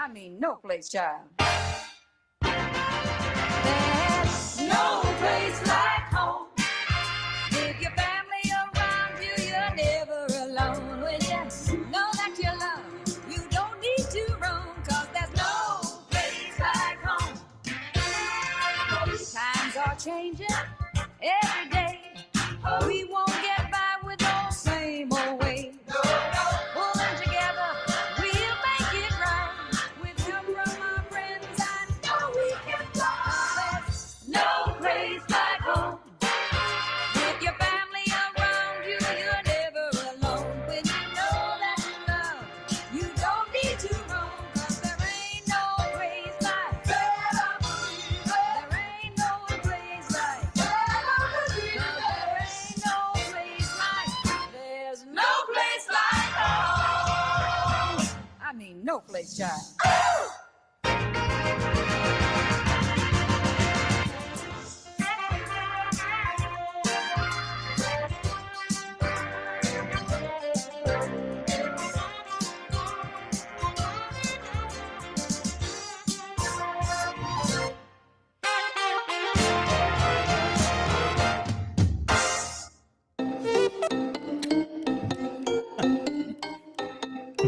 I mean, no place, child. There's no place like home. With your family around you, you're never alone. When you know that you're loved, you don't need to roam. Cause there's no place like home. Times are changing every day. We won't get by with those same old ways. Pulling together, we'll make it right. With help from our friends, I know we can fly. There's no place like home. With your family around you, you're never alone. When you know that you love, you don't need to roam. Cause there ain't no place like home. There ain't no place like home. There's no place like home. I mean, no place, child.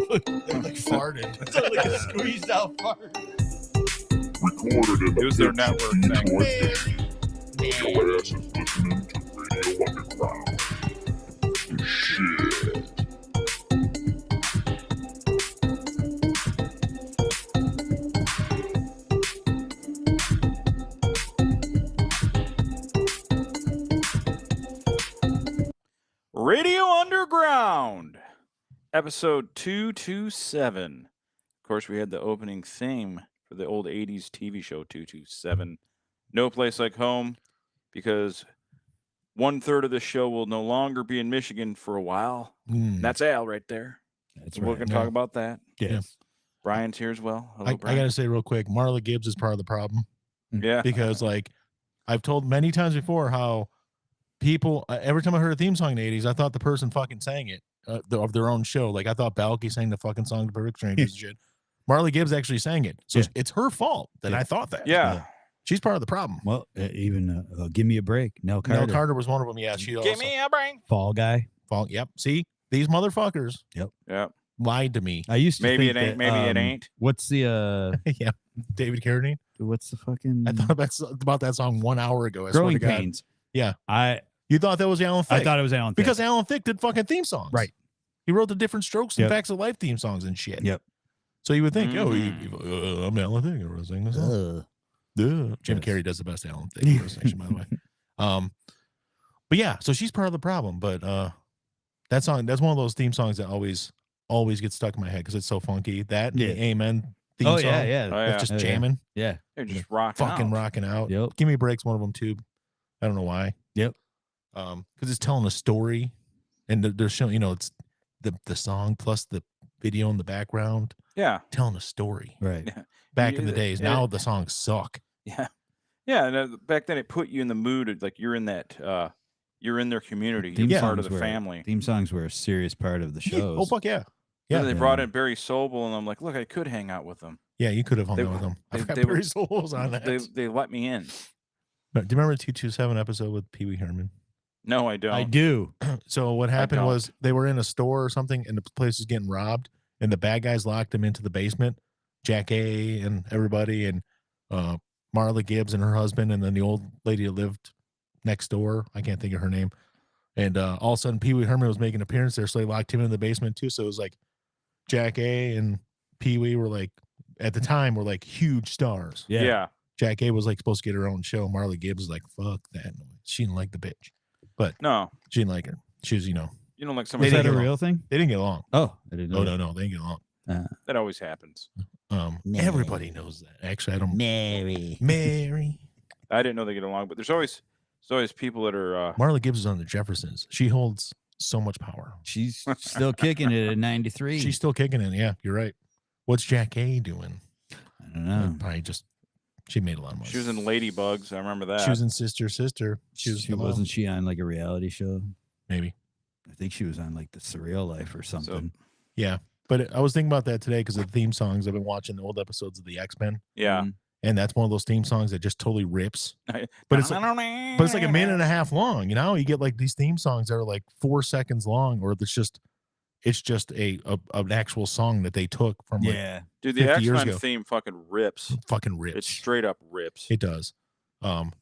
Like farted. It's like a squeezed out fart. Recorded in the Use their network thing. Your ass is listening to Radio Underground. Shit. Radio Underground, episode 227. Of course, we had the opening theme for the old 80s TV show 227. No place like home, because 1/3 of the show will no longer be in Michigan for a while. That's Al right there. That's So we're going to talk about that. Yes. Brian's here as well. Hello, I Brian. got to say real quick, Marla Gibbs is part of the problem. Yeah. Because, like, I've told many times before how people, every time I heard a theme song in the 80s, I thought the person fucking sang it of their own show. Like, I thought Balky sang the fucking song to Perfect Strangers and shit. Marla Gibbs actually sang it. So it's her fault that I thought that. Yeah. She's part of the problem. Well, even Give Me a Break. Nell Carter. Nell Carter was one of them. Yeah. She Give also, me a brain. Fall Guy. Yep. See, these motherfuckers Yep. lied to me. I used to Maybe think it ain't. that, Maybe it ain't. What's the Yeah. David Carradine. what's the fucking I thought about that song 1 hour ago. I swear Growing to God. Pains? Yeah. I You thought that was Alan Thicke? thought it was Alan Thicke. Because Alan Thicke did fucking theme songs. Right. He wrote the Different Strokes and Yep. Facts of Life theme songs and shit. Yep. So you would think, Mhm. I'm Alan Thicke. I'm sing this song. Jim Yes. Carrey does the best Alan Thicke impersonation, by the way. But yeah, so she's part of the problem. But that song, that's one of those theme songs that always gets stuck in my head because it's so funky. That and the Amen theme Oh song. yeah. Oh, yeah. Just Yeah. jamming, Yeah. They're just rocking fucking out. rocking out. Yep. Give Me a Break's one of them too. I don't know why. Yep. Because it's telling a story, and they're showing, it's the song plus the video in the background Yeah. telling a story. Right. Back in the Yeah, days, yeah. now the songs suck. Yeah. Yeah. And back then it put you in the mood of like you're in that, you're in their community. Theme You're part of songs the were- family. Theme songs were a serious part of the Yeah. shows. Oh fuck yeah, Yeah. yeah, They brought in Barry Sobel, and I'm like, look, I could hang out with them. yeah. You could have hung They- out with them. I they- forgot they were- Barry Soul was on that. They let me in. Do you remember the 227 episode with Pee Wee Herman? No, I don't. I do. So what happened don't. was they were in a store or something, and the place was getting robbed, and the bad guys locked them into the basement. Jack A and everybody, and Marla Gibbs and her husband, and then the old lady that lived next door. I can't think of her name. And all of a sudden, Pee Wee Herman was making an appearance there, so they locked him in the basement too. So it was like Jack A and Pee Wee were like, at the time, were like huge stars. Yeah. Yeah. Jack A was like supposed to get her own show. Marla Gibbs was like, fuck that noise. She didn't like the bitch, but No. she didn't like her. She was, You don't like Is somebody They that a didn't get real thing? they didn't get along. Oh, I didn't know. No, they didn't get along. that always happens. Mary. Everybody knows that. Actually, I don't. Mary. Mary. I didn't know they get along, but there's always people that are Marla Gibbs is on the Jeffersons. She holds so much power. She's still kicking it at 93. She's still kicking it. Yeah, you're right. What's Jack A doing? I don't know. Probably just she made a lot of money. she was in Ladybugs. I remember that. She was in Sister. She was the mom. Wasn't she on like a reality show? Maybe. I think she was on like the Surreal Life or something. Yeah. But I was thinking about that today because of the theme songs. I've been watching the old episodes of the X-Men, Yeah. and that's one of those theme songs that just totally rips. But it's like a minute and a half long. You know, you get like these theme songs that are like 4 seconds long, or it's just an actual song that they took from like Dude, the 50 years X-Men ago. theme fucking rips. Fucking rips. It straight up rips. It does.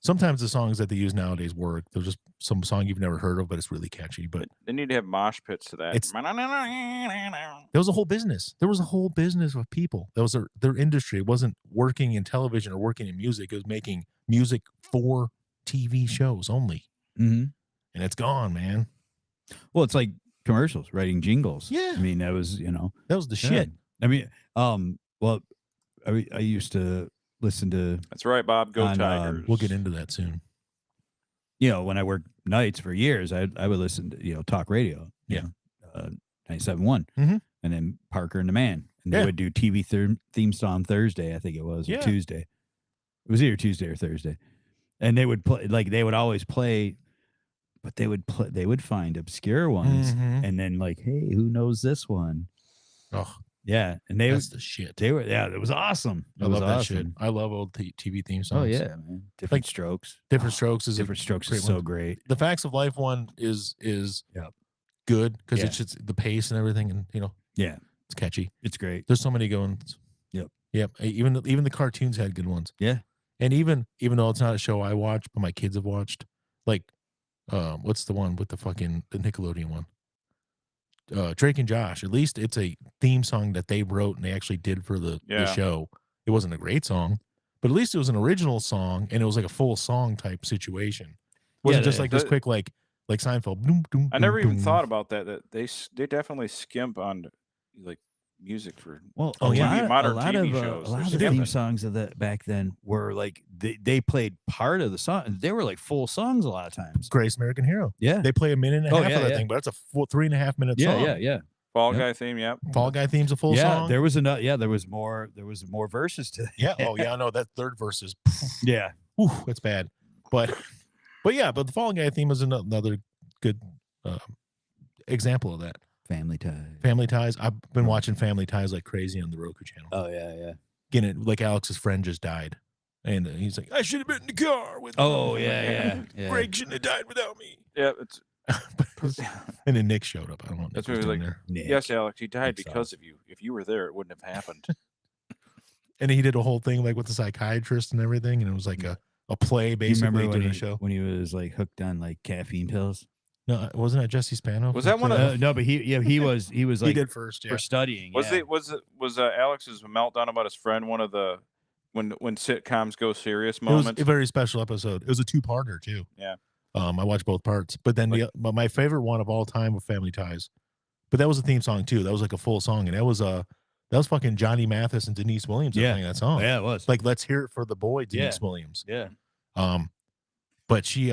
Sometimes the songs that they use nowadays work. There's just some song you've never heard of, but it's really catchy. But They need to have mosh pits to that. there was a whole business. There was a whole business of people. That was their industry. It wasn't working in television or working in music. It was making music for TV shows only. Mhm. And it's gone, man. Well, it's like commercials, writing jingles. Yeah. I mean, that was, That was the yeah. shit. I mean, well, I used to listen to, That's right, Bob. Go On, Tigers. We'll get into that soon. when I worked nights for years, I would listen to, talk radio. Yeah. 97.1. Mhm. And then Parker and the Man. And they Yeah. would do TV theme song Thursday, I think it was, or Yeah. Tuesday. It was either Tuesday or Thursday. And they would play, like, they would always play, but they would find obscure ones. Mhm. And then, like, hey, who knows this one? Oh, Yeah. And that's the shit. it was awesome. It I was love that awesome. shit. I love old TV theme songs. Oh, yeah, man. Different Like, Strokes. Different Strokes is Different a Strokes great is so one. great. The Facts of Life one is Yep. good because Yeah. it's just the pace and everything, and Yeah. it's catchy. It's great. There's so many good ones. Yep. Even the cartoons had good ones. Yeah. And even though it's not a show I watch, but my kids have watched, like, what's the one with the Nickelodeon one? Drake and Josh. At least it's a theme song that they wrote and they actually did for the show. It wasn't a great song, but at least it was an original song and it was like a full song type situation. It wasn't just like this quick like Seinfeld. Boom, boom, I never boom, even boom. thought about that. That they definitely skimp on like music for. Well, Oh, yeah. Modern a lot TV of shows, a lot they're of the skimping. theme songs of that back then were like they played part of the song. They were like full songs a lot of times. Greatest American Hero. Yeah. They play a minute and a Oh, half yeah, of that yeah. thing, but it's a full 3.5 minute song. Yeah. Fall Yep. Guy theme. Yep. Fall Guy theme's a full Yeah, song. there was enough. Yeah, there was more verses to that. Yeah. Oh yeah. No, that third verse is. Yeah. Whew, that's bad. But the Fall Guy theme is another good example of that. Family Ties. Family Ties. I've been watching Family Ties like crazy on the Roku channel. Oh yeah. Getting it like Alex's friend just died, and he's like, I should have been in the car with. Oh him." yeah. Greg shouldn't have died without me. Yeah. It's And then Nick showed up. I don't know. What That's Nick was what he doing was there. Nick. yes, Alex. He died Nick's because of you. If you were there, it wouldn't have happened. And he did a whole thing like with the psychiatrist and everything, and it was like a play You basically remember when doing a he, show. when he was like hooked on like caffeine pills? No, wasn't that Jesse Spano? Was that one of No, but he was he like did first? Yeah. for studying. Was yeah. it was Alex's meltdown about his friend one of the when sitcoms go serious It was moments? a very special episode. It was a 2-parter too. Yeah. I watched both parts, but then but my favorite one of all time was Family Ties. But that was a theme song too. That was like a full song, and that was fucking Johnny Mathis and Denise Williams that Yeah. sang that song. Yeah, it was. Like, let's hear it for the boy, Denise Yeah. Williams. Yeah. But she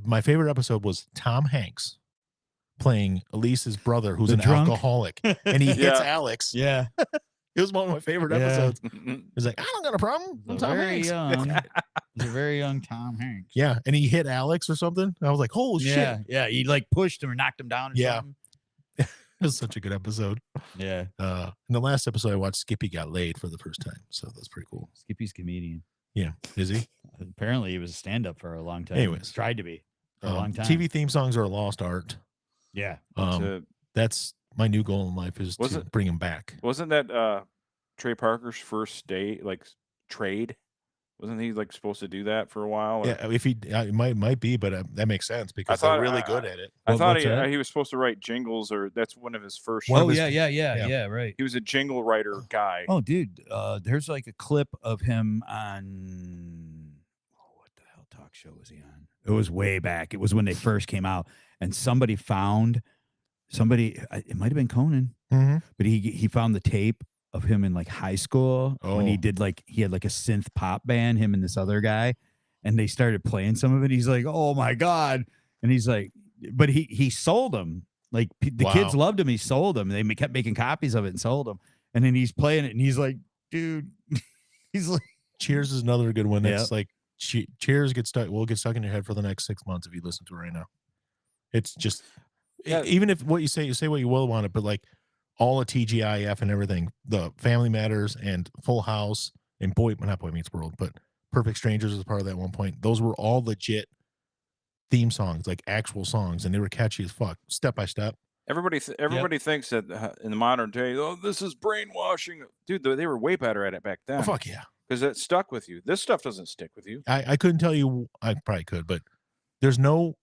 my favorite episode was Tom Hanks playing Elise's brother, who's The an drunk? alcoholic, and he hits Yeah. Alex. Yeah. It was one of my favorite Yeah. episodes. He's like, I don't got a problem. I'm Tom very Hanks. young. He's a very young Tom Hanks. Yeah, and he hit Alex or something. I was like, holy Yeah. shit. Yeah. He like pushed him or knocked him down. Or Yeah. something. It was such a good episode. Yeah. In the last episode, I watched Skippy got laid for the first time, so that's pretty cool. Skippy's comedian. Yeah, is he? Apparently, he was a stand-up for a long time. Anyways. Tried to be for a long time. TV theme songs are a lost art. Yeah. That's my new goal in life is Was to it- bring them back. Wasn't that Trey Parker's first day trade? Wasn't he like supposed to do that for a while? or- Yeah, if he it might be, but that makes sense because thought- they're really good at it. I thought what's that? he was supposed to write jingles, or that's one of his first. One of Oh his- yeah. Right. He was a jingle writer guy. Oh, dude. There's like a clip of him on what the hell talk show was he on? It was way back. It was when they first came out, and somebody found it might have been Conan, Mhm. but he found the tape of him in like high school when he Oh. did he had like a synth pop band, him and this other guy, and they started playing some of it. He's like, oh my God. And he's like, but he sold them. Like the kids Wow. loved him. He sold them. They kept making copies of it and sold them. And then he's playing it and he's like, dude, he's like, Cheers is another good one. That's Yeah. like Cheers will get stuck in your head for the next 6 months if you listen to it right now. It's just Yeah. even if what you say what you will on it, but like all of TGIF and everything, the Family Matters and Full House and not Boy Meets World, but Perfect Strangers was part of that at one point. Those were all legit theme songs, like actual songs, and they were catchy as fuck, step by step. Everybody thinks that in the modern day, oh, this is brainwashing. Dude, they were way better at it back then. Oh, fuck yeah. Because it stuck with you. This stuff doesn't stick with you. I couldn't tell you, I probably could, but there's no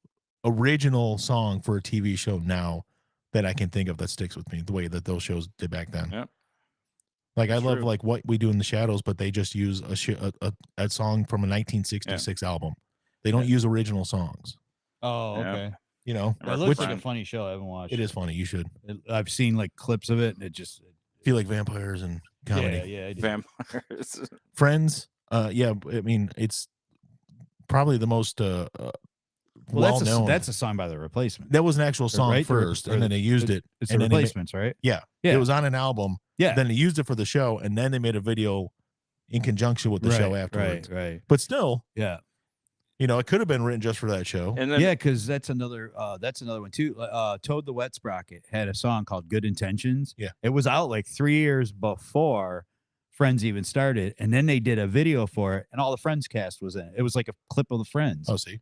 original song for a TV show now that I can think of that sticks with me the way that those shows did back then. Yep. Like That's I love true. like What We Do in the Shadows, but they just use a song from a 1966 album. They don't use original songs. Oh, Yeah. okay. You know, That looks like a Fine. funny show. I haven't watched. it is funny. You should I've seen like clips of it, and it just feel like vampires and comedy. Yeah, I do. Vampires. Friends, yeah, I mean it's probably the most Well, well known. that's a song by the Replacements. That was an actual song right? first, and then they used it. It's and the then they Replacements, right? yeah, Yeah. it was on an album. Yeah. Then they used it for the show, and then they made a video in conjunction with the show afterwards. Right. But still, Yeah. you know, it could have been written just for that show. And then Yeah, because that's another one too. Toad the Wet Sprocket had a song called "Good Intentions." Yeah. It was out like 3 years before Friends even started, and then they did a video for it, and all the Friends cast was in it. It was like a clip of the Friends. Oh, see,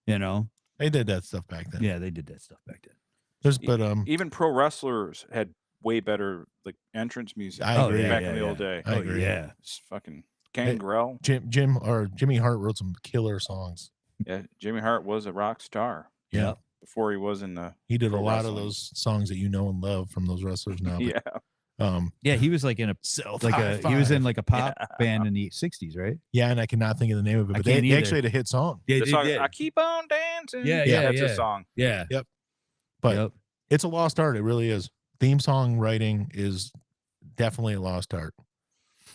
You know? they did that stuff back then. Yeah, they did that stuff back then. There's, but even pro wrestlers had way better like entrance music I agree. back in the old day. I agree. Yeah. It's fucking Gangrel. Jimmy Hart wrote some killer songs. Yeah, Jimmy Hart was a rock star Yeah, Yep. before he was in the. he did a Pro lot wrestling. of those songs that you know and love from those wrestlers now. But, Yeah, Yeah, he was like in a he was in like a pop band in the 60s, right? yeah, and I cannot think of the name of it, I but can't they either. actually had a hit song. Yeah, the song, I keep on dancing. Yeah, that's yeah. a song. Yeah. But Yep. it's a lost art. It really is. Theme song writing is definitely a lost art.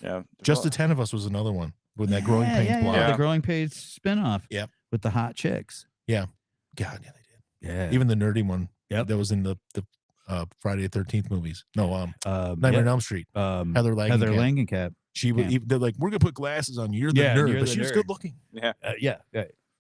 Yeah, Just the 10 of Us was another one with that Growing Pains yeah, blog. Yeah. The Growing Pains spinoff. Yep. With the hot chicks. God, yeah, they did. Yeah. Even the nerdy one Yep. that was in the Friday the 13th movies. No, Nightmare on Elm Street. Heather Heather Langenkamp. Langenkamp. She was. Yeah. They're like, we're gonna put glasses on you. You're the Yeah, nerd, you're but the she was nerd. good looking. Yeah, Yeah.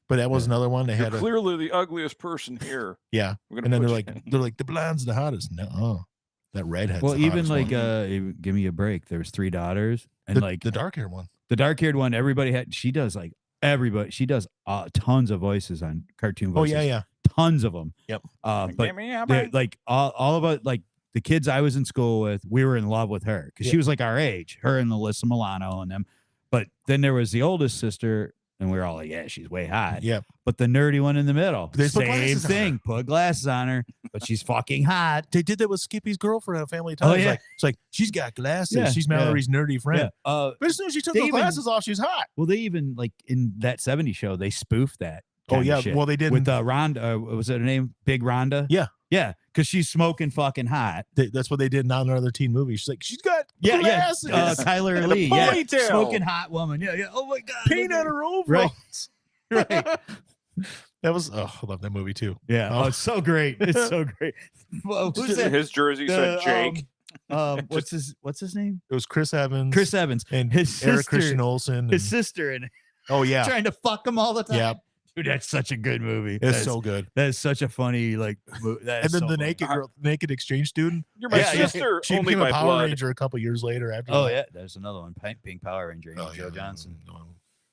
But that was another one. They you're had clearly the ugliest person here. yeah, We're gonna and then put they're you like, in. the blonde's the hottest. No, that redhead's Well, the even hottest like one. Give Me a Break. There was 3 daughters, and the, like the dark hair one. the dark-haired one, everybody had. She does like everybody. She does tons of voices on cartoon Oh voices. yeah. Tons of them. Yep. But Give me a they're, break. like all of us, like the kids I was in school with, we were in love with her because she was like our age, her and Alyssa Milano and them. But then there was the oldest sister, and we were all like, yeah, she's way hot. Yep. But the nerdy one in the middle, They put same glasses on her. thing. Put glasses on her, but she's fucking hot. They did that with Skippy's girlfriend on Family Ties. yeah. It's like she's got glasses. Yeah, She's yeah. Mallory's nerdy friend. Yeah. But as soon as she took They those even- glasses off, she's hot. Well, they even like in that 70s show, they spoofed that. Oh kinda yeah. shit. Well, they did. With Rhonda, was that her name? Big Rhonda? Yeah. Yeah. Because she's smoking fucking hot. That's what they did in another teen movie. She's like, she's got Yeah, glasses. yeah. Kyler And a Lee. Yeah. ponytail. Smoking hot woman. Yeah, yeah. Oh my God. Paint look on at her overalls. Right. Right. That was. Oh, I love that movie too. Yeah. Oh. Oh, it's so great. It's so great. Well, who's that? His jersey said Jake. What's his name? It was Chris Evans. Chris Evans. and his Eric sister- Christian Olsen. His and- sister and oh yeah. trying to fuck him all the time. Yeah. Dude, that's such a good movie. It's so good. That is such a funny like. That And is then so the funny. naked girl, naked exchange student. You're my Yeah, yeah. sister, She only became by a Power blood. Ranger a couple years later. After Oh that. yeah, there's another one. Pink Power Ranger. Oh, Joe yeah. Johnson.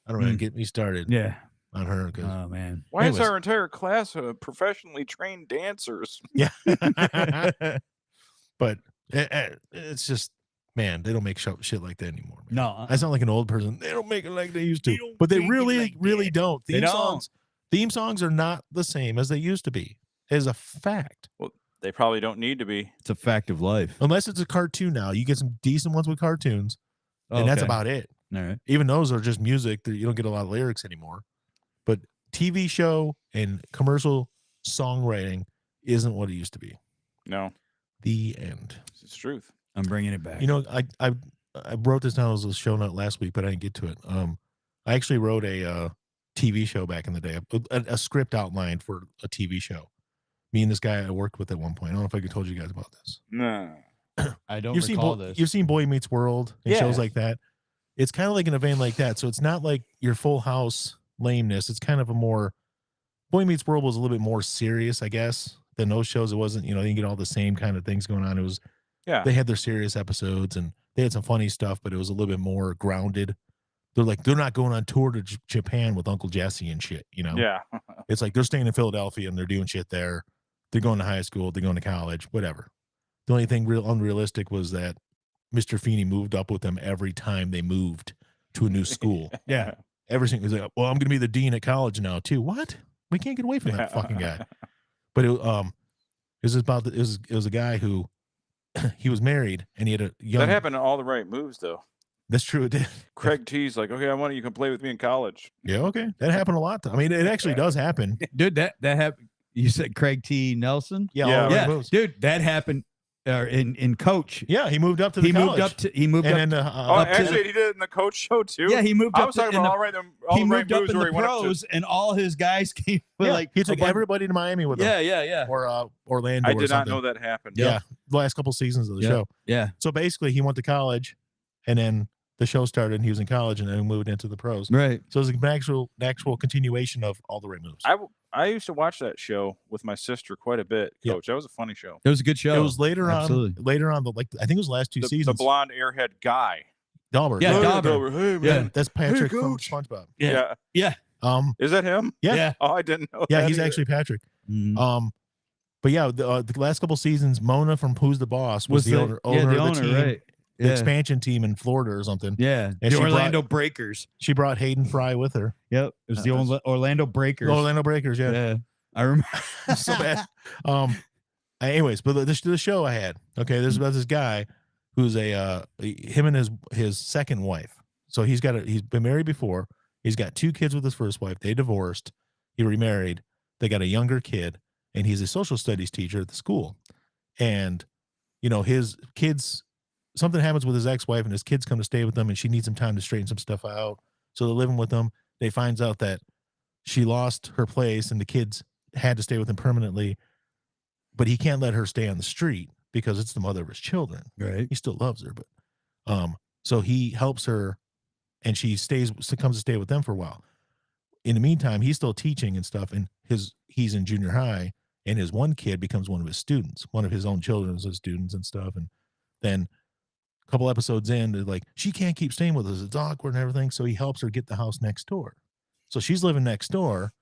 I don't even get me started Yeah. on her because Oh man. Why is Anyways. our entire class of professionally trained dancers? yeah. But it's just man, they don't make shit like that anymore. Man. No. I sound like an old person. They don't make it like they used to, They don't but they make it really, like really that. don't. They Theme songs are not the same as they used to be. As a fact, They probably don't need to be. It's a fact of life. unless it's a cartoon. Now you get some decent ones with cartoons, and that's Okay. about it. All right. Even those are just music that you don't get a lot of lyrics anymore. But TV show and commercial songwriting isn't what it used to be. No, The end. it's the truth. I'm bringing it back. You know, I wrote this down as a show note last week, but I didn't get to it. I actually wrote a TV show back in the day, a script outline for a TV show. Me and this guy I worked with at one point. I don't know if I told you guys about this. No. I don't You've recall seen this. You've seen Boy Meets World and shows Yeah. like that. It's kind of like in a vein like that. So it's not like your Full House lameness. It's kind of a more Boy Meets World was a little bit more serious, I guess, than those shows. It wasn't, you didn't get all the same kind of things going on. It was Yeah. They had their serious episodes and they had some funny stuff, but it was a little bit more grounded. They're not going on tour to Japan with Uncle Jesse and shit, you know? Yeah. It's like they're staying in Philadelphia and they're doing shit there. They're going to high school, they're going to college, whatever. The only thing real unrealistic was that Mr. Feeney moved up with them every time they moved to a new school. Yeah. Everything was like, well, I'm going to be the dean at college now too. What? We can't get away from that fucking guy. But it was about it was a guy who he was married and he had a young. That happened in All the Right Moves, though. That's true. It did. Craig T's like, okay, I want you can play with me in college. Yeah. Okay. That happened a lot. I mean, it actually does happen. Dude, that happened. You said Craig T. Nelson? Yeah. Yeah. All the right Yeah, moves. dude, that happened in Coach. Yeah. He moved up to the He college. moved up. and then Oh, up to actually, he did it in the Coach show too. Yeah, he moved I up was to, talking in about the, all he the right moved up moves in where the he went up to. pros, and all his guys came with yeah, like he took a bunch- everybody to Miami with him. Yeah. Or Orlando. I or did not something. know that happened. Yeah. The last couple seasons of the Yeah. show. Yeah. So basically, he went to college, and then the show started, and he was in college, and then moved into the pros. Right. So it was an actual continuation of All the Right Moves. I used to watch that show with my sister quite a bit. Yeah. Coach, that was a funny show. It was a good show. It was later Absolutely. on, I think it was the last two The seasons. blonde airhead guy. Dauber. Yeah, Hey, Dauber. Hey, man. Yeah. That's Patrick from Coach. SpongeBob. Yeah. Yeah. Yeah. Is that him? Yeah. Yeah. Oh, I didn't know. Yeah, that he's either. actually Patrick. Mhm. But yeah, the last couple seasons, Mona from Who's the Boss was the owner yeah, the of owner, the team, right? the Yeah. expansion team in Florida or something. Yeah. And The she Orlando Breakers. She brought Hayden Fry with her. Yep. It was the Orlando Breakers. The Orlando Breakers, yeah. Yeah. I remember. So bad. Anyways, but the show I had, okay, there's about this guy who's him and his second wife. So he's been married before. He's got 2 kids with his first wife. They divorced. He remarried. They got a younger kid, and he's a social studies teacher at the school. And, you know, his kids, something happens with his ex-wife, and his kids come to stay with them, and she needs some time to straighten some stuff out. So they're living with them. They finds out that she lost her place, and the kids had to stay with him permanently, but he can't let her stay on the street because it's the mother of his children. Right. He still loves her, but so he helps her, and she comes to stay with them for a while. In the meantime, he's still teaching and stuff, and he's in junior high, and his one kid becomes one of his students, one of his own children as his students and stuff. And then a couple episodes in, they're like, she can't keep staying with us. It's awkward and everything. So he helps her get the house next door. So she's living next door,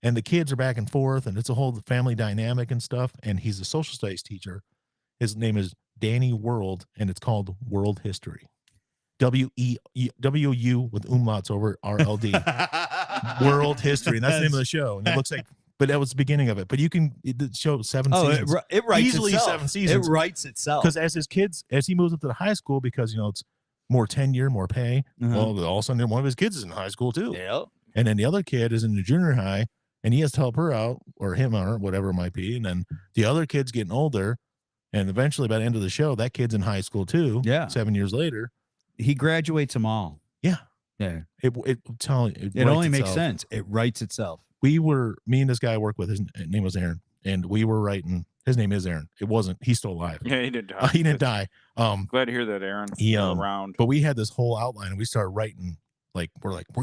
and the kids are back and forth, and it's a whole family dynamic and stuff. And he's a social studies teacher. His name is Danny World, and it's called World History. W-U with umlauts over RLD. World History. And that's the name of the show. And it looks like, but that was the beginning of it. But the show 7 Oh, seasons. it writes Easily itself. 7 seasons. It writes itself. Because as he moves up to the high school, because, you know, it's more tenure, more pay. Uh-huh. Well, all of a sudden, one of his kids is in high school too. Yeah. And then the other kid is in the junior high, and he has to help her out, or him, or whatever it might be. And then the other kid's getting older, and eventually, by the end of the show, that kid's in high school too. Yeah. 7 years later. He graduates them all. Yeah. Yeah. It It only makes sense. It writes itself. Me and this guy I work with, his name was Aaron, and we were writing. His name is Aaron. It wasn't. He's still alive. Yeah, he didn't die. He didn't die. Glad to hear that, Aaron. You're around. But we had this whole outline, and we started writing. We're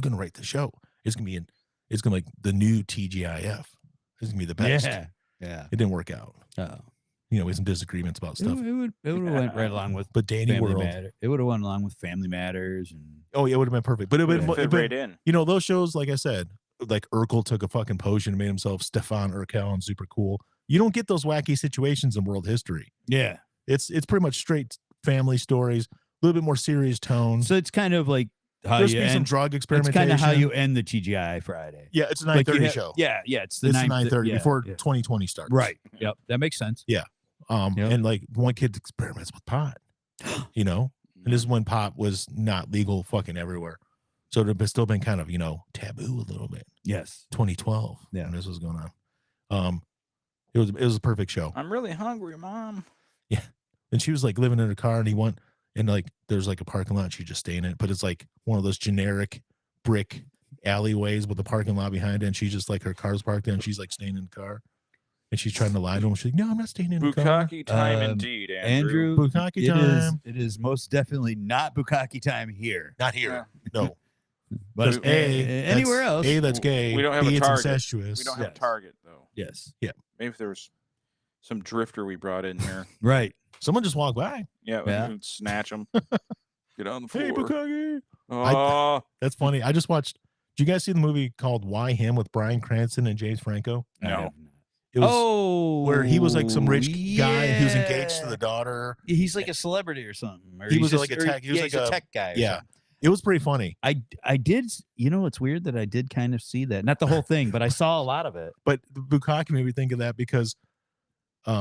gonna write the show. It's gonna be like the new TGIF. It's gonna be the best. Yeah. It didn't work out. Oh. You know, we had some disagreements about stuff. It would have went right along with But Danny Family World. Matter. It would have went along with Family Matters and Oh, yeah, it would have been perfect. But it would Fit right in. you know, those shows, like I said, like Urkel took a fucking potion and made himself Stefan Urkel and super cool. You don't get those wacky situations in world history. yeah. It's pretty much straight family stories, a little bit more serious tone. So it's kind of like how There's you been some end. drug It's experimentation. kind of how you end the TGI Friday. Yeah, it's a Like you 9:30 have- show. Yeah, yeah. It's the It's 9:30 9:30 before yeah. 2020 starts. Right. Yep. That makes sense. Yep. And like one kid experiments with pot, you know, and this is when pot was not legal fucking everywhere. So it's still been kind of, you know, taboo a little bit. Yes. 2012. Yeah. When this was going on. It was a perfect show. I'm really hungry, Mom. And she was like living in her car, and like there's like a parking lot. She just stay in it, but it's like one of those generic brick alleyways with a parking lot behind it. And she just like her car's parked there, and she's like staying in the car. And she's trying to lie to him. She's like, "No, I'm not staying in the car." Bukkake time indeed, Andrew, Bukkake time. It is most definitely not Bukkake time here. Not here. No. But Because anywhere else. that's gay. We don't have B, a it's Target. incestuous. We don't have Yes. Target though. Yes. Maybe if there was some drifter we brought in here. Right. Someone just walked by. Yeah, Yeah. and snatch them. Get on the floor. Hey, Bukaki. Oh, That's funny. I just watched. Did you guys see the movie called Why Him with Bryan Cranston and James Franco? I No. have not. It was Oh, where he was like some rich guy and he was engaged to the daughter. He's like a celebrity or something. Or He he's was just- like a or- tech- he was yeah, like he's a a- tech guy. Or Yeah. something. It was pretty funny. I did. You know, it's weird that I did kind of see that. Not the whole thing, but I saw a lot of it. But the Bukaki made me think of that because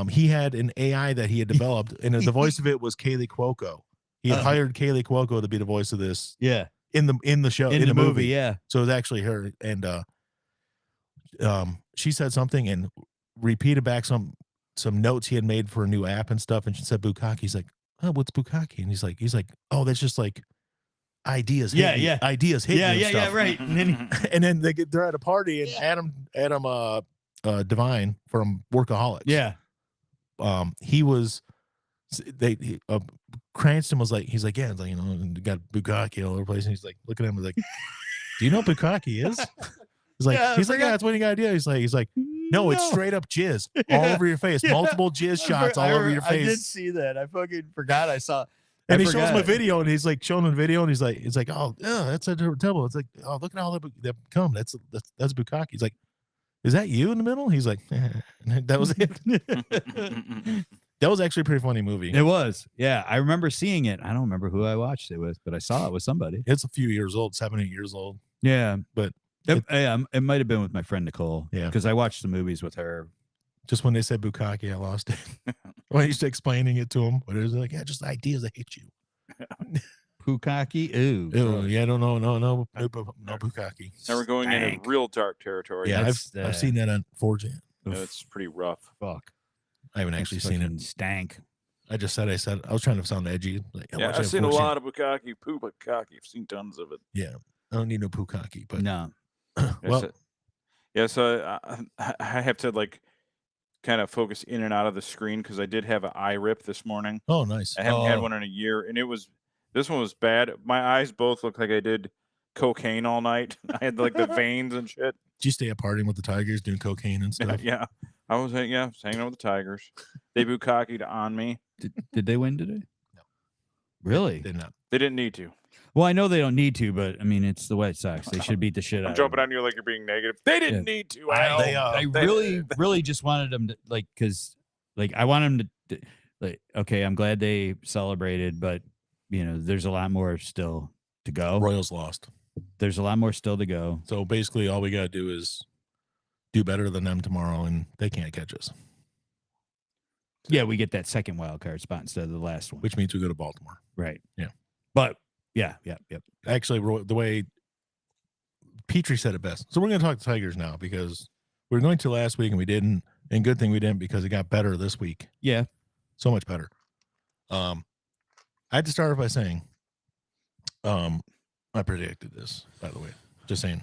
he had an AI that he had developed, and the voice of it was Kaylee Cuoco. He had hired Kaylee Cuoco to be the voice of this Yeah, in the show in the movie. Yeah, So it was actually her, and she said something and repeated back some notes he had made for a new app and stuff, and she said Bukaki. He's like, oh, what's Bukaki? And he's like, oh, that's just like ideas. Yeah, hit you, yeah. ideas. Hit yeah, you and yeah, stuff. right. And then And then they're at a party, and Adam Devine from Workaholics. yeah, He was Cranston was like, he's like, yeah, it's like, you know, got Bukaki all over the place, and he's like, look at him, he's like, do you know what Bukaki is? He's like, Yeah, I he's like, forgot. yeah, that's what you got idea. He's like, no, it's straight up jizz all Yeah. over your face, Yeah. multiple jizz shots all over your I did face. see that. I fucking forgot. I saw. And I he shows him a forgot. video, and he's like showing him a video, and he's like, oh, yeah, that's a terrible. It's like, oh, look at all that come. That's Bukaki. He's like, is that you in the middle? He's like, and that was it. That was actually a pretty funny movie. It was. Yeah, I remember seeing it. I don't remember who I watched it with, but I saw it with somebody. It's a few years old, 7, 8 years old. Yeah, But it might have been with my friend Nicole. Yeah. because I watched the movies with her. just when they said Bukaki, I lost it. When I used to explaining it to him, but it was like, yeah, just ideas that hit you. Pukaki. Ooh. Ew, yeah, no Bukaki. now we're going into Stank. real dark territory. Yeah, That's, I've seen that on 4chan. It's pretty rough. Fuck. I haven't actually seen it. Stank. I said I was trying to sound edgy. Like, Yeah, I've seen a lot of Bukaki, Pukaki. I've seen tons of it. Yeah, I don't need no Bukaki, but No. well, So I have to like kind of focus in and out of the screen because I did have an eye rip this morning. oh, nice. I haven't had Oh. one in a year, and this one was bad. My eyes both look like I did cocaine all night. I had like the veins and shit. Did you stay up partying with the Tigers, doing cocaine and stuff? Yeah, I was hanging out with the Tigers. They Bukaki'd on me. Did they win today? No. Really? Did not. They didn't need to. Well, I know they don't need to, but I mean, it's the White Sox. They should beat the shit out I'm of jumping them. on you like you're being negative. They didn't need to. Al. I really just wanted them to because I want them to okay, I'm glad they celebrated, but there's a lot more still to go. Royals lost. There's a lot more still to go. So basically, all we got to do is do better than them tomorrow, and they can't catch us, Yeah, we get that second wild card spot instead of the last one. which means we go to Baltimore. Right. Yeah. But yep. Actually, the way Petrie said it best. So we're going to talk to Tigers now because we were going to last week and we didn't. And good thing we didn't because it got better this week. Yeah. So much better. I had to start off by saying, I predicted this, by the way. Just saying.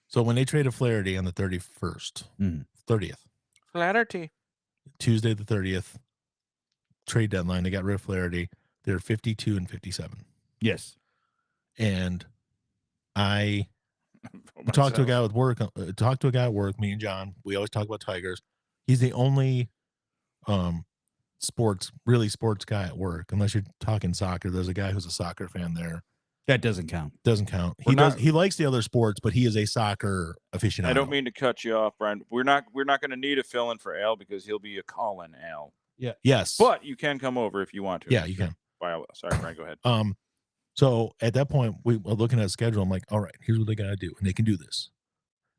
So when they traded Flaherty on the 31st, Mhm. 30th, Flaherty. Tuesday the 30th, trade deadline, they got rid of Flaherty. They're 52 and 57. Yes. And I talked to a guy with work. Talked to a guy at work. Me and John. We always talk about Tigers. He's the only sports guy at work. Unless you're talking soccer, there's a guy who's a soccer fan there. That doesn't count. Doesn't count. We're not- He likes the other sports, but he is a soccer aficionado. I don't mean to cut you off, Brian. We're not going to need a fill-in for Al because he'll be a call-in Al. Yes, But you can come over if you want to. yeah, you can. Sorry, Brian. Go ahead. So at that point, we were looking at the schedule. I'm like, all right, here's what they got to do, and they can do this.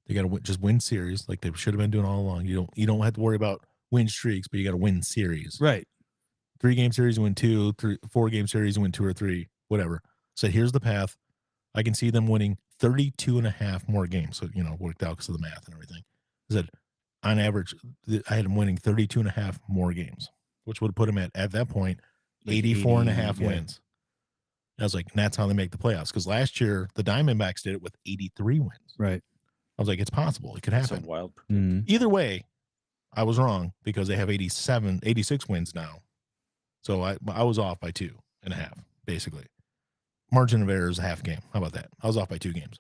They got to just win series like they should have been doing all along. You don't have to worry about win streaks, but you got to win series. Right. 3-game series, you win 2, 3, 4-game series, you win 2 or 3, whatever. So here's the path. I can see them winning 32 and a half more games. So, worked out because of the math and everything. I said, on average, I had them winning 32 and a half more games, which would have put them at that point, Like 84 and a 80, half yeah. wins. I was like, and that's how they make the playoffs. Because last year, the Diamondbacks did it with 83 wins. Right. I was like, it's possible. It could That's a happen. wild. Mhm. Either way, I was wrong because they have 86 wins now. So I was off by 2.5, basically. Margin of error is a half game. How about that? I was off by 2 games.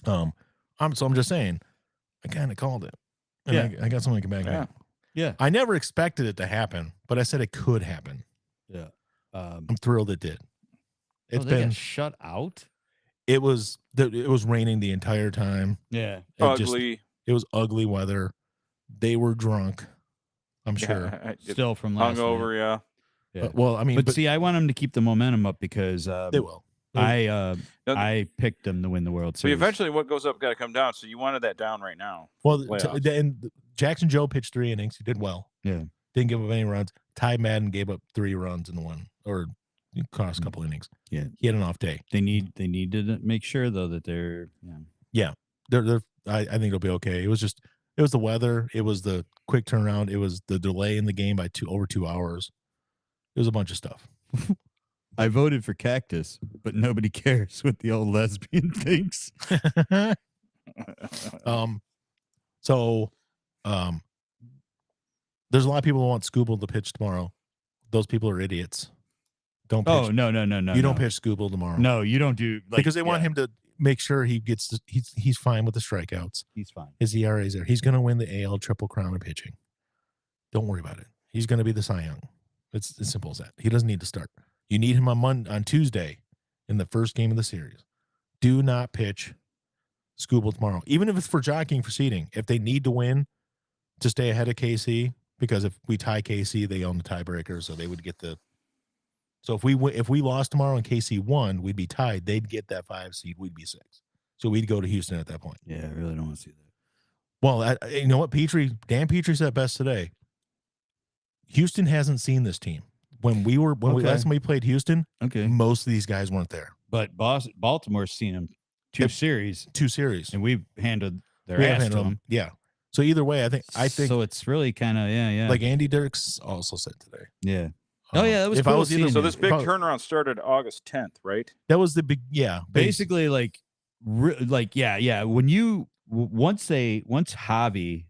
I'm just saying, I kind of called it. And Yeah. I got something to get back Yeah. on. Yeah. I never expected it to happen, but I said it could happen. Yeah. I'm thrilled it did. It's they been got shut out. it was raining the entire time. Yeah. Ugly. It was ugly weather. They were drunk, I'm sure. Yeah, Still from last night. hungover. Yeah. Yeah. Well, I mean, but see, I want them to keep the momentum up because they will. I picked them to win the World So Series. eventually, what goes up got to come down. So you wanted that down right now. Well, Playoffs. and Jackson Joe pitched 3 innings. He did well. Yeah. Didn't give up any runs. Ty Madden gave up 3 runs in the one, or cost a couple innings. Yeah. He had an off day. They need to make sure though that they're They're I think it'll be okay. It was the weather. It was the quick turnaround. It was the delay in the game by over 2 hours. It was a bunch of stuff. I voted for Cactus, but nobody cares what the old lesbian thinks. There's a lot of people who want Scooble to pitch tomorrow. Those people are idiots. Don't pitch. Oh, no. You don't pitch Scooble tomorrow. No, you don't do because they want him to make sure he gets he's fine with the strikeouts. He's fine. His ERA is there. He's going to win the AL Triple Crown of pitching. Don't worry about it. He's going to be the Cy Young. It's as simple as that. He doesn't need to start. You need him on Tuesday in the first game of the series. Do not pitch Scooble tomorrow, even if it's for jockeying for seeding. If they need to win to stay ahead of KC, because if we tie KC, they own the tiebreaker, so they would get the. So if we lost tomorrow and KC won, we'd be tied. They'd get that 5 seed. We'd be 6. So we'd go to Houston at that point. Yeah, I really don't want to see that. Well, you know what, Dan Petrie said best today. Houston hasn't seen this team. When we last time we played Houston, most of these guys weren't there. But Baltimore's seen them 2 series, and we've handled their ass to them. Yeah. So either way, I think so. It's really kind of like Andy Dirks also said today. Yeah. That was if cool. I was either, so this big turnaround started August 10th, right? That was the big Basically, like when you once Javi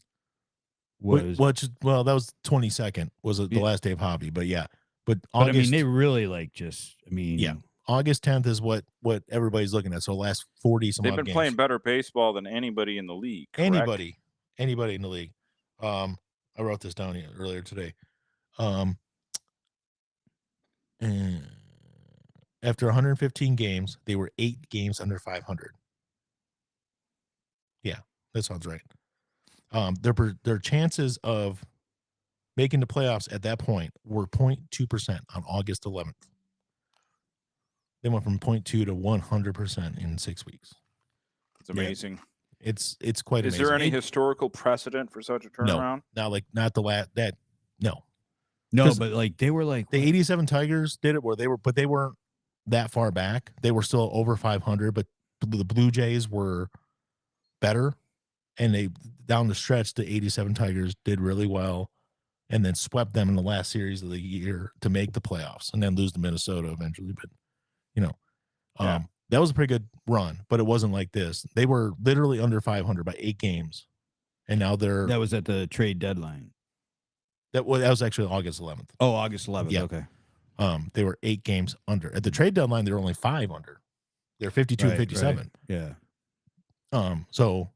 was that was 22nd was the last day of Javi, but yeah. But I mean, they really August 10th is what everybody's looking at. So last 40 some. They've been playing better baseball than anybody in the league. Correct? Anybody in the league. I wrote this down earlier today. After 115 games, they were 8 games under 500. Yeah, that sounds right. Their chances of making the playoffs at that point were 0.2% on August 11th. They went from 0.2 to 100% in 6 weeks. It's amazing. Yeah. It's quite amazing. Is there any historical precedent for such a turnaround? No, not the last that no. No, but like they were like the 87 Tigers did it where they weren't that far back. They were still over 500, but the Blue Jays were better, and they down the stretch the 87 Tigers did really well, and then swept them in the last series of the year to make the playoffs, and then lose to Minnesota eventually. But that was a pretty good run, but it wasn't like this. They were literally under 500 by 8 games, and now that was at the trade deadline. That was actually August 11th. Oh, August 11th. Yeah. Okay. They were 8 games under. At the trade deadline, they were only 5 under. They're 52 and 57. Right. Yeah. So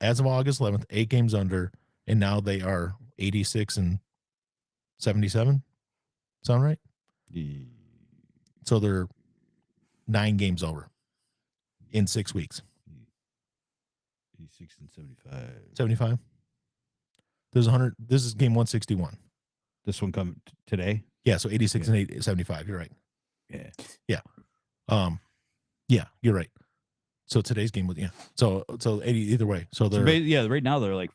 as of August 11th, 8 games under, and now they are 86 and 77. Sound right? So they're 9 games over in 6 weeks. 86 and 75. 75. There's 100. This is game 161. This one come today? Yeah, so 86 and 75. You're right. Yeah. Yeah. Yeah, you're right. So today's game was So 80 either way. So they're right now they're like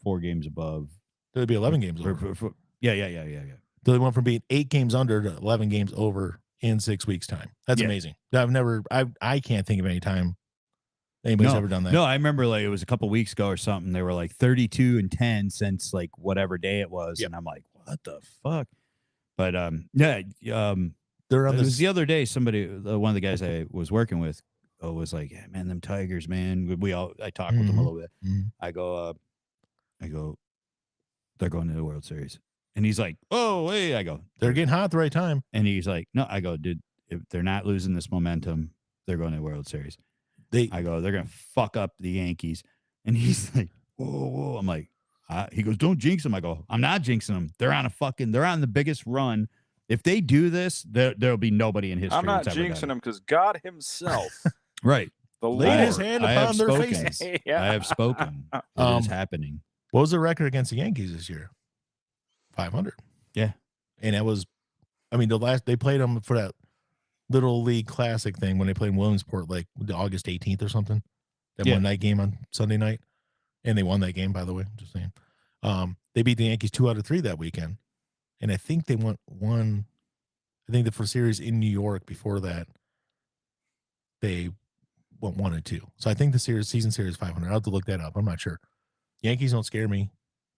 4 games above. There'll be 11 games over. Yeah. They went from being 8 games under to 11 games over in 6 weeks' time. That's amazing. I can't think of any time anybody's ever done that. No, I remember like it was a couple weeks ago or something. They were like 32 and 10 since like whatever day it was, and I'm like, what the fuck? But they're on this. It was the other day. Somebody, one of the guys I was working with, was like, yeah, man, them Tigers, man. I talked with them a little bit. Mm-hmm. I go, they're going to the World Series, and he's like, oh, hey, I go, they're getting hot at the right time, and he's like, no, I go, dude, if they're not losing this momentum, they're going to the World Series. I go, they're gonna fuck up the Yankees, and he's like, whoa. I'm like, He goes, don't jinx them. I go, I'm not jinxing them. They're on the biggest run. If they do this, there'll be nobody in history. I'm not that's ever done jinxing it. them because God Himself, Right. the Laid his Lord. hand I have upon their spoken. faces. Yeah. I have spoken. It is happening. What was the record against the Yankees this year? 500. Yeah. And that was, I mean, they played them for that Little League Classic thing when they played in Williamsport, like August 18th or something. That one night game on Sunday night. And they won that game, by the way. Just saying. They beat the Yankees 2 out of 3 that weekend. And I think they won one. I think the first series in New York before that, they went 1 and 2. So I think the season series 500. I'll have to look that up. I'm not sure. Yankees don't scare me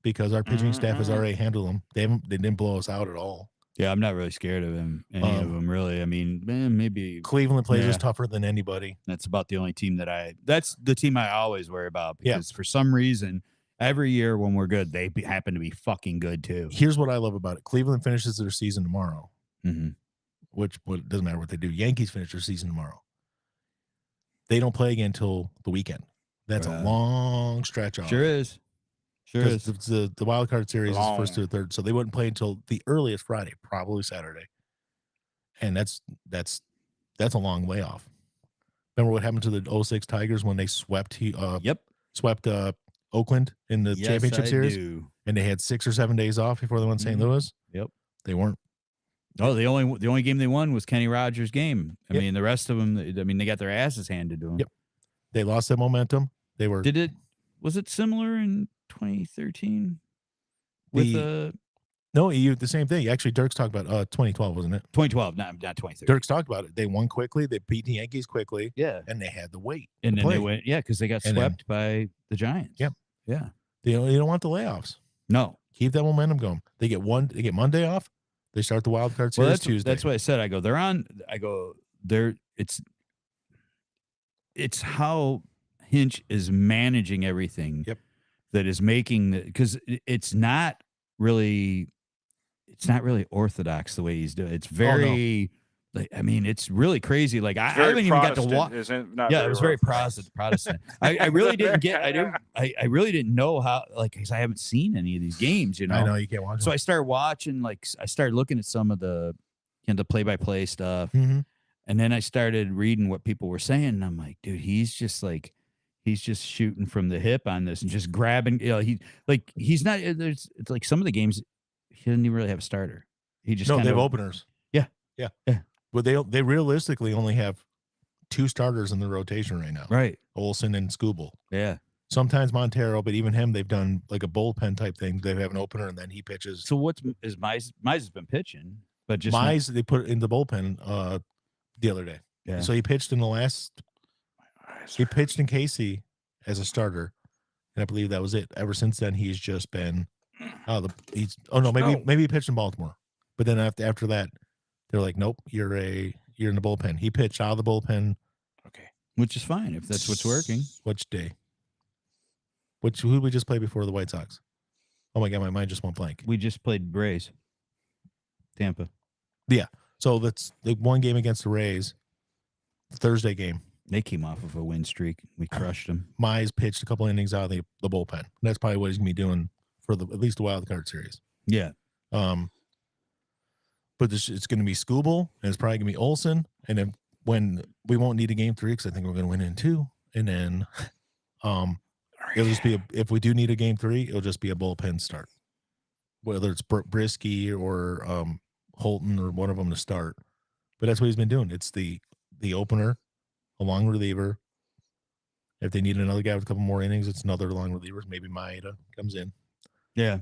because our pitching staff has already handled them. They didn't blow us out at all. Yeah, I'm not really scared of him. Any of them, really. I mean, maybe Cleveland plays us tougher than anybody. that's about the only team that's the team I always worry about because for some reason, every year when we're good, they happen to be fucking good too. Here's what I love about it. Cleveland finishes their season tomorrow, Mm-hmm. which doesn't matter what they do. Yankees finish their season tomorrow. They don't play again until the weekend. That's a long stretch off. Sure is. Sure is. The wild card series Long. is first to the third, so they wouldn't play until the earliest Friday, probably Saturday. And that's a long layoff. Remember what happened to the 06 Tigers when they swept swept Oakland in the championship series? And they had 6 or 7 days off before they went to St. Louis? Yep. They weren't. Oh, the only game they won was Kenny Rogers' game. I mean, the rest of them, they got their asses handed to them. Yep. They lost that momentum. They were. Was it similar in 2013? With No, the same thing. Actually, Dirk's talked about 2012, wasn't it? 2012, not 2013. Dirk's talked about it. They won quickly. They beat the Yankees quickly. Yeah. And they had to wait. And to then play. they went, because they got swept by the Giants. Yep. Yeah. You don't want the layoffs. No. Keep that momentum going. They get Monday off. They start the wild card series Tuesday. That's what I said. It's how Hinch is managing everything. Yep. That is making because it's not really orthodox the way he's doing it. It's very it's really crazy. Like I haven't even got to walk. It was very Protestant. I really didn't get. I really didn't know how. Like, because I haven't seen any of these games. You know. I know you can't watch. So I started watching. Like, I started looking at some of the the play-by-play stuff, and then I started reading what people were saying, and I'm like, dude, he's just shooting from the hip on this and just grabbing. He's not. It's like some of the games he doesn't even really have a starter. He just they have openers. Yeah. Well, they realistically only have 2 starters in the rotation right now. Right. Olsen and Skubal. Yeah. Sometimes Montero, but even him, they've done like a bullpen type thing. They have an opener and then he pitches. So Mize has been pitching, but just Mize they put in the bullpen the other day. Yeah. So he pitched in he pitched in KC as a starter, and I believe that was it. Ever since then, he's just been maybe he pitched in Baltimore, but then after that, they're like, nope, you're in the bullpen. He pitched out of the bullpen. Okay. Which is fine if that's what's working. Which day? Who did we just play before the White Sox? Oh my God, my mind just went blank. We just played Rays. Tampa. Yeah. So that's the one game against the Rays. The Thursday game. They came off of a win streak. We crushed them. Mize pitched a couple innings out of the bullpen. That's probably what he's gonna be doing for at least the wild card series. Yeah. But it's going to be Skubal, and it's probably going to be Olsen, and then when we won't need a game 3 because I think we're going to win in 2, and then it'll just be if we do need a game 3, it'll just be a bullpen start, whether it's Brisky or Holton or one of them to start. But that's what he's been doing. It's the opener, a long reliever. If they need another guy with a couple more innings, it's another long reliever. Maybe Maeda comes in. Yeah.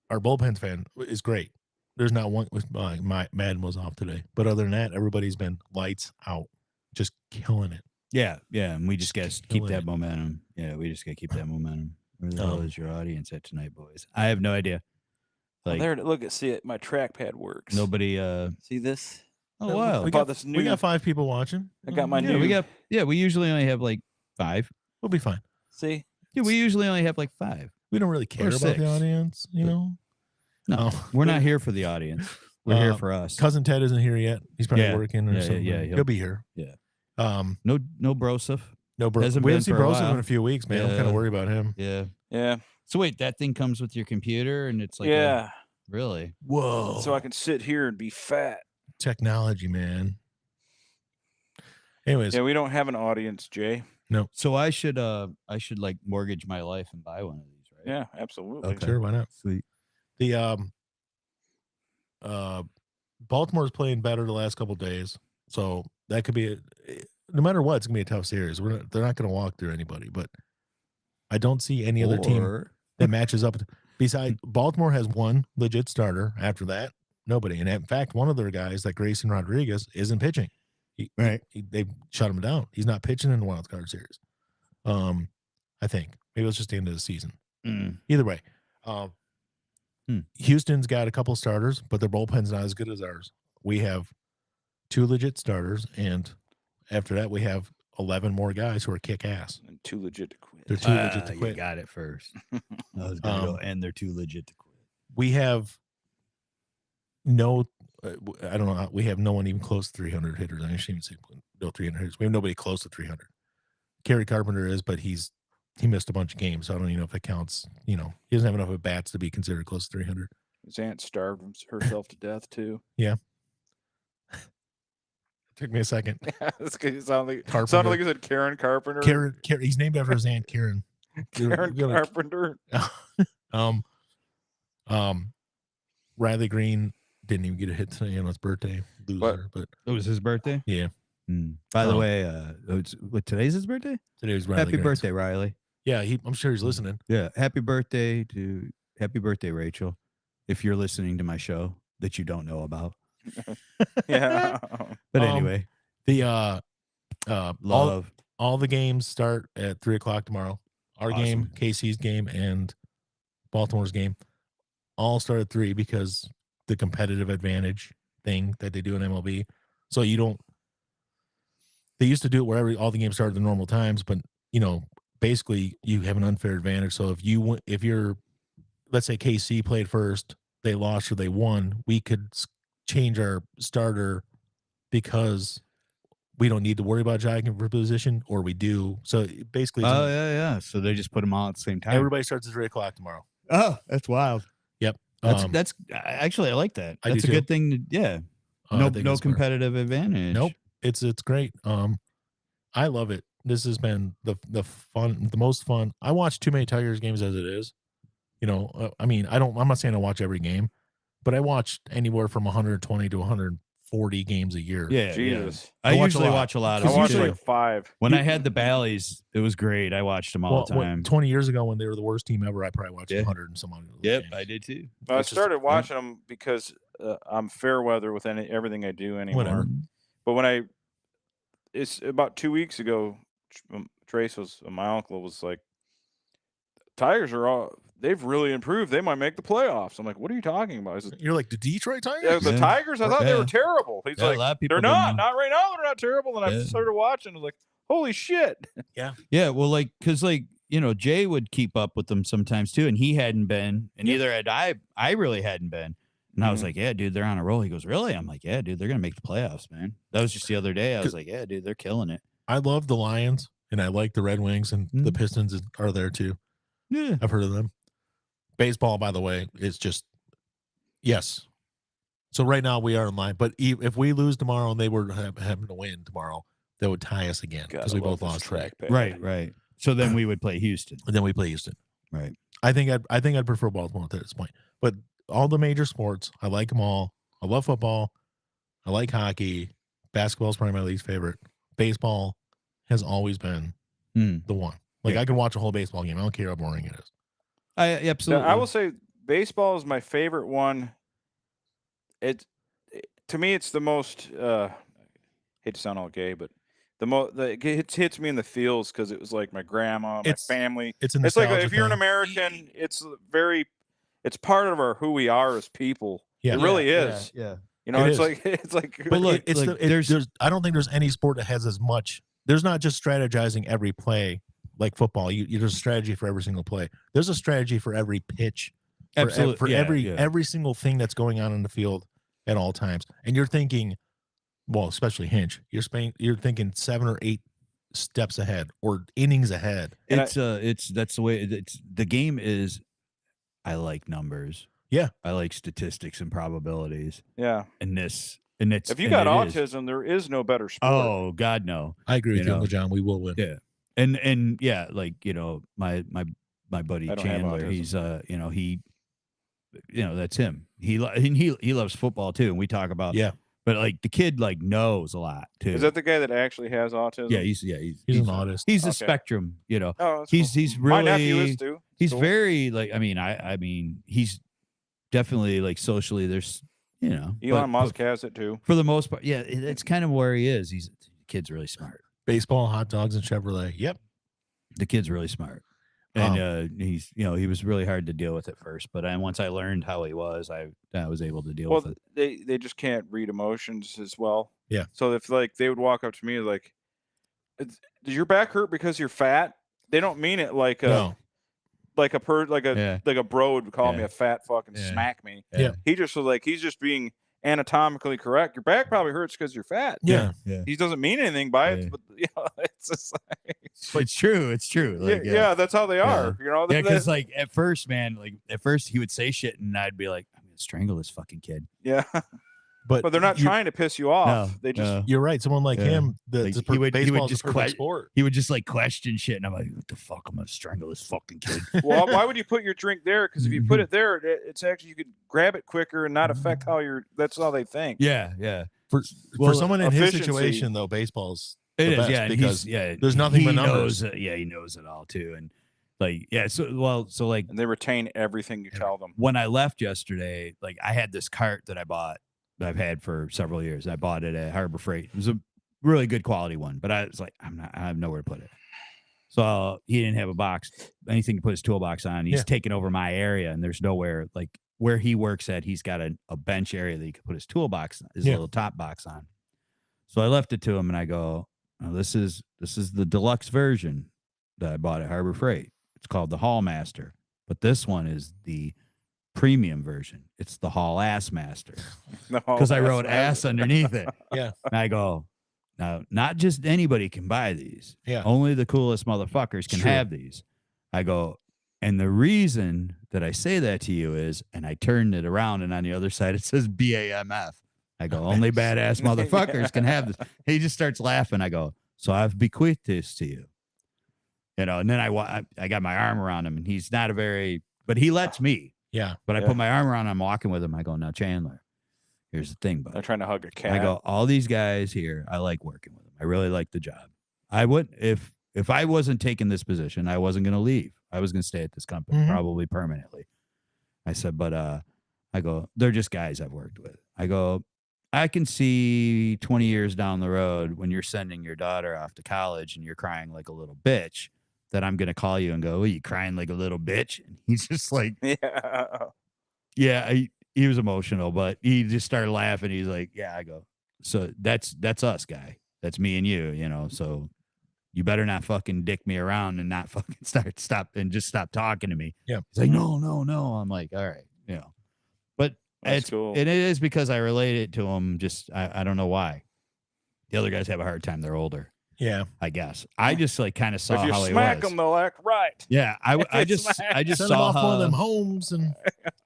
Our bullpen fan is great. There's not one with Madden was off today, but other than that, everybody's been lights out, just killing it. Yeah, and we just got to keep that momentum. Yeah, we just got to keep that momentum. Where the hell is your audience at tonight, boys? I have no idea. Like, there, look, see it. My trackpad works. Nobody. See this? Oh wow! We got 5 people watching. I got my new. We usually only have like 5. We'll be fine. See? Yeah, we usually only have like 5. We don't really care about the audience, you know. No, we're not here for the audience. We're here for us. Cousin Ted isn't here yet. He's probably working or something. Yeah, he'll be here. Yeah. No Broseph. No, we haven't seen Broseph in a few weeks, man. I'm kind of worried about him. Yeah. Yeah. So wait, that thing comes with your computer, and it's like, Yeah. really? Whoa. So I can sit here and be fat. Technology, man. Anyways, Yeah, we don't have an audience, Jay. So I should like mortgage my life and buy one of these, right? Yeah, absolutely. Okay. sure, why not? Sweet. The Baltimore's playing better the last couple days, so that could be no matter what, it's gonna be a tough series. They're not gonna walk through anybody, but I don't see any other team that matches up. Besides, Baltimore has one legit starter. After that, nobody. And in fact, one of their guys, like Grayson Rodriguez, isn't pitching. They shut him down. He's not pitching in the wild card series. I think maybe it's just the end of the season. Either way, Houston's got a couple starters, but their bullpen's not as good as ours. We have 2 legit starters, and after that, we have 11 more guys who are kick ass. And too legit to quit. They're too legit to You quit. got it first. I was gonna go, and they're too legit to quit. We have no, I don't know. We have no one even close to 300 hitters. I shouldn't even say no 300 hitters. We have nobody close to 300. Kerry Carpenter is, but he missed a bunch of games, so I don't even know if that counts. You know, he doesn't have enough at bats to be considered close to 300. His aunt starved herself to death too. Yeah. Took me a second. Yeah, it's good. It sounded like Carpenter. you said Karen Carpenter. Karen, he's named after his aunt Karen. Karen Carpenter. Riley Green didn't even get a hit today on his birthday. Loser, but it was his birthday. Yeah. By the way, today's his birthday. Today was Riley Happy Green's birthday, Riley. Yeah, I'm sure he's listening. Yeah, happy birthday, Rachel. If you're listening to my show that you don't know about. Yeah. But anyway, the love. all the games start at 3:00 tomorrow. Our game, Awesome. KC's game, and Baltimore's game all start at 3 because the competitive advantage thing that they do in MLB. So you don't. They used to do it where all the games started at the normal times, but you know, basically you have an unfair advantage. So if you're, let's say KC played first, they lost or they won, we could change our starter because we don't need to worry about jogging for position, or we do. So basically, yeah. So they just put them all at the same time. everybody starts at 3:00 tomorrow. Oh, that's wild. Yep. That's actually, I like that. I do That's a too. good thing. I No think it's smart. competitive advantage. Nope. It's great. I love it. This has been the most fun. I watch too many Tigers games as it is. You know, I mean, I'm not saying I watch every game, but I watch anywhere from 120 to 140 games a year. Yeah, Jesus. I usually watch a lot I of watched them, too. like 5. When I had the Bally's, it was great. I watched them all the time. 20 years ago when they were the worst team ever, I probably watched 100 and some odd. Yep, games. I did too. I It's just- started watching them because I'm fair weather with everything I do anymore. Whatever. But it's about 2 weeks ago, Trace my uncle was like, Tigers they've really improved. They might make the playoffs. I'm like, what are you talking about? Is it, You're like the Detroit Tigers? yeah, the Yeah. Tigers? I thought they Yeah. were terrible. He's Yeah, a like, lot of people they're don't not know. right now. They're not terrible. And I Yeah. started watching. I was like, holy shit. Yeah, well, like, because Jay would keep up with them sometimes too, and he hadn't been, and neither had I. I really hadn't been, and I was like, "Yeah, dude, they're on a roll." He goes, "Really?" I'm like, "Yeah, dude, they're gonna make the playoffs, man." That was just the other day. I was like, "Yeah, dude, they're killing it." I love the Lions and I like the Red Wings, and the Pistons are there too. Yeah, I've heard of them. Baseball, by the way, is just yes. So right now we are in line, but if we lose tomorrow and they were having to win tomorrow, that would tie us again because we both lost track. right. So then we would play Houston. and then we play Houston. Right. I think I'd prefer Baltimore at this point. But all the major sports, I like them all. I love football. I like hockey. Basketball is probably my least favorite. Baseball has always been the one. Like I can watch a whole baseball game. I don't care how boring it is. I absolutely. I will say baseball is my favorite one. To me, it's the most. Hate to sound all gay, but it hits me in the feels because it was like my grandma, my family. It's a It's like nostalgia if you're an thing. American, it's part of who we are as people. Yeah. It really is. Yeah. You know, It it's is. like it's like. But look, it's like, there's I don't think there's any sport that has as much. There's not just strategizing every play like football. There's a strategy for every single play. There's a strategy for every pitch. Absolutely. For Yeah, every single thing that's going on in the field at all times. And you're thinking, well, especially Hinch, you're thinking 7 or 8 steps ahead or innings ahead. And That's the way it's the game is. I like numbers. Yeah. I like statistics and probabilities. Yeah. And it's If you and got it is. autism, there is no better sport. Oh God, no. I agree with you, know. Uncle John. We will win. Yeah. And yeah, like, my buddy I don't have Chandler, autism. he's that's him. He loves football too, and we talk about Yeah. but like the kid like knows a lot too. Is that the guy that actually has autism? Yeah, he's an autist. He's Okay. a spectrum, Oh, that's He's cool. he's My nephew really is too. he's Cool. very like I mean he's definitely like socially there's Elon but Musk has it too. for the most part, yeah, it's kind of where he is. The kid's really smart. Baseball, hot dogs, and Chevrolet. Yep. The kid's really smart. And he's he was really hard to deal with at first, but once I learned how he was, I was able to deal with Well, it. they just can't read emotions as well. Yeah. So if like they would walk up to me like, "Does your back hurt because you're fat?" They don't mean it like a No. like a bro would call me Yeah. a fat fucking Yeah. smack me. Yeah. He just was like he's just being anatomically correct. Your back probably hurts because you're fat. Yeah. He doesn't mean anything by it, Yeah. but it's just like, It's true. It's true. Like, yeah, that's how they are. You know, Yeah, because like at first, man, like at first he would say shit, and I'd be like, "I'm gonna strangle this fucking kid." yeah. But But they're not trying to piss you off. No, They just no. You're right. Someone like Yeah. him, Like, baseball is just a perfect sport. He would just like question shit, and I'm like, "What the fuck? I'm gonna strangle this fucking kid." well, why would you put your drink there? Because if you put it there, it's actually you could grab it quicker and not affect how you're. That's how they think. yeah. For Well, someone in his efficiency. situation, though, baseball's It the is, best yeah, and because there's there's nothing but numbers. he knows it all too, and like, yeah, so like And they retain everything you tell them. when I left yesterday, like I had this cart that I bought that I've had for several years. I bought it at Harbor Freight. It was a really good quality one, but I was like, I have nowhere to put it. So he didn't have a box, anything to put his toolbox on. He's Yeah. taken over my area, and there's nowhere like where he works at. He's got a bench area that he could put his toolbox, his Yeah. little top box on. So I left it to him, and I go, oh, "This is the deluxe version that I bought at Harbor Freight. It's called the Hall Master, but this one is the premium version. It's the Hall Ass Master because I wrote ass underneath it." Yeah. And I go, "Now, not just anybody can buy these. Yeah. Only the coolest motherfuckers can True. have these." I go, and the reason that I say that to you is, and I turned it around, and on the other side it says BAMF. I go, only badass motherfuckers can have this. He just starts laughing. I go, so I've bequeathed this to you. And then I got my arm around him, and he's not but he lets me. Yeah. But I Yeah. put my arm around him, I'm walking with him. I go, now, Chandler, here's the thing, They're bud. trying to hug a cat. I go, all these guys here, I like working with them. I really like the job. I would, if I wasn't taking this position, I wasn't going to leave. I was going to stay at this company, Mhm. probably permanently. I said, but I go, they're just guys I've worked with. I go, I can see 20 years down the road when you're sending your daughter off to college and you're crying like a little bitch, that I'm going to call you and go, "Are you crying like a little bitch?" And he's just like, Yeah. yeah, he was emotional, but he just started laughing. He's like, "Yeah." I go, "So that's us, guy. That's me and you, so you better not fucking dick me around and not fucking stop talking to me." Yeah. He's like, no. I'm like, all right, but That's cool. it is because I relate it to him. Just, I don't know why. The other guys have a hard time. They're older, Yeah. I guess. I just like kind of saw if you how he smack was. them, they'll act right. Yeah, I If you just smack- Send him saw off one of them how homes and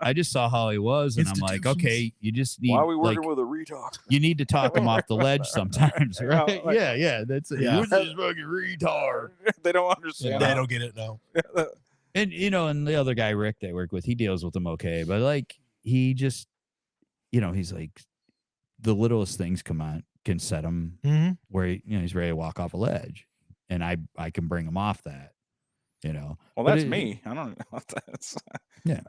I just saw how he was, and I'm like, Institutions. okay, you just need Why are we working like, with a retard? you need to talk him off the ledge sometimes, right? like- Yeah, that's it. Yeah. You're this fucking retard. They don't understand. they don't get it now. And and the other guy, Rick, that I work with, he deals with them okay, but like he just, he's like the littlest things can set him Mm-hmm. where he's ready to walk off a ledge, and I can bring him off that, Well, But that's it- me. I don't know. That's, Yeah.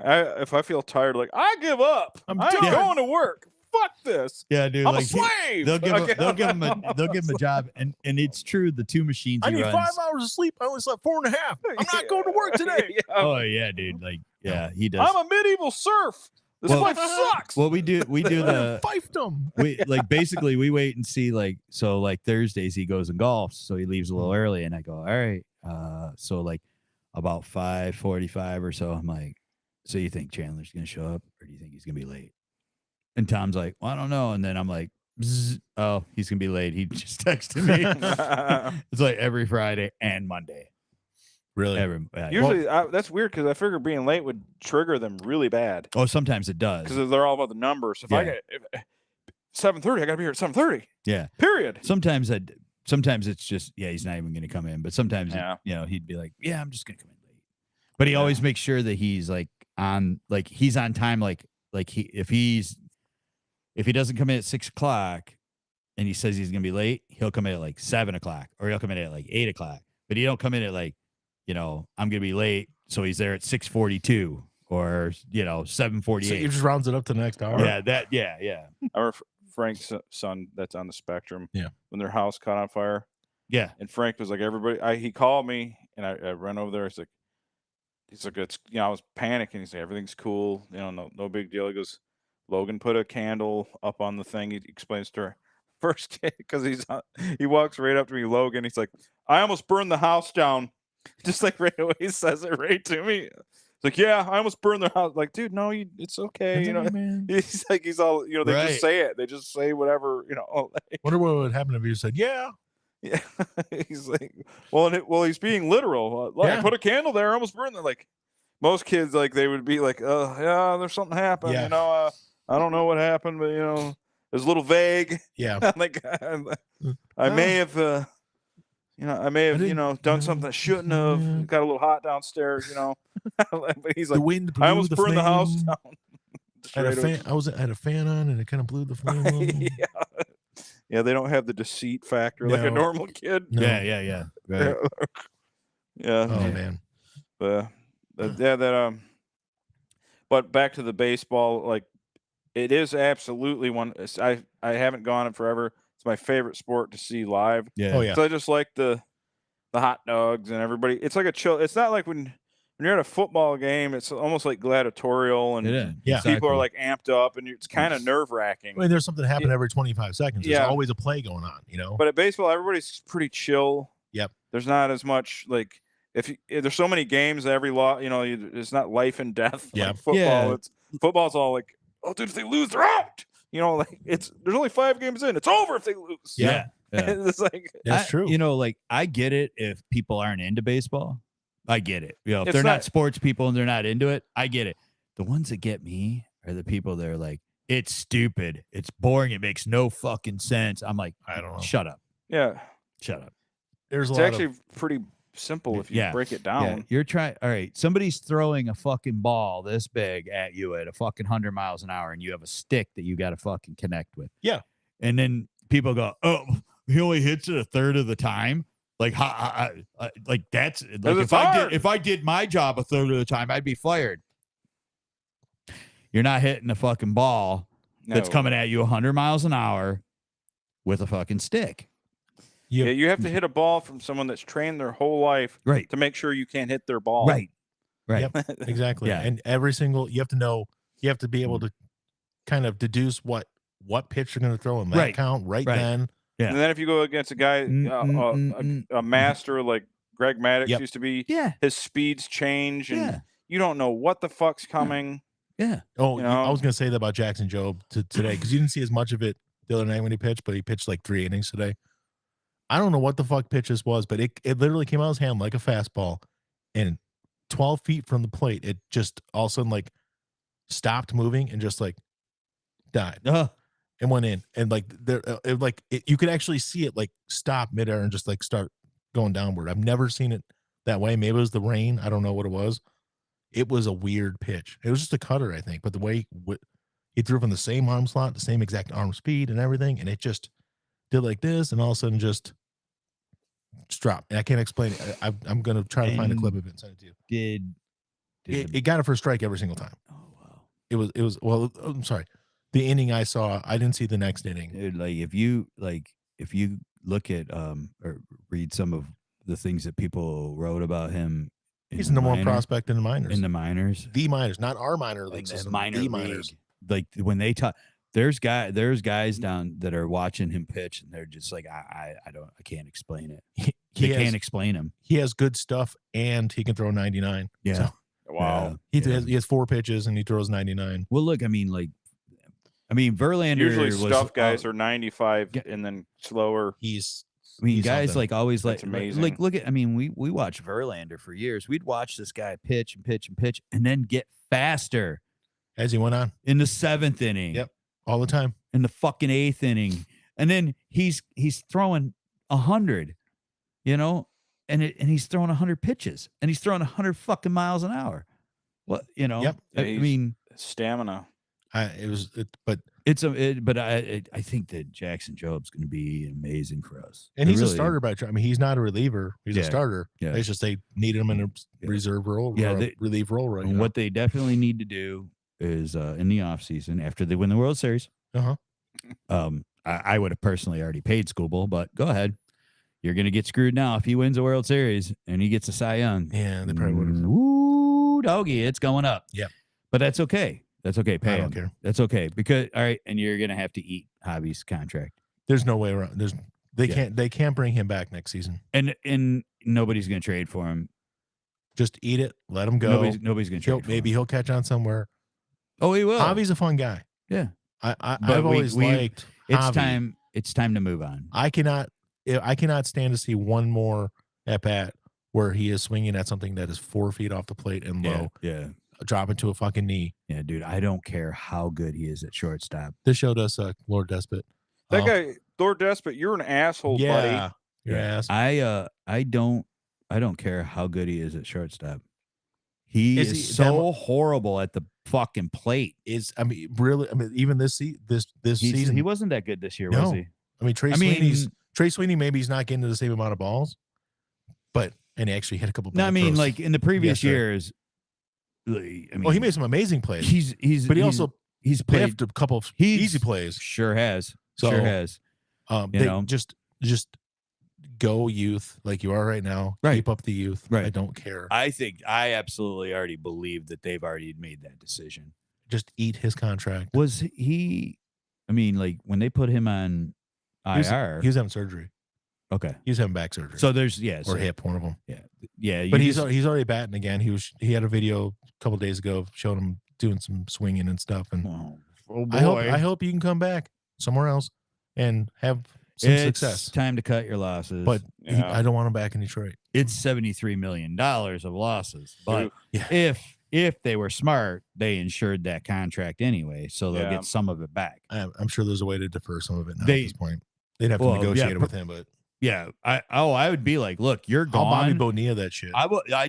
If I feel tired, like I give up. I'm done. going to work. Fuck this. Yeah, dude. I'm like a slave. they'll give him, Okay. they'll give him a job, and it's true. The two machines I he need runs. 5 hours of sleep. I only slept 4.5. I'm not going to work today. Yeah. Oh yeah, dude. Like he does. I'm a medieval serf. This Well- life sucks. Well, we do the Fiefdom. we basically we wait and see, like, so like Thursdays he goes and golfs, so he leaves a little early, and I go, all right, so like about 5:45 or so, I'm like, so you think Chandler's gonna show up, or do you think he's gonna be late? And Tom's like, well, I don't know. And then I'm like, bzz, oh, he's gonna be late. He just texted me. It's like every Friday and Monday. Really? Usually, that's weird because I figure being late would trigger them really bad. Oh, sometimes it does. Because they're all about the numbers. If I get 7:30, I got to be here at 7:30. Yeah. Period. Sometimes it's just he's not even going to come in. But sometimes he'd be like, yeah, I'm just going to come in late. But he always makes sure that he's like he's on time. If he doesn't come in at 6 o'clock and he says he's going to be late, he'll come in at like 7 o'clock or he'll come in at like 8 o'clock. But he don't come in at like, I'm going to be late. So he's there at 6:42 or, 7:48. So he just rounds it up to the next hour. Yeah. I remember Frank's son that's on the spectrum. Yeah. When their house caught on fire. Yeah. And Frank was like, everybody, he called me and I ran over there. He's like, it's, I was panicking. He's like, everything's cool. No big deal. He goes, Logan put a candle up on the thing. He explains to her first kid because he walks right up to me, Logan. He's like, I almost burned the house down. Just like right away, he says it right to me. It's like, yeah, I almost burned their house. Like, dude, no, it's okay. He's like, he's all, they just say it. They just say whatever, Wonder what would happen if you said, yeah. Yeah. He's like, well, he's being literal. I put a candle there, I almost burned it. Like most kids, like they would be like, oh yeah, there's something happened. Yeah. I don't know what happened, but it was a little vague. Yeah. Like I may have. I may have, done something I shouldn't have. Got a little hot downstairs, But he's like, the wind blew I almost burned the house flame. down. I had a fan on and it kind of blew the flame on. Yeah, they don't have the deceit factor like a normal kid. No. Yeah. Right. Yeah. Oh man. But back to the baseball, like it is absolutely one. I haven't gone in forever. It's my favorite sport to see live. Yeah. Oh yeah. So I just like the hot dogs and everybody. It's like a chill. It's not like when you're at a football game. It's almost like gladiatorial, and people are like amped up, and it's kind of nerve wracking. I mean, there's something happening every 25 seconds. There's always a play going on. But at baseball, everybody's pretty chill. Yep. There's not as much like if there's so many games. Every it's not life and death. Yeah. Like football. Football's all like, oh, dude, if they lose, they're out. There's only 5 games in. It's over if they lose. Yeah. It's like that's true. I get it if people aren't into baseball. I get it. If It's they're not not sports people and they're not into it, I get it. The ones that get me are the people that are like, it's stupid, it's boring, it makes no fucking sense. I'm like, I don't know. Shut up. Yeah. Shut up. There's It's actually pretty simple if you break it down. Yeah. You're trying. All right. Somebody's throwing a fucking ball this big at you at a fucking 100 miles an hour, and you have a stick that you got to fucking connect with. Yeah. And then people go, oh, he only hits it a third of the time. Like, like that's like if I did my job a third of the time, I'd be fired. You're not hitting a fucking ball that's coming at you 100 miles an hour with a fucking stick. Yeah, you have to hit a ball from someone that's trained their whole life to make sure you can't hit their ball. Right. Yep, exactly. Yeah. And you have to be able to kind of deduce what pitch you're going to throw in that count then. Yeah. And then if you go against a guy, a master like Greg Maddux used to be, his speeds change and you don't know what the fuck's coming. Yeah. Oh, I was going to say that about Jackson Jobe today because you didn't see as much of it the other night when he pitched, but he pitched like 3 innings today. I don't know what the fuck pitch this was, but it literally came out of his hand like a fastball, and 12 feet from the plate, it just all of a sudden like stopped moving and just like died and went in. And like you could actually see it like stop midair and just like start going downward. I've never seen it that way. Maybe it was the rain. I don't know what it was. It was a weird pitch. It was just a cutter, I think, but the way he threw from the same arm slot, the same exact arm speed and everything, and it just did like this, and all of a sudden just dropped. And I can't explain it. I'm going to try to find a clip of it and send it to you. It got it for a strike every single time. Oh, wow. It was well, I'm sorry. The inning I saw, I didn't see the next inning. Dude, if you look at or read some of the things that people wrote about him, he's the number one prospect in the minors. In the minors, not our minor league system. The minors. Like when they talk, there's guys down that are watching him pitch, and they're just like, I can't explain it. They can't explain him. He has good stuff, and he can throw 99. Yeah. So, wow. He has 4 pitches, and he throws 99. Well, look, I mean, like, I mean, Verlander Usually, was stuff guys are 95 and then slower. He's I mean, he's guys something. like always That's amazing. like look at. I mean, we watched Verlander for years. We'd watch this guy pitch and pitch and pitch, and then get faster as he went on. in the 7th inning. Yep, all the time. In the fucking 8th inning, and then he's throwing 100, you know, and he's throwing 100 pitches, and he's throwing 100 fucking miles an hour. What, you know? Yep. I He's- mean, Stamina. But but I think that Jackson Job's going to be amazing for us. and I he's a really- starter by. I mean, he's not a reliever. He's a Yeah. starter. Yeah. They just they needed him in a Yeah. reserve role. Yeah, or a they- relief role right And now. what they definitely need to do is in the offseason, after they win the World Series, Uh-huh. I would have personally already paid Scooble, but go ahead. You're going to get screwed now if he wins the World Series and he gets a Cy Young. Yeah, they probably would have. Woo, doggy, it's going up. Yep. But that's okay. That's okay. Pay I don't him. care. That's okay. Because, all right, and you're going to have to eat Javi's contract. There's no way around. They Yeah. can't bring him back next season. And nobody's going to trade for him. Just eat it. Let him go. Nobody's going to trade for Maybe him. he'll catch on somewhere. Oh, he will. Javi's a fun guy. Yeah. But I've always liked It's Javi. time to move on. I cannot stand to see one more at bat where he is swinging at something that is 4 feet off the plate and low, Yeah. dropping to a fucking knee. Yeah, dude, I don't care how good he is at shortstop. This show does suck, Lord Despot. That guy, Lord Despot, you're an asshole, buddy. Yeah, your ass. I don't care how good he is at shortstop. He Is is he so horrible at the fucking plate. Even this season, He wasn't that good this year, was No. he? I mean, Trey Sweeney. Maybe he's not getting to the same amount of balls, and he actually hit a couple. No, I mean, throws. like in the previous Yesterday. years. I mean, Well, he made some amazing plays, he's but he also he's played piffed a couple of he's- easy plays. sure has So, sure has. You They know? just go youth like you are right now. Right. Keep up the youth. Right. I don't care. I absolutely already believe that they've already made that decision. Just eat his contract. Was he? I mean, like when they put him on IR. He was having surgery. Okay, He was having back surgery. so there's or hip, one of them. yeah. But you he's just- he's already batting again. He had a video a couple days ago showing him doing some swinging and stuff. And oh boy. I hope you can come back somewhere else and have some it's success. time to cut your losses. But Yeah. I don't want him back in Detroit. it's $73 million of losses. But Oof. Yeah. if they were smart, they insured that contract anyway, so they'll Yeah. get some of it back. I'm sure there's a way to defer some of it now They- at this point. They'd have to Well, yeah, negotiate it with him, but Yeah, I would be like, look, you're I'll Bobby gone. Bonilla that shit.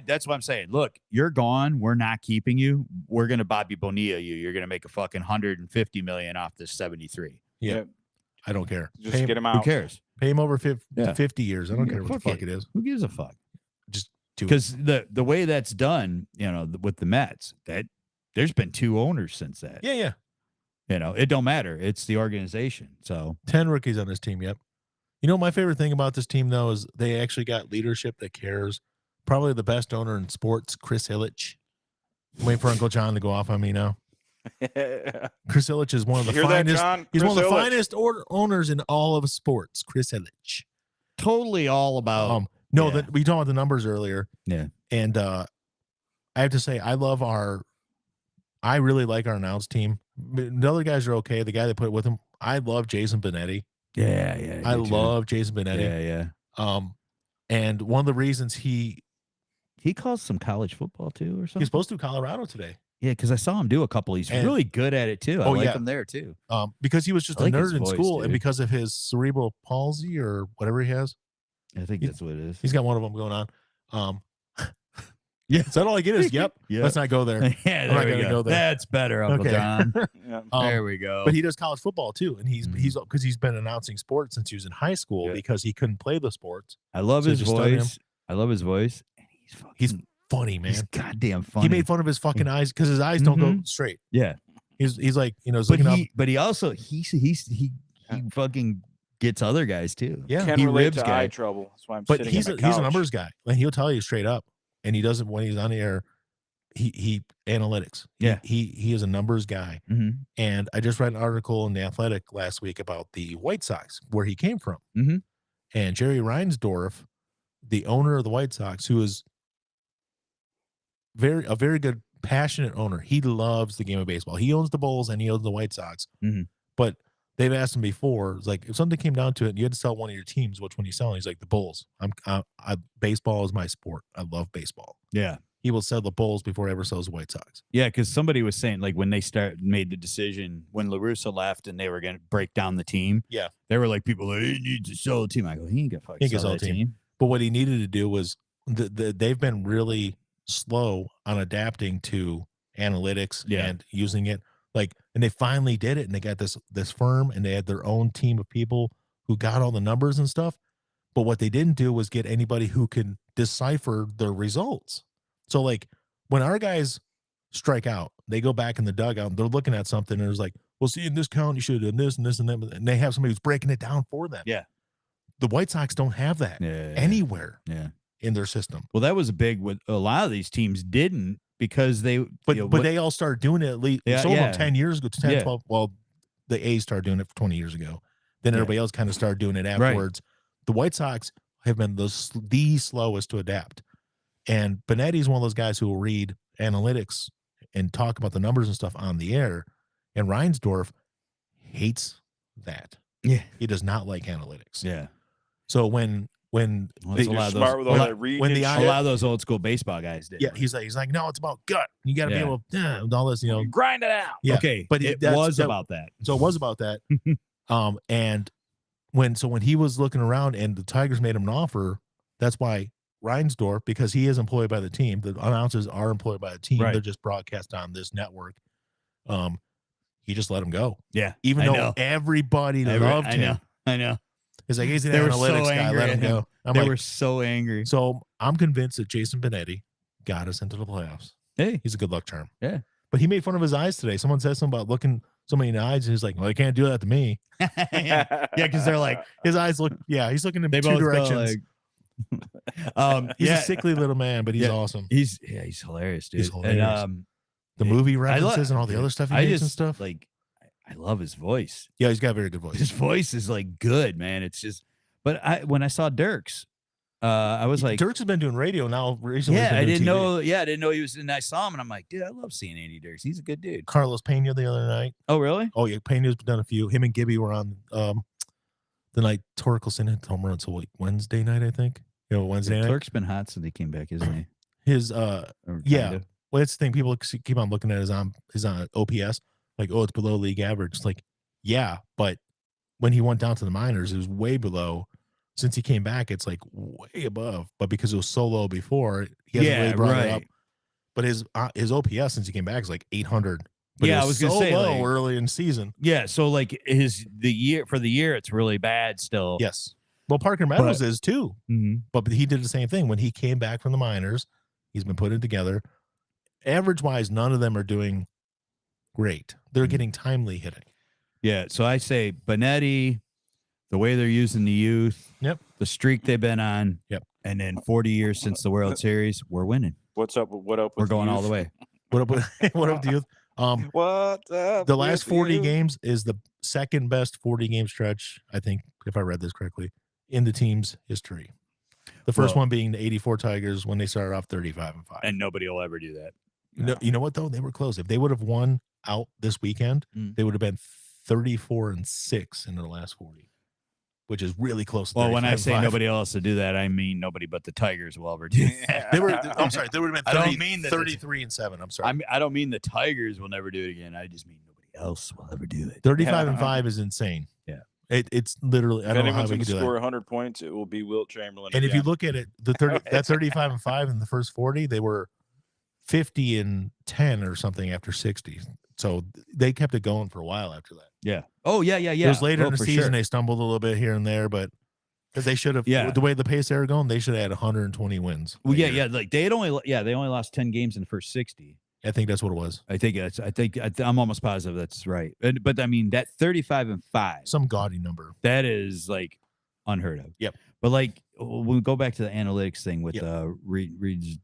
That's what I'm saying. Look, you're gone. We're not keeping you. We're gonna Bobby Bonilla you. You're gonna make a fucking $150 million off this 73. Yeah. I don't care. Just Pay him, get him Who out. cares? pay him over 50, Yeah. 50 years. I don't Yeah, care what the fuck fuck it is. Who gives a fuck? Just do it. Because the way that's done, with the Mets, that there's been 2 owners since that. Yeah. It don't matter. It's the organization. So 10 rookies on this team. Yep. You know, my favorite thing about this team, though, is they actually got leadership that cares. Probably the best owner in sports, Chris Ilitch. I'm waiting for Uncle John to go off on me now. Chris Ilitch is one of the You hear that, finest. John? He's Chris one of the Ilitch. finest owners in all of sports. Chris Ilitch. totally all about No, yeah. that we talked about the numbers earlier. Yeah. And I have to say, I really like our announce team. The other guys are okay. The guy they put with him, I love Jason Benetti. yeah. I me too. love Jason Benetti. Yeah. And one of the reasons he He calls some college football too, or something. he's supposed to Colorado today, Yeah, because I saw him do a couple. He's And- really good at it too. I Oh, like yeah. him there too. because he was just I a like his nerd in voice, school, and dude. because of his cerebral palsy or whatever he has, I think He- that's what it is. he's got one of them going on. Yeah. Is that all I get? Is yep. Yep. Let's not go there. Yeah, not there we gonna go. go there. That's better, Uncle Okay. John. Yeah. There we go. But he does college football too, and he's Mhm. because he's been announcing sports since he was in high school Yeah. because he couldn't play the sports. I love So his just study him. voice. I love his voice. And He's funny, man. he's goddamn funny. He made fun of his fucking eyes because his eyes don't go Mhm. straight. yeah. He's like, he's But looking up. he also he fucking gets other guys too. Yeah. Can't he relate ribs to guy. eye trouble. That's why I'm But sitting he's in a, my he's a couch. numbers guy. Like he'll tell you straight up, and he doesn't when he's on the air. He analytics. Yeah. He is a numbers guy. Mhm. And I just read an article in the Athletic last week about the White Sox, where he came from. Mhm. And Jerry Reinsdorf, the owner of the White Sox, who is a very good passionate owner. He loves the game of baseball. He owns the Bulls and he owns the White Sox. Mhm. But they've asked him before, it's like if something came down to it and you had to sell one of your teams, which one are you selling? He's like the Bulls. Baseball is my sport. I love baseball. Yeah. He will sell the Bulls before he ever sells the White Sox. Yeah, because somebody was saying, like, when they made the decision, when LaRusso left and they were going to break down the team, Yeah. they were like, people, he needs to sell the team. I go, he ain't going to fucking sell that team. But what he needed to do was they've been really slow on adapting to analytics and using it. Like, and they finally did it, and they got this firm, and they had their own team of people who got all the numbers and stuff. But what they didn't do was get anybody who can decipher their results. So, like, when our guys strike out, they go back in the dugout, and they're looking at something, and it's like, well, see, in this count, you should have done this and this and that. And they have somebody who's breaking it down for them. Yeah. The White Sox don't have that anywhere in their system. Well, that was a big, what a lot of these teams didn't because they, but they all started doing it at least some of them 10 years ago, 10, 12. Well, the A's started doing it 20 years ago. Then everybody else kind of started doing it afterwards. Right. The White Sox have been the slowest to adapt. And Benetti's one of those guys who will read analytics and talk about the numbers and stuff on the air. And Reinsdorf hates that. Yeah. He does not like analytics. Yeah. So when a lot of those old school baseball guys did. Yeah, he's like, no, it's about gut. You got to be able to all this, grind it out. Yeah, okay, but it was about that. So it was about that. And when he was looking around and the Tigers made him an offer, that's why Reinsdorf, because he is employed by the team. The announcers are employed by the team. Right. They're just broadcast on this network. He just let him go. Yeah, even though everybody loved him. I know. He's like, he's an analytics guy. Let him go. They were so angry. So I'm convinced that Jason Benetti got us into the playoffs. Hey, he's a good luck charm. Yeah. But he made fun of his eyes today. Someone said something about looking somebody in the eyes, and he's like, well, they can't do that to me. Yeah, because they're like, his eyes look, he's looking in two directions. He's a sickly little man, but he's awesome. He's hilarious, dude. He's hilarious. And, the movie references and all the other stuff he makes and stuff. Like, I love his voice. Yeah, he's got a very good voice. His voice is like good, man. It's just, but when I saw Dirks, I was like, Dirks has been doing radio now recently. Yeah, I didn't know. Yeah, I didn't know he was. And I saw him, and I'm like, dude, I love seeing Andy Dirks. He's a good dude. Carlos Pena the other night. Oh, really? Oh yeah, Pena's done a few. Him and Gibby were on the night Torkelson hit home run until Wednesday night, I think. Wednesday night. Turk's been hot since he came back, isn't he? His well, that's the thing. People keep on looking at his on OPS, like, oh, it's below league average. It's like, yeah, but when he went down to the minors, it was way below. Since he came back, it's like way above. But because it was so low before, he hasn't really brought it up. But his OPS since he came back is like 800. But I was gonna say low early in season. Yeah, so like the year it's really bad still. Yes. Well, Parker Meadows is too. Mm-hmm. But he did the same thing when he came back from the minors. He's been putting it together. Average wise, none of them are doing great. They're getting timely hitting. Yeah. So I say Benetti, the way they're using the youth, the streak they've been on, and then 40 years since the World Series, we're winning. What's up? What up? We're going all the way. What up? What up, youth? What up? The last 40 games is the second best 40 game stretch, I think, if I read this correctly, in the team's history. The first one being the 84 Tigers when they started off 35-5. And nobody will ever do that. No, you know what though? They were close. If they would have won out this weekend, they would have been 34-6 in their last 40, which is really close. Well, when I say nobody else to do that, I mean nobody but the Tigers will ever do that. I'm sorry. They would have been 33-7. I'm sorry. I don't mean the Tigers will never do it again. I just mean nobody else will ever do it. 35-5 is insane. Yeah. It's literally, I don't know how we can do that. Score 100 points, it will be Wilt Chamberlain. And if you look at it, that 35-5 in the first 40, they were 50-10 or something after 60. So they kept it going for a while after that. Yeah. Oh, yeah. It was later in the season. They stumbled a little bit here and there, but because they should have, the way the pace they were going, they should have had 120 wins. Well, yeah. Like they only lost 10 games in the first 60. I think that's what it was. I'm almost positive that's right. But I mean, that 35-5, some gaudy number. That is like unheard of. Yep. But like, when we go back to the analytics thing with Reed,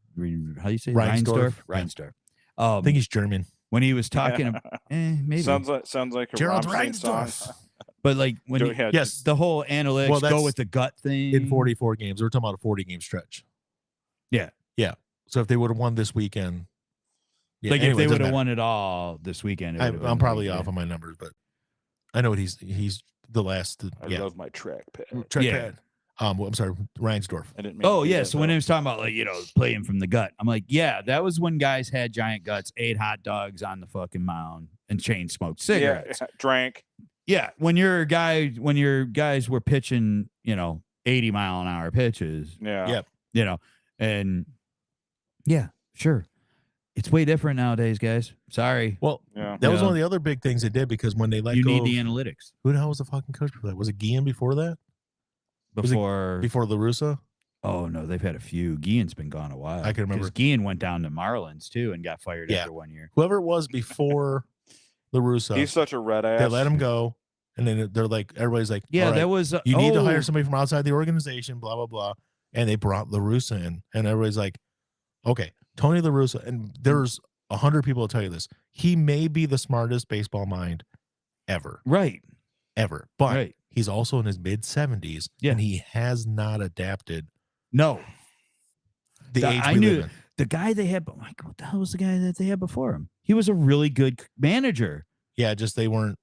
how do you say Reinsdorf? Reinsdorf. I think he's German. When he was talking, maybe sounds like a Gerald Rammstein song. Reinsdorf. But like when the whole analytics go with the gut thing in 44 games. We're talking about a 40 game stretch. Yeah. So if they would have won this weekend, Yeah, like anyway, if they it would doesn't have matter. won it all this weekend, it would've I'm been probably like, off on my numbers, but I know what he's the last. I Yeah, love my track pad. trackpad. Well, I'm sorry, Reinsdorf. I didn't mean to Oh do yeah, that, so when though. he was talking about like playing from the gut, I'm like, yeah, that was when guys had giant guts, ate hot dogs on the fucking mound, and chain smoked cigarettes. Yeah, drank. Yeah, when your guys were pitching, 80-mile-an-hour pitches, Yeah. Yep. and yeah, sure, it's way different nowadays, guys. Sorry, Well, Yeah. that was Yeah. one of the other big things they did because when they let you go need of, the analytics who the hell was the fucking coach before that? Was it Guillen before that? Was it before. La Russa? Oh no, they've had a few. Guillen's been gone a while. I can remember. 'Cause Guillen went down to Marlins too and got fired Yeah. after 1 year. Whoever it was before La Russa, He's such a red ass. they let him go, and then they're like, everybody's like, Yeah, all right, that was. you need to hire somebody from outside the organization, blah blah blah, and they brought La Russa in, and everybody's like, okay, Tony La Russa, and there's 100 people will tell you this. He may be the smartest baseball mind ever, Right. but Right. he's also in his mid 70s, Yeah. and he has not adapted No, the age I we knew live in. the guy they had. Like, what the hell was the guy that they had before him? He was a really good manager. Yeah, just they weren't.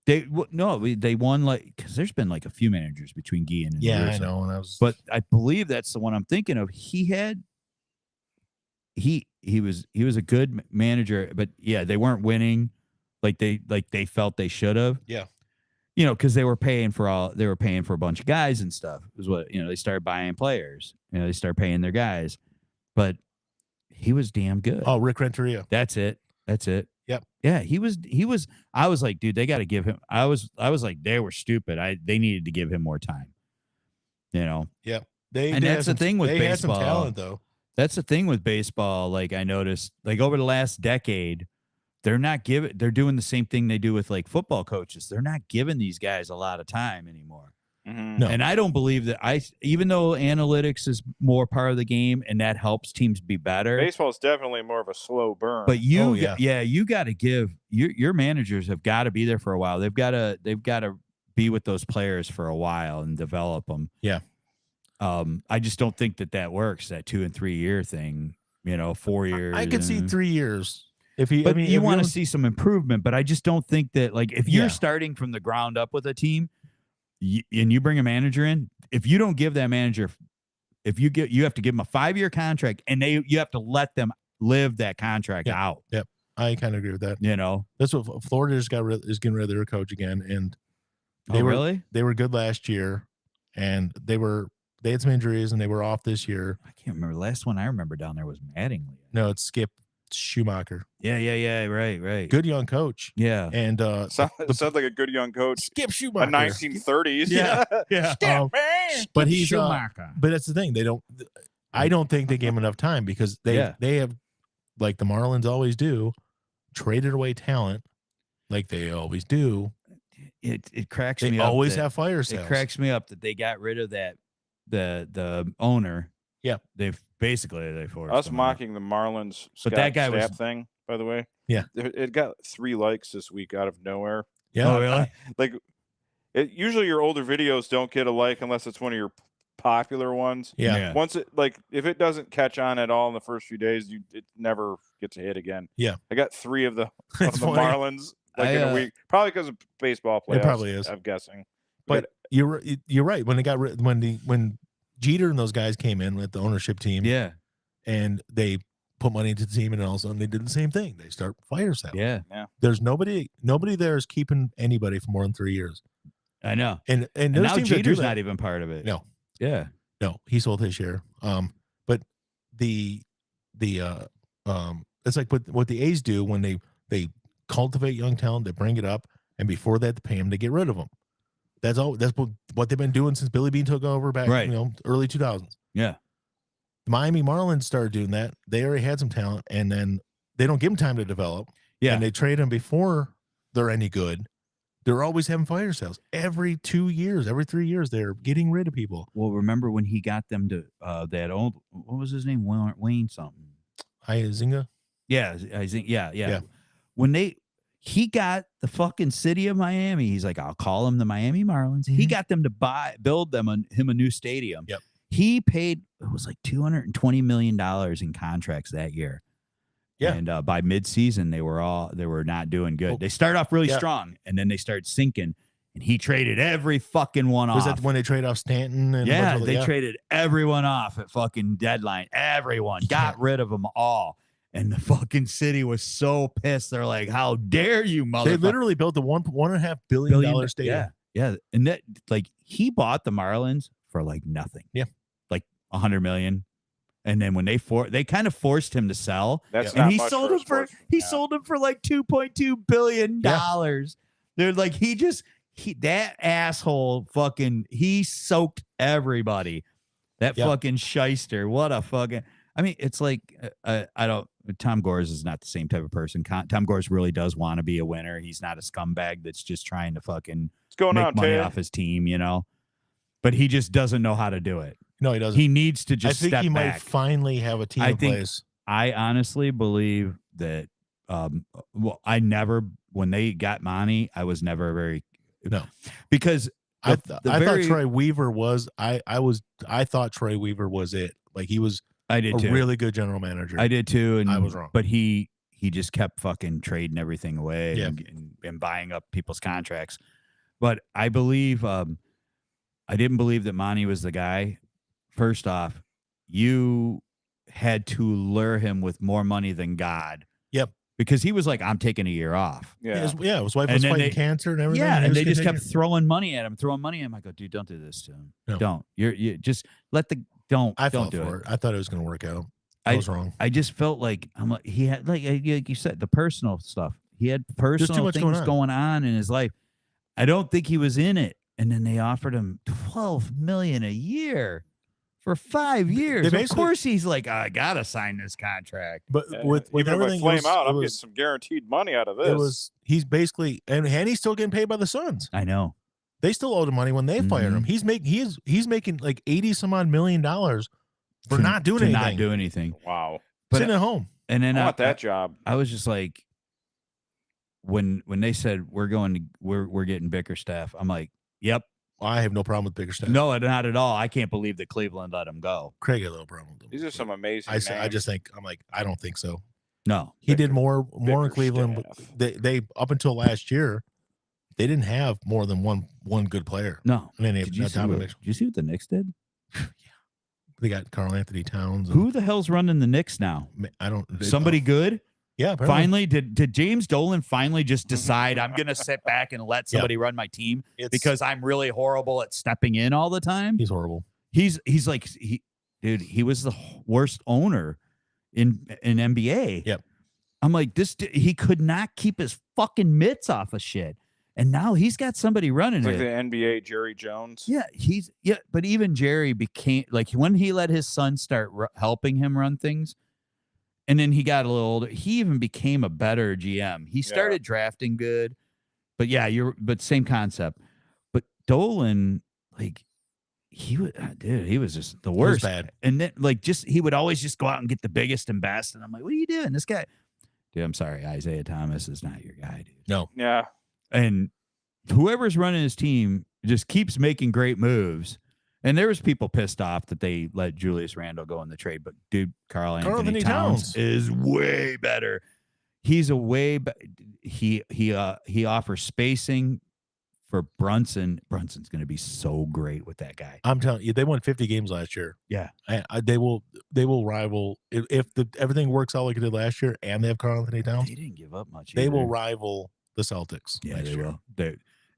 They won like because there's been like a few managers between Guillen and Yeah, I Russo. know, and I was, But I believe that's the one I'm thinking of. He was a good manager, but yeah, they weren't winning like they felt they should have. Yeah. Because they were paying for a bunch of guys and stuff. Is what they started buying players. They started paying their guys, but he was damn good. oh, Rick Renteria. That's it. Yep. Yeah, he was. I was like, dude, they got to give him. I was like, they were stupid. They needed to give him more time. Yep. They And did that's have the some- thing with they had some baseball. talent though. That's the thing with baseball. Like I noticed, like over the last decade, they're doing the same thing they do with like football coaches. They're not giving these guys a lot of time anymore. Mhm. No. And I don't believe that even though analytics is more part of the game and that helps teams be better. Baseball is definitely more of a slow burn. But Oh, yeah. you got to give your managers have got to be there for a while. They've got to be with those players for a while and develop them. Yeah. I just don't think that works. That 2 and 3 year thing, 4 years. I could see 3 years. If he, But I mean, you if want to don't- see some improvement. But I just don't think that like if you're Yeah. starting from the ground up with a team, and you bring a manager in, if you don't give that manager, you have to give them a 5-year contract, and you have to let them live that contract Yeah. out. I kind of agree with that. You know. That's what Florida just is getting rid of their coach again, and they were really? they were good last year, and they had some injuries and they were off this year. I can't remember. The last one I remember down there was Mattingly. No, it's Skip Schumacher, Yeah. Right. good young coach, Yeah. and Sounds like a good young coach. Skip A Schumacher. 1930s. Yeah. Yeah. Um, but he's Schumacher. but that's the thing. I don't think they gave him enough time because they have, like the Marlins always do, traded away talent like they always do. It cracks They me up. always that- have fire It sales. cracks me up that they got rid of that the owner. Yeah. They forced Us him out. mocking the Marlins But that guy Stapp was- thing, by the way. Yeah. It got 3 likes this week out of nowhere. Yeah. Oh really? Like, usually your older videos don't get a like unless it's one of your popular ones. Yeah. Once if it doesn't catch on at all in the first few days, it never gets a hit again. Yeah. I got 3 of the That's of the funny. Marlins in a week, probably because of baseball playoffs. It probably is. I'm guessing. But you're right. When Jeter and those guys came in with the ownership team, Yeah. and they put money into the team, and all of a sudden they did the same thing. They start fire sale. Yeah. There's nobody there is keeping anybody for more than 3 years. I know. And And those now teams that do Jeter's that- not even part of it. No. Yeah. No, he sold his share. But the it's like what the A's do when they cultivate young talent, they bring it up, and before that to pay them, they get rid of them. That's what they've been doing since Billy Bean took over back, Right. early 2000s. Yeah. The Miami Marlins started doing that. They already had some talent, and then they don't give them time to develop. Yeah. And they trade them before they're any good. They're always having fire sales every 2 years, every 3 years. They're getting rid of people. Well, remember when he got them to that old what was his name? Wayne something. Zinga. Yeah, I think yeah. Yeah. When he got the fucking city of Miami, he's like, I'll call them the Miami Marlins. He got them to build him a new stadium. Yep. He paid, it was like $220 million in contracts that year. Yeah. And by mid-season, they were not doing good. Well, They started off really yeah. strong, and then they started sinking. And he traded every fucking one Was off. that when they trade off Stanton? And Yeah, Buffalo? they traded everyone off at fucking deadline. Everyone got rid of them all. And the fucking city was so pissed. They're like, "How dare you, motherfucker!" They literally built a $1.5 billion stadium. Yeah. And that, like, he bought the Marlins for like nothing. Yeah. Like $100 million. And then when they kind of forced him to sell, That's and not he much sold for a him for sports- sold him for like $2.2 billion. They're like, that asshole fucking, he soaked everybody. That fucking shyster. What a fucking, I mean, it's like, Tom Gores is not the same type of person. Tom Gores really does want to be a winner. He's not a scumbag that's just trying to fucking What's going make on, money Ted? off his team, but he just doesn't know how to do it. No, he doesn't. He needs to just I think step he might back. finally have a team in place. I honestly believe that, when they got Monty, I was never very, No. because I thought Troy Weaver was, I thought Troy Weaver was it. Like he was I did a too. really good general manager. I did too. And I was wrong. But he just kept fucking trading everything away Yeah. and buying up people's contracts. But I believe, I didn't believe that Monty was the guy. First off, you had to lure him with more money than God. Yep. Because he was like, "I'm taking a year off." Yeah. His wife And was then fighting cancer and everything. Yeah, he and was they just kept continuing. throwing money at him. I go, "Dude, don't do this to him. No. Don't. You just let the don't. I don't felt do for it." it. I thought it was going to work out. I was wrong. I just felt like he had like you said, the personal stuff. He had personal much things going going on in his life. I don't think he was in it. And then they offered him $12 million a year for 5 years. Of course, he's like, "I gotta sign this contract." But Yeah, with even if I everything, flame it was, out, it I'm getting was, some guaranteed money out of this. he's basically, and he's still getting paid by the Suns. I know. They still owed him money when they fired him. He's making like $80 some odd million for not doing anything. Not do anything. Wow. Sitting at home. And then I want that job. I was just like, when they said we're getting Bickerstaff, I'm like, "Yep." I have no problem with Bickerstaff. No, not at all. I can't believe that Cleveland let him go. Craig had a little problem with him. These are some amazing. I just think I don't think so. No, He did more in Cleveland. Bickerstaff. They up until last year, they didn't have more than one good player. no. I mean, Did you see what the Knicks did? they got Karl Anthony Towns. Who the hell's running the Knicks now? I don't. Somebody good? Yeah, apparently. Finally, did James Dolan finally just decide I'm going to sit back and let somebody run my team because I'm really horrible at stepping in all the time? He's horrible. He's like he was the worst owner in NBA. Yep. I'm like, he could not keep his fucking mitts off of shit. And now he's got somebody running It's like it. the NBA Jerry Jones. Yeah, but even Jerry became like, when he let his son start helping him run things, and then he got a little older, he even became a better GM. He started drafting good, but same concept. But Dolan, like, he was just the worst. Bad. And then he would always just go out and get the biggest and best. And I'm like, "What are you doing? This guy," dude, I'm sorry, Isaiah Thomas is not your guy, dude. No. Yeah. And whoever's running his team just keeps making great moves. And there was people pissed off that they let Julius Randle go in the trade, but dude, Karl Anthony Towns is way better. He's he offers spacing for Brunson. Brunson's going to be so great with that guy. I'm telling you, they won 50 games last year. Yeah, they will rival if everything works out like it did last year, and they have Karl Anthony Towns. They didn't give up much. They either. will rival the Celtics. Yeah, they will.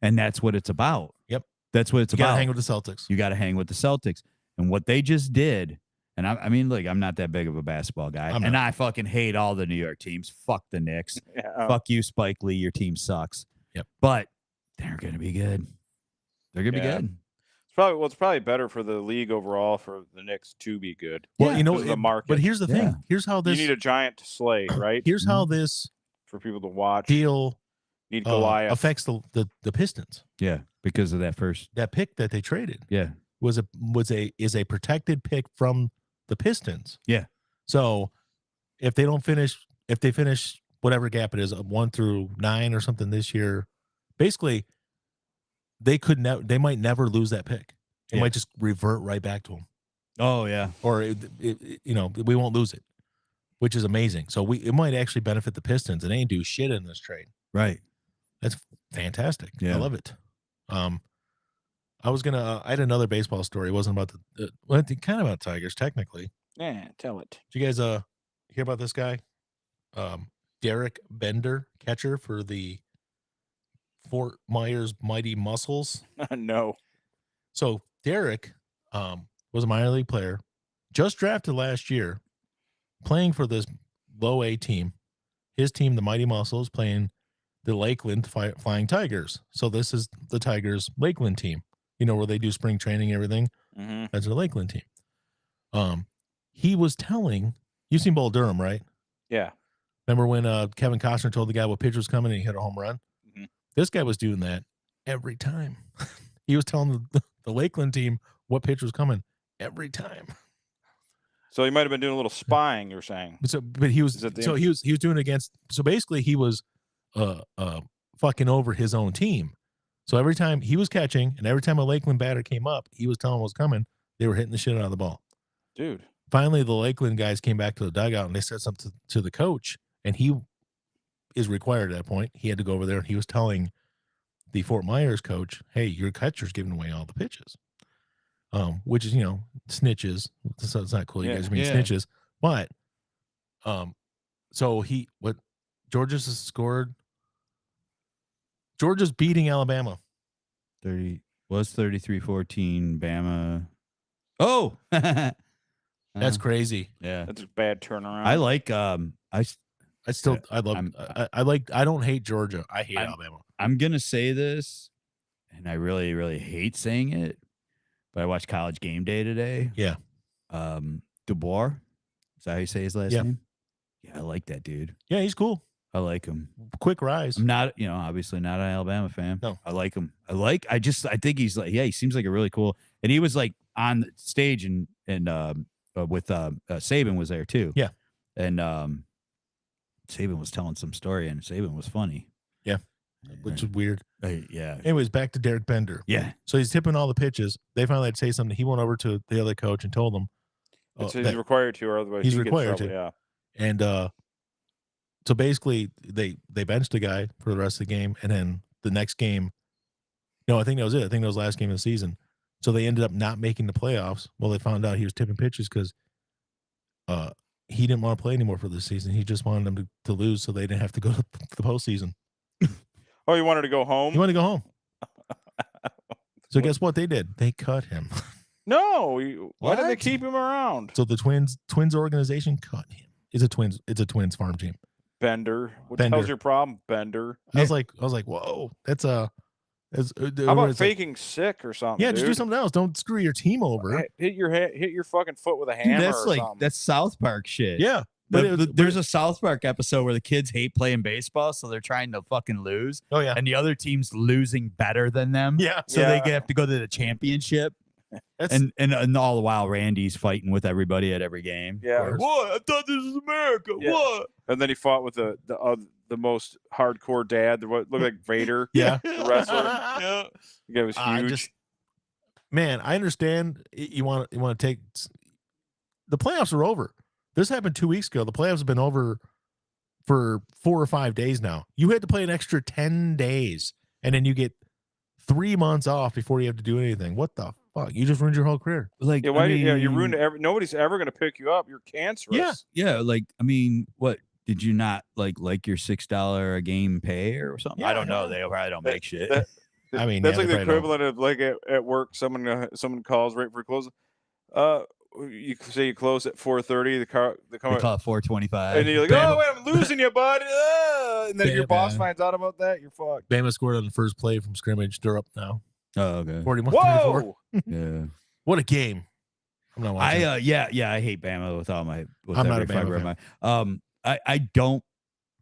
And that's what it's about. Yep. That's what it's You gotta about. hang with the Celtics. You got to hang with the Celtics. And what they just did, and I mean, look, I'm not that big of a basketball guy, and I fucking hate all the New York teams. Fuck the Knicks. Yeah. Fuck you, Spike Lee. Your team sucks. Yep. But they're going to be good. They're going to be good. It's probably better for the league overall for the Knicks to be good. Well, you know, the market. but here's the thing. Yeah. Here's how this. You need a giant to slay, right? Here's how this For people to watch. deal Need Goliath. affects the Pistons. Yeah, because of that pick that they traded. Yeah. is a protected pick from the Pistons. Yeah. So if they finish whatever gap it is, 1 through 9 or something this year, basically they might never lose that pick. It might just revert right back to them. Oh, yeah. Or we won't lose it. which is amazing. So it might actually benefit the Pistons, and they ain't do shit in this trade. Right. That's fantastic. Yeah. I love it. I was gonna. I had another baseball story. It wasn't about well, kind of about Tigers technically. Yeah, tell it. Did you guys hear about this guy? Derek Bender, catcher for the Fort Myers Mighty Muscles. No. So Derek was a minor league player, just drafted last year, playing for this low A team. His team, the Mighty Muscles, playing the Lakeland Flying Tigers. So this is the Tigers Lakeland team. You know, where they do spring training and everything. Mm-hmm. That's the Lakeland team. He was telling, you've seen Bull Durham, right? Yeah. Remember when Kevin Costner told the guy what pitch was coming and he hit a home run? Mhm. This guy was doing that every time. He was telling the Lakeland team what pitch was coming every time. So he might have been doing a little spying, you're saying. But he was he was doing it against. So basically, he was fucking over his own team. So every time he was catching, and every time a Lakeland batter came up, he was telling what was coming. They were hitting the shit out of the ball. Dude. Finally, the Lakeland guys came back to the dugout and they said something to the coach, and he is required at that point. He had to go over there, and he was telling the Fort Myers coach, "Hey, your catcher's giving away all the pitches," which is, snitches. So it's not cool. You guys are being snitches, but so Georgia's has scored. Georgia's beating Alabama. 33-14 Bama. Oh, That's crazy. Yeah, that's a bad turnaround. I like I don't hate Georgia. I hate Alabama. I'm gonna say this, and I really, really hate saying it, but I watched College Game Day today. Yeah. Dubois. Is that how you say his last Yeah. name? Yeah, I like that dude. Yeah, he's cool. I like him. Quick rise. I'm not, obviously not an Alabama fan. No. I like him. I think he's like, he seems like a really cool. And he was like on the stage and with Saban was there too. Yeah. And Saban was telling some story, and Saban was funny. Yeah. Which is weird. Yeah. Anyways, back to Derek Bender. Yeah. So he's tipping all the pitches. They finally had to say something. He went over to the other coach and told him. He's required to, or otherwise he's he gets required trouble, to. Yeah. And so basically they benched the guy for the rest of the game, and then the next game, I think that was it. I think that was the last game of the season. So they ended up not making the playoffs. Well, they found out he was tipping pitches because he didn't want to play anymore for this season. He just wanted them to lose so they didn't have to go to the postseason. Oh, you wanted to go home? He wanted to go home. So guess what they did? They cut him. No. Why did they What? keep him around? So the Twins organization cut him. It's a Twins farm team. Bender. What the Bender. hell's your problem, Bender? I was like, whoa, that's How about faking sick or something? Yeah, dude? just do something else. Don't screw your team over. Hit your fucking foot with a Dude, hammer. that's or like something. that's South Park shit. Yeah, but There's a South Park episode where the kids hate playing baseball, so they're trying to fucking lose, oh yeah, and the other team's losing better than them. yeah. So they have to go to the championship. That's And all the while Randy's fighting with everybody at every game. Yeah. What? I thought this was America. Yeah. What? And then he fought with the most hardcore dad, what looked like Vader. yeah. The wrestler. Yeah. The guy was huge. Man, I understand you want to take the playoffs are over. This happened 2 weeks ago. The playoffs have been over for 4 or 5 days now. You had to play an extra 10 days, and then you get 3 months off before you have to do anything. What the fuck? You just ruined your whole career. Like, Yeah, why? You ruined nobody's ever going to pick you up. You're cancerous. Yeah. Yeah, like I mean, what did you not like your $6 a game pay or something? Yeah, I don't know. yeah. They probably don't make shit. I mean, that's yeah, like they the probably don't. equivalent of like at work. Someone calls right for closing. You say you close at 4:30. They come They call it 425. and you're like, Bama. oh wait, I'm losing you, bud. And then your boss Bama. finds out about that. You're fucked. Bama scored on the first play from scrimmage. They're up now, Oh, okay. 41-34. Whoa! Yeah. What a game! I'm not watching. I I hate Bama with I'm every not a Bama fiber of my I don't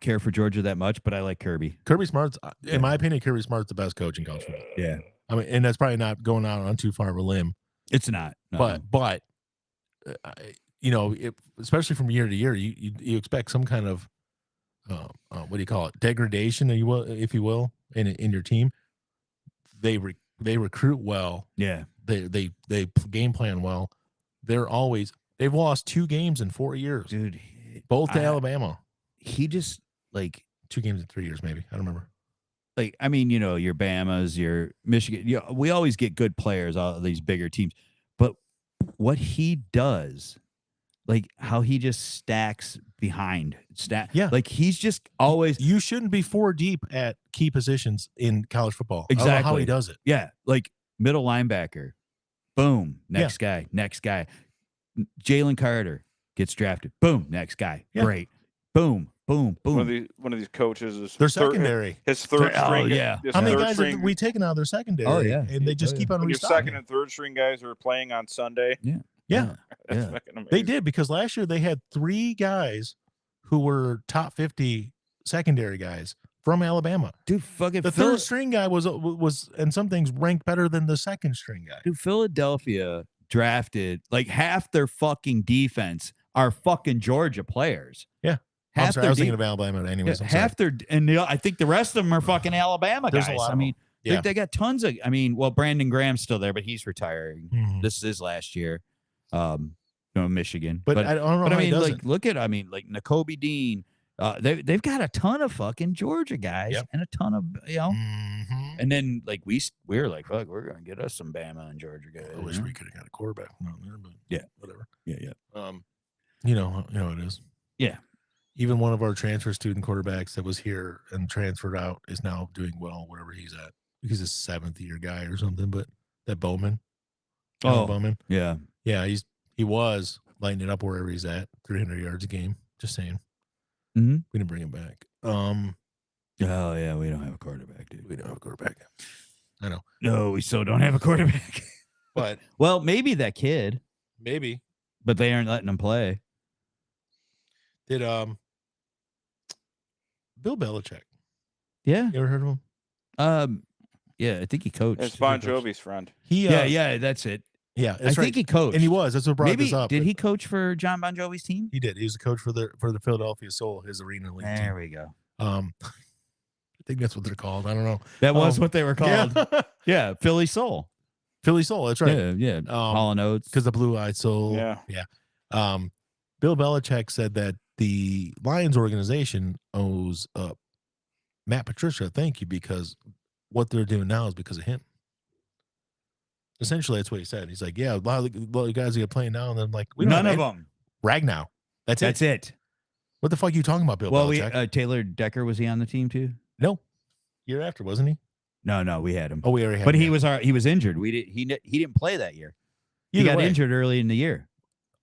care for Georgia that much, but I like Kirby. Kirby Smart's, Yeah. in my opinion, Kirby Smart's the best coach in college football. Yeah. I mean, and that's probably not going out on too far of a limb, It's not. No. but especially from year to year, you expect some kind of what do you call it, degradation, if you will, in your team. They recruit well. Yeah. They game plan well. They've lost 2 games in 4 years. Dude, Both to Alabama. He just like 2 games in 3 years, maybe. I don't remember. like I mean, your Bamas, your Michigan. We always get good players out of these bigger teams, but what he does, like how he just stacks behind, like he's just always. You shouldn't be 4 deep at key positions in college football. Exactly I don't know how he does it. Yeah, like middle linebacker, boom, next guy. Jalen Carter gets drafted, boom, next guy, great, boom, boom, boom. One of these coaches is Their secondary. His third string. Yeah. How many guys have we taken out of their secondary? Oh, yeah. And they just keep on When your restocking. second and third string guys are playing on Sunday. Yeah. That's fucking amazing. They did, because last year they had 3 guys who were top 50 secondary guys from Alabama. Dude, fucking The third string guy was and some things ranked better than the second string guy. Dude, Philadelphia drafted like half their fucking defense are fucking Georgia players. Yeah. Half I'm sorry, I was thinking of Alabama anyways. half their I think the rest of them are fucking Alabama There's guys. a lot I of mean, them. they got tons of. I mean, well, Brandon Graham's still there, but he's retiring. Mhm. This is his last year. Michigan. But I don't know But how I he mean, does like, it. look at like Nakobe Dean. They've got a ton of fucking Georgia guys and a ton of Mhm. And then like we're like, fuck, we're gonna get us some Bama and Georgia guys. I wish we could have got a quarterback from there, but Yeah. whatever. Yeah. You know it is. Yeah. Even one of our transfer student quarterbacks that was here and transferred out is now doing well wherever he's at. He's a 7th year guy or something, but that Bowman. Bowman. Yeah. Yeah, he was lighting it up wherever he's at, 300 yards a game. Just saying. Mm-hmm. We didn't bring him back. Oh yeah, we don't have a quarterback, dude. We don't have a quarterback. I know. No, we still don't have a quarterback. But well, maybe that kid, maybe. but they aren't letting him play. Did Bill Belichick. Yeah. You ever heard of him? Yeah, I think he coached. It's Bon Jovi's friend. Yeah, that's it. Yeah, I think he coached. And he was. That's what brought Maybe this up. did he coach for John Bon Jovi's team? He did. He was the coach for the Philadelphia Soul, his arena league There team. we go. I think that's what they're called. I don't know. That was what they were called. Yeah. Yeah, Philly Soul. Philly Soul. That's right. Yeah. Hall and Oates. Because the Blue-Eyed Soul. Yeah. Bill Belichick said that the Lions organization owes Matt Patricia a thank you, because what they're doing now is because of him. Essentially, that's what he said. He's like, yeah, a lot of the guys that are playing now, and then like, we don't None have of them. Ragnow. That's it. What the fuck are you talking about, Bill Belichick? Taylor Decker, was he on the team too? No. Year after, wasn't he? No, we had him. Oh, we already had But him. he was injured. He didn't play that year. He Either got way, injured early in the year.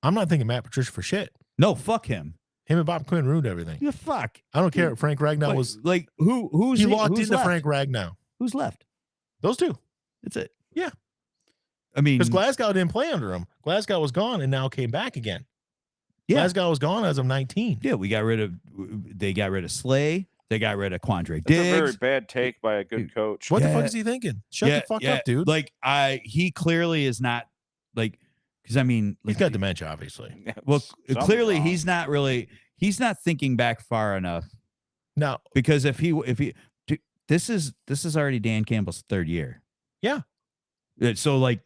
I'm not thinking Matt Patricia for shit. No, fuck him. Him and Bob Quinn ruined everything. You fuck. I don't care. Frank Ragnow was. like who's He walked who's into left? Frank Ragnow. Who's left? Those two. That's it. Yeah. I mean, Because Glasgow didn't play under him. Glasgow was gone and now came back again. Yeah. Glasgow was gone as of 19. yeah, they got rid of Slay. They got rid of Quandre That's a very Diggs. bad take by a good coach. What the Yeah. fuck is he thinking? Shut the fuck up, dude. Like he clearly is not like, because I mean, He's like, got dementia, obviously. well, Something's clearly wrong. he's not thinking back far enough, Now, because if he dude, this is already Dan Campbell's 3rd year. Yeah. So like,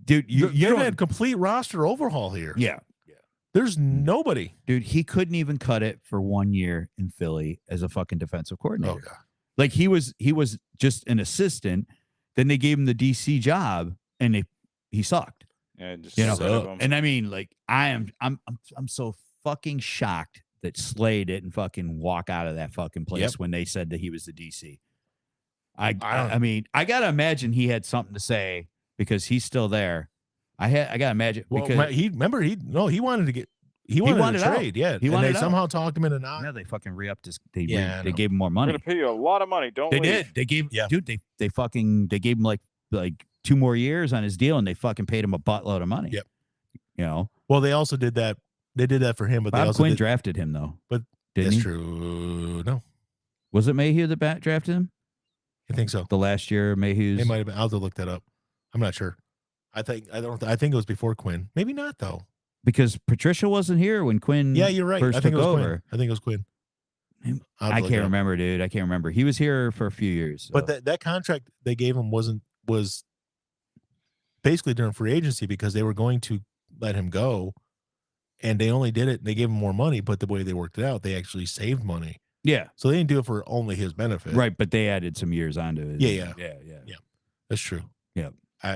dude, you you've don't had complete roster overhaul here. yeah. There's nobody. Dude, he couldn't even cut it for 1 year in Philly as a fucking defensive coordinator. Oh, God. Like he was just an assistant. Then they gave him the DC job, and he sucked. Yeah, just You know, rid of him. and I mean, like I'm so fucking shocked that Slay didn't fucking walk out of that fucking place Yep. when they said that he was the DC. don't- I mean, I gotta imagine he had something to say because he's still there. I gotta imagine Well, because he wanted to get. He wanted wanted to out. trade, yeah. He and wanted they out. somehow talked him into not. yeah, they fucking re-upped his. They Yeah, I know. gave him more We're money. gonna pay you a lot of money. Don't They leave. did. They gave Yeah. dude. They gave him like 2 more years on his deal, and they fucking paid him a buttload of money. Yep. You know, Well, they also did that. They did that for him, but they Bob also Quinn did. drafted him though. But didn't That's he? true. No, Was it Mayhew that drafted him I think so. the last year? Mayhew's. It might have been. I'll have to look that up. I'm not sure. I think it was before Quinn. Maybe not though. Because Patricia wasn't here when Quinn. Yeah, you're right. First I think it took was over. Quinn. I think it was Quinn. I'll have I to look it can't up. remember, dude. I can't remember. He was here for a few years. But so. that contract they gave him was basically during free agency because they were going to let him go and they only did it. They gave him more money, but the way they worked it out, they actually saved money. Yeah. So they didn't do it for only his benefit. Right. But they added some years onto it. Yeah. Yeah. That's true. Yeah.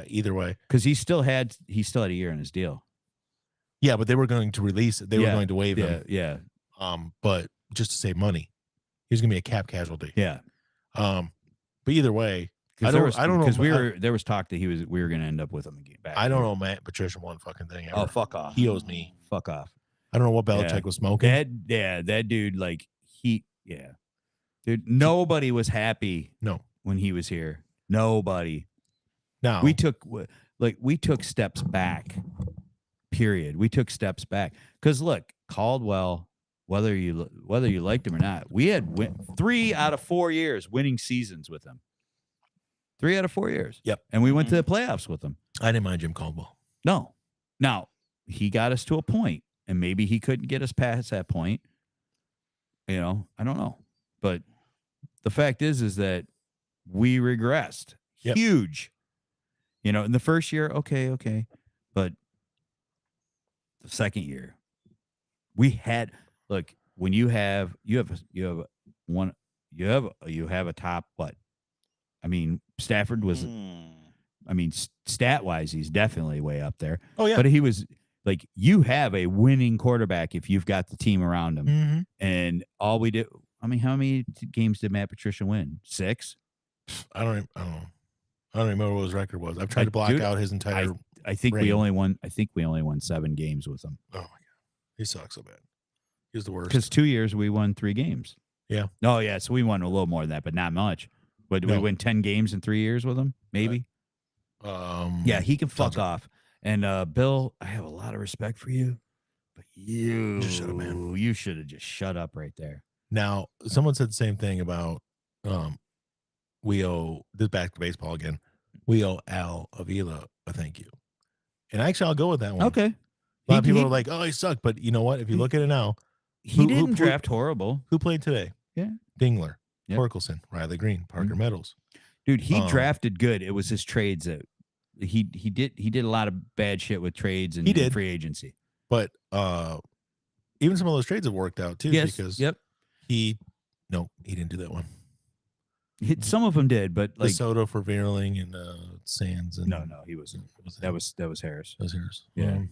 Either way. Because he still had a year in his deal. Yeah, but they were going to release it. They were going to waive him. Yeah. But just to save money, he's going to be a cap casualty. Yeah. But either way, I don't know because there was talk that we were going to end up with him again. I don't know Matt Patricia one fucking thing ever. Oh, fuck off. He owes me. Fuck off. I don't know what Belichick was smoking. That dude, like dude, nobody was happy. No, when he was here, nobody. No, we took steps back. Period. We took steps back because look, Caldwell, whether you liked him or not, we had 3 out of 4 years winning seasons with him. 3 out of 4 years. Yep. And we went to the playoffs with him. I didn't mind Jim Caldwell. No. Now, he got us to a point, and maybe he couldn't get us past that point. I don't know. But the fact is that we regressed. Yep. Huge. In the first year, okay. But the second year, we had when you have a top what? I mean, Stafford was stat wise, he's definitely way up there. Oh yeah. But he was you have a winning quarterback if you've got the team around him. Mm-hmm. And all we did, how many games did Matt Patricia win? 6? I don't know. I don't remember what his record was. I've tried to block out his entire. I think reign. we only won 7 games with him. Oh my god, he sucks so bad. He's the worst. Because 2 years we won 3 games. Yeah. Oh yeah, so we won a little more than that, but not much. But we win 10 games in 3 years with him, maybe. Yeah, he can fuck off. And Bill, I have a lot of respect for you, but you just shut up, man. You should have just shut up right there. Now, someone said the same thing about we owe this back to baseball again. We owe Al Avila a thank you. And actually, I'll go with that one. Okay. A lot of people are like, "Oh, he sucked," but you know what? If you look at it now, he didn't draft horrible. Who played today? Yeah, Dingler, yep. Torkelson, Riley Green, Parker Meadows. Dude, he drafted good. It was his trades that he did a lot of bad shit with trades and free agency. But even some of those trades have worked out too. Yes. Because he didn't do that one. Some of them did, but like Soto for Vierling and Sands. And no, he wasn't. That was Harris. That was Harris. Yeah.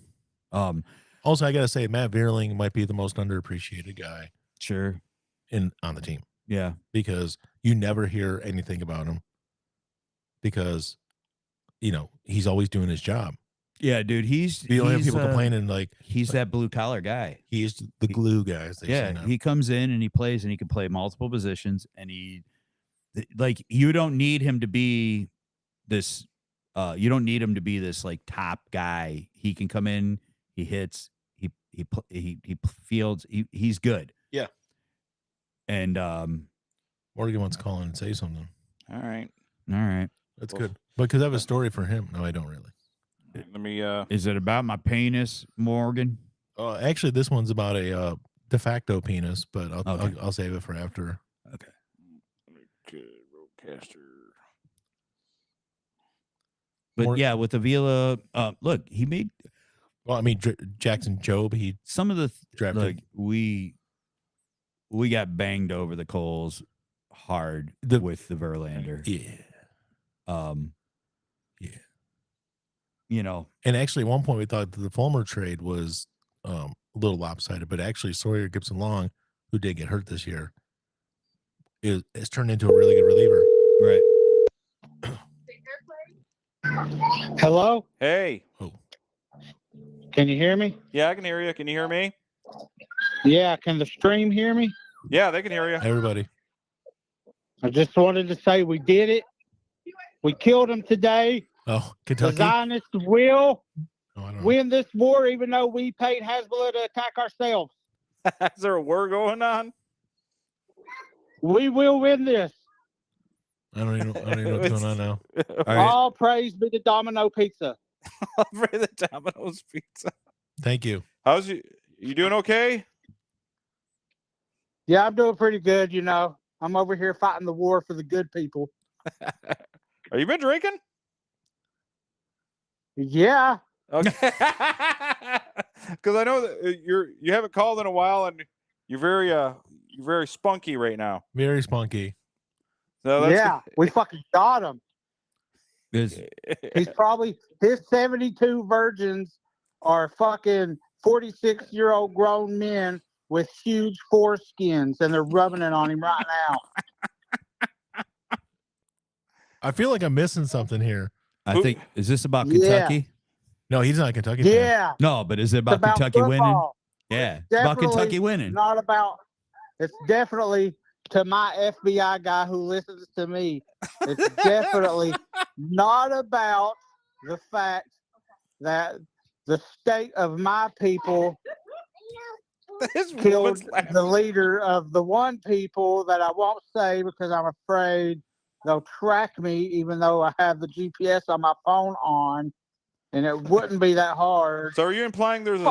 Also, I gotta say, Matt Vierling might be the most underappreciated guy. Sure. On the team. Yeah. Because you never hear anything about him. Because, he's always doing his job. Yeah, dude. You don't hear people complaining he's that blue collar guy. He's the glue guy. As they say now. He comes in and he plays and he can play multiple positions and you don't need him to be this. You don't need him to be this top guy. He can come in. He hits. He fields. He's good. Yeah. And Morgan wants to call in and say something. All right. That's good. But because I have a story for him. No, I don't really. Let me. Is it about my penis, Morgan? Actually, this one's about a de facto penis, but I'll save it for after. Okay. Roadcaster. But yeah, with Avila, look, he made. Well, I mean, Jackson Jobe, he some of the drafted. We got banged over the coals hard with the Verlander. Yeah. Yeah. And actually, at one point, we thought that the Fulmer trade was a little lopsided, but actually, Sawyer Gibson Long, who did get hurt this year, is turned into a really good reliever. Right. Hello? Hey. Oh. Can you hear me? Yeah, I can hear you. Can you hear me? Yeah, can the stream hear me? Yeah, they can hear you. Everybody. I just wanted to say we did it. We killed him today. Oh, Kentucky. The Zionists will I don't know. win this war, even though we paid Hezbollah to attack ourselves. Is there a war going on? We will win this. I don't even know what's going on now. All praise be to Domino Pizza. For the Domino's Pizza. Thank you. How's you doing okay? Yeah, I'm doing pretty good, I'm over here fighting the war for the good people. Are you been drinking? Yeah. Okay. Because I know that you haven't called in a while, and you're very spunky right now. Very spunky. So that's Yeah, we fucking got him. Is He's probably his 72 virgins are fucking 46-year-old grown men with huge foreskins, and they're rubbing it on him right now. I feel like I'm missing something here. I think is this about Yeah. Kentucky? No, he's not a Kentucky fan. Yeah, No, but is it it's about, about Kentucky winning? football. Yeah, it's about Definitely Kentucky winning. Not about. It's definitely to my FBI guy who listens to me. It's definitely not about the fact that the state of my people this killed woman's laughing. the leader of the one people that I won't say because I'm afraid they'll track me, even though I have the GPS on my phone on, and it wouldn't be that hard. So are you implying there's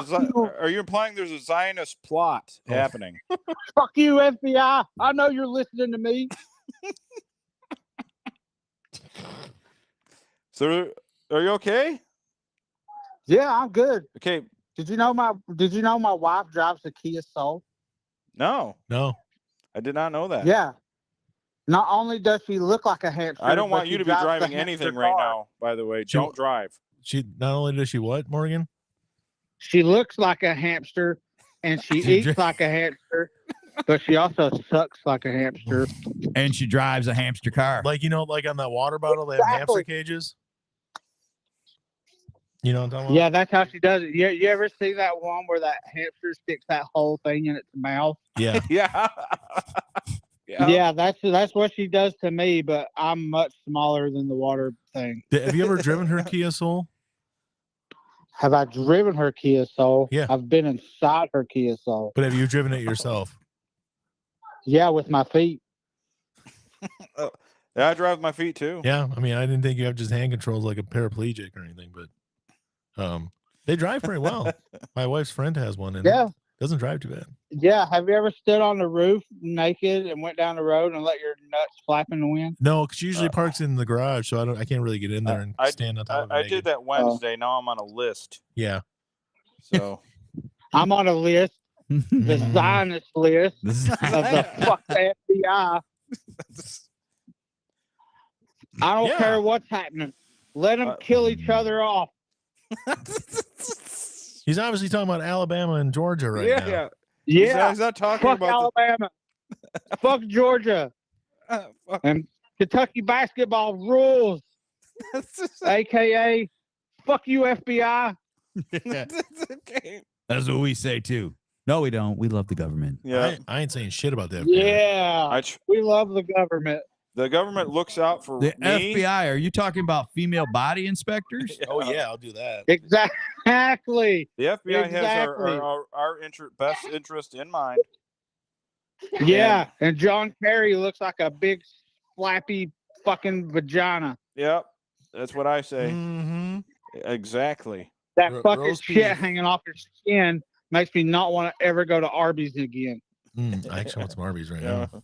a Zionist plot happening? Fuck you, FBI. I know you're listening to me. So are you okay? Yeah, I'm good. Okay. Did you know my wife drives a Kia Soul? No, No. I did not know that. Yeah. Not only does she look like a hamster, I don't but want she you to be drives the driving hamster anything right car. now, by the way. She- Don't drive. She not only does she what, Morgan? She looks like a hamster and she She eats dri- like a hamster, but she also sucks like a hamster. And she drives a hamster car. Like, like on that water bottle, they have hamster cages. You know what I'm talking about? Yeah, that's how she does it. You ever see that one where that hamster sticks that whole thing in its mouth? Yeah. Yeah. Yeah, that's what she does to me, but I'm much smaller than the water thing. Have you ever driven her Kia Soul? Have I driven her Kia Soul? Yeah. I've been inside her Kia Soul. But have you driven it yourself? Yeah, with my feet. Yeah, I drive my feet too. Yeah. I mean, I didn't think you have just hand controls like a paraplegic or anything, but they drive pretty well. My wife's friend has one and Yeah. it doesn't drive too bad. Yeah. Have you ever stood on the roof naked and went down the road and let your nuts flap in the wind? No, because she usually parks in the garage, so I can't really get in there and stand on top of it. I naked. did that Wednesday. Now I'm on a list. Yeah. So I'm on a list, the Mhm. Zionist list This is- of the fuck FBI. I don't Yeah. care what's happening. Let them kill each other off. He's obviously talking about Alabama and Georgia right now. yeah. Yeah. He's not talking Fuck about Alabama. Fuck Georgia. fuck. And Kentucky basketball rules. AKA, fuck you, FBI. Okay. That's what we say too. No, we don't. We love the government. Yeah. I ain't saying shit about that. Yeah. We love the government. The government looks out for The me. FBI. Are you talking about female body inspectors? Oh yeah, I'll do that. Exactly. The FBI has Exactly. our best interest in mind. Yeah. And John Kerry looks like a big, flappy fucking vagina. Yep. That's what I say. Mm-hmm. Exactly. That fucking roast shit beef. hanging off your skin makes me not want to ever go to Arby's again. I actually want some Arby's right Yeah. now.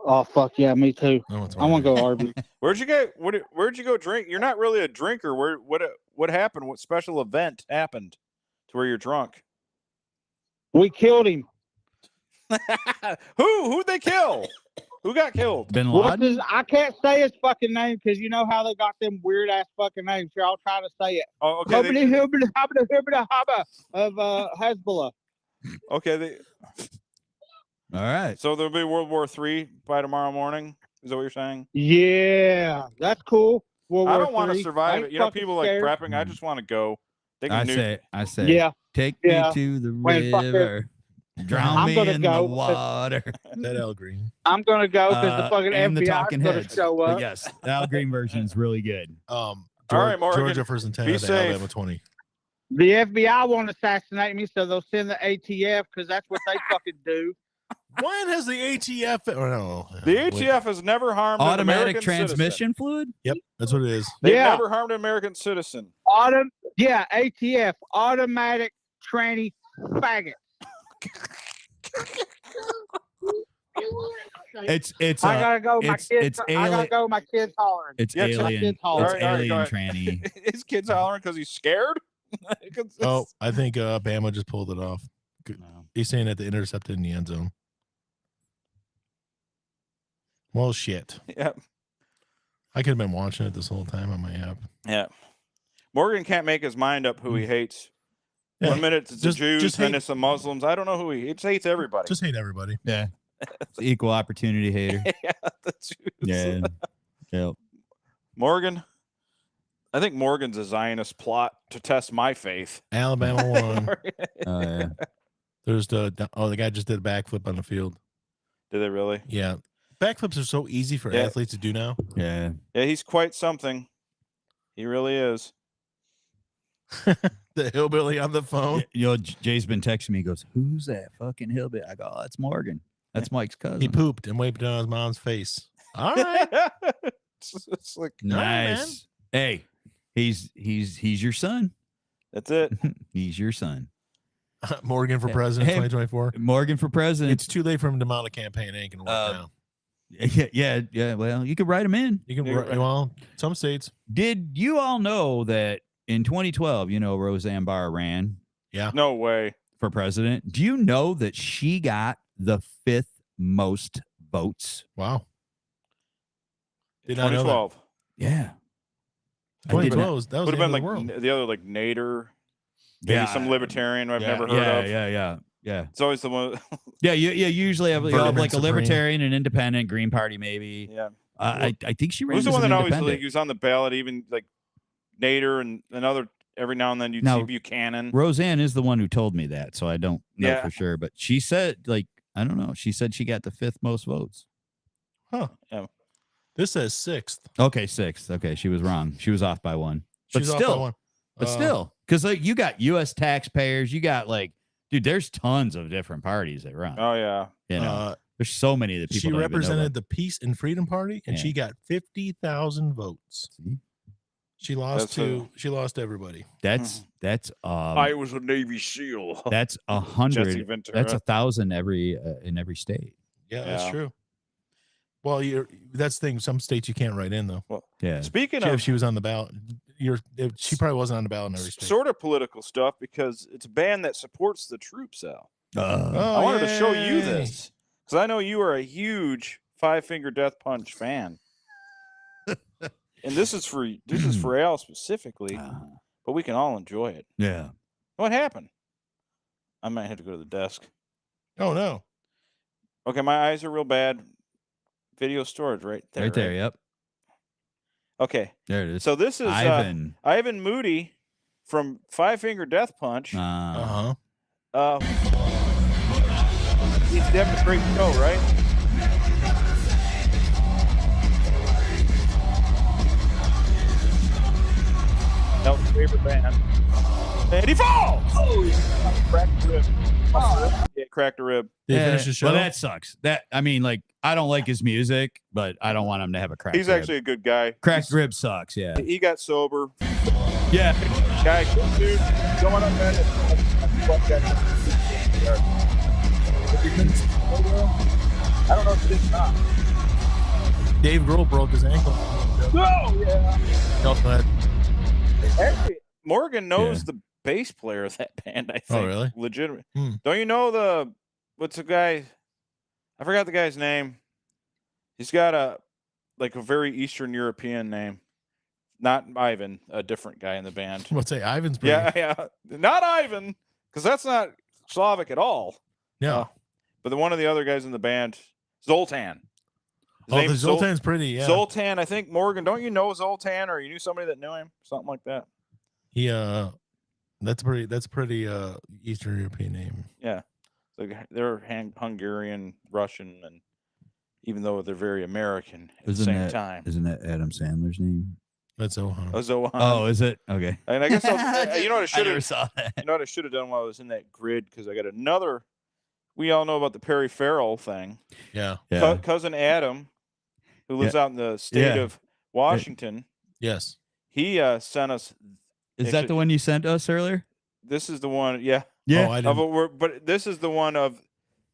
Oh, fuck yeah, me too. I want some I want to Arby's. go Arby's. Where'd you go drink? You're not really a drinker. What happened? What special event happened to where you're drunk? We killed him. Who'd they kill? Who got killed? Bin What's Laden? his, I can't say his fucking name because you know how they got them weird ass fucking names. Here, I'll try to say it. Oh, okay. Of Hezbollah. Okay. All right. So there'll be World War III by tomorrow morning. Is that what you're saying? Yeah, that's cool. World I War don't want to III. survive Ain't it. You know, fucking people like scared. prepping. I just want to go. They can I say, Yeah, take Yeah. me to the When fucking- river, drown I'm me gonna in go the because- water. That Al Green. I'm gonna go because the fucking and the FBI Talking is gonna Heads. show But up. yes, the Al Green version is really good. All right, Morgan, Georgia first and 10 be at safe. Alabama 20. The FBI won't assassinate me, so they'll send the ATF because that's what they fucking do. When has the ATF? Or no, The wait. ATF has never harmed an Automatic American transmission citizen. fluid? Yep, that's what it is. They've Yeah. never harmed an American citizen. ATF, automatic tranny faggot. It's I gotta go. My it's- kids. it's I gotta alien- go. My kids hollering. it's Yeah, check- alien. All It's right, all right, alien go ahead. tranny. His kid's hollering because he's scared. Oh, I think Bama just pulled it off. No. He's saying that they intercepted in the end zone. Well, shit. Yeah. I could have been watching it this whole time on my app. Yeah. Morgan can't make his mind up who he hates. Yeah. One minute it's the Just Jews, then hate- it's the Muslims. I don't know who he just hates everybody. Just hate everybody. Yeah. It's the equal opportunity hater. yeah, the Jews. Yeah. Yep. Morgan. I think Morgan's a Zionist plot to test my faith. Alabama won. Oh yeah. There's the guy just did a backflip on the field. Did they really? Yeah. Backflips are so easy for Yeah. athletes to do now. Yeah. Yeah, he's quite something. He really is. The hillbilly on the phone. You know, Jay's been texting me. He goes, "Who's that fucking hillbilly?" I go, "Oh, that's Morgan. That's Mike's cousin." He pooped and wiped it on his mom's face. All right. It's like Nice. Hey, he's your son. that's it. He's your son. Morgan for president Hey, 2024. Morgan for president. It's too late for him to mount a campaign. It ain't gonna work now. Yeah. Well, you could write him in. You can Yeah, well, some states. Did you all know that in 2012, Roseanne Barr ran No way. for president? Do you know that she got the 5th most votes? Wow. Did not know that. 2012. Yeah. I did 2012 that was Would the have end been of like the world. the other like Nader. Maybe Yeah. some libertarian I've never heard yeah, of. Yeah. It's always the one. Yeah, you usually have, Vermin like a Supreme. libertarian, an independent, Green Party, maybe. yeah. I think she ran Who's the as one an that always independent. like, he was on the ballot, even like Nader and another every now and then you'd Now, see Buchanan. Roseanne is the one who told me that, so I don't know Yeah. for sure. But she said, like, I don't know. She said she got the 5th most votes. Huh. Yeah. This says 6th. Okay, 6th. Okay, she was wrong. She was off by 1. But She's off by still, one. but still, because like you got U.S. taxpayers, you got like, dude, there's tons of different parties that run. Oh yeah. There's so many that people. she don't even know represented about. the Peace and Freedom Party, and Yeah. she got 50,000 votes. See? She lost That's she lost to everybody. That's I was a Navy SEAL. that's Jesse 100. Ventura. That's 1,000 every in every state. Yeah, that's Yeah. true. Well, that's the thing. Some states you can't write in though. Yeah. Speaking If of she was on the ballot, she probably wasn't on the ballot in every state. sort of political stuff, because it's a band that supports the troops, Al. Oh, I wanted to show you yay. this because I know you are a huge Five Finger Death Punch fan, and this is for Al specifically, but we can all enjoy it. Yeah. What happened? I might have to go to the desk. Oh no. Okay, my eyes are real bad. Video storage right there. Right there. Yep. Okay, There it is. so this is Ivan. Ivan Moody from Five Finger Death Punch. Uh-huh. He's having a great show, right? Elton's favorite band. And he falls! Oh, he cracked a rib. Yeah, cracked a rib. Did he finish the show? Well, that sucks. I mean, like, I don't like his music, but I don't want him to have a cracked He's rib. actually a good guy. Cracked rib sucks. Yeah. He got sober. Yeah. Guy, good dude. Going up at I don't know if it's not. Dave Grohl broke his ankle. Oh, yeah. No, go ahead. Actually, Morgan knows the bass player of that band, I think. Oh, really? Legitimate. Hmm. Don't you know what's the guy? I forgot the guy's name. He's got a very Eastern European name. Not Ivan, a different guy in the band. Let's say Ivan's pretty. Yeah. Not Ivan, because that's not Slavic at all. Yeah. But one of the other guys in the band, Zoltan. His Oh, the name's Zoltan's pretty. Yeah. Zoltan, I think. Morgan, don't you know Zoltan, or you knew somebody that knew him? Something like that. He that's pretty Eastern European name. Yeah. So they're Hungarian, Russian, and even though they're very American at the same time. Isn't that Adam Sandler's name? That's Zohan. Zohan. Oh, is it? Okay. And I guess you know what I I should never have saw that. you know what I should have done while I was in that grid, because I got another. We all know about the Perry Farrell thing. Yeah. Yeah. Cousin Adam, who lives out in the state Yeah. of Washington, Yes. he sent us. Is that the one you sent us earlier? This is the one, yeah. Yeah. Oh, I didn't. But this is the one of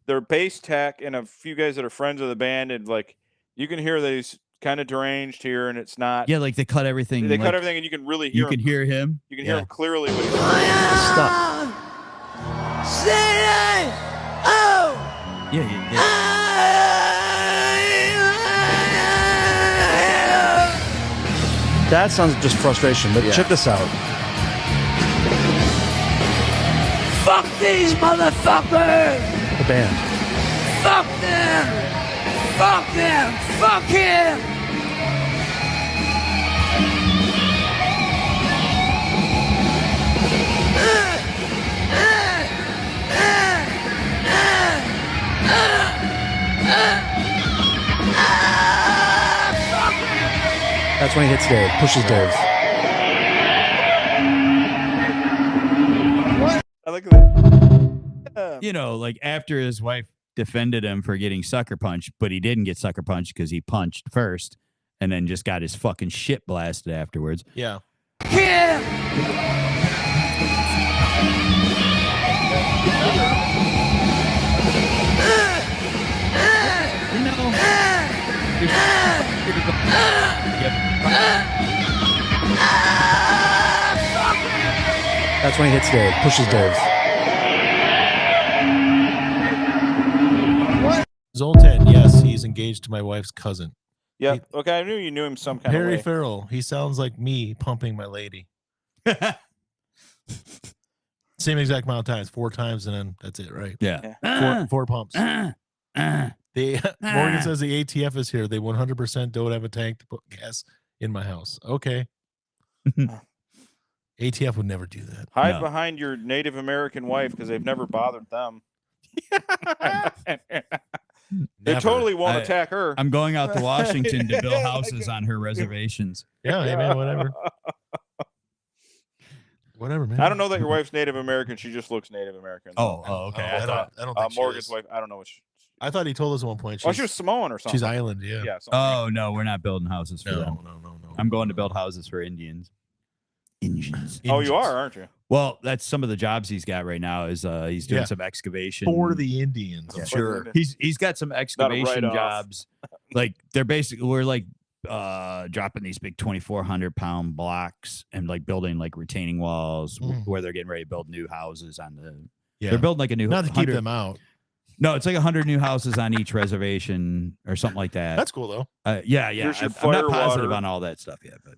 their bass tech and a few guys that are friends of the band, and like you can hear that he's kind of deranged here, and it's not. Yeah, like they cut everything. They like, cut everything, and you can really hear. You can hear him. You can hear him clearly. But Stop. That sounds just frustration, but check this out. Fuck these motherfuckers! The band. Fuck them! Fuck them! Fuck him! That's when he hits Dave, pushes Dave. I like that. You know, like after his wife defended him for getting sucker punched, but he didn't get sucker punched because he punched first and then just got his fucking shit blasted afterwards. Yeah. You know, That's when he hits Dave, pushes Dave. Zoltan, yes, he's engaged to my wife's cousin. Yep. Okay, I knew you knew him some kind Perry of way. Farrell. He sounds like me pumping my lady. Same exact amount of times, 4 times, and then that's it, right? Yeah. Four pumps. Morgan says the ATF is here. They 100% don't have a tank to put gas in my house. Okay. ATF would never do that. Hide behind your Native American wife because they've never bothered them. They totally won't attack her. I'm going out to Washington to build houses on her reservations. Yeah, hey man, whatever. Whatever, man. I don't know that your wife's Native American. She just looks Native American. Okay. I don't think she Morgan's is. wife. I don't know what. I thought he told us at one point. She was Samoan or something. She's island, yeah. Yeah. Oh no, we're not building houses for them. No. I'm going to build houses for Indians. Indians. Oh, you are, aren't you? Well, that's some of the jobs he's got right now. Is he's doing some excavation for the Indians. Yeah. I'm sure. He's got some excavation write-off. jobs. Like they're basically we're like dropping these big 2,400-pound blocks and like building like retaining walls where they're getting ready to build new houses on the. Yeah. They're building like a new. Not to keep them out. No, it's like 100 new houses on each reservation or something like that. That's cool though. Yeah. Here's your I'm not fire positive water. on all that stuff yet, but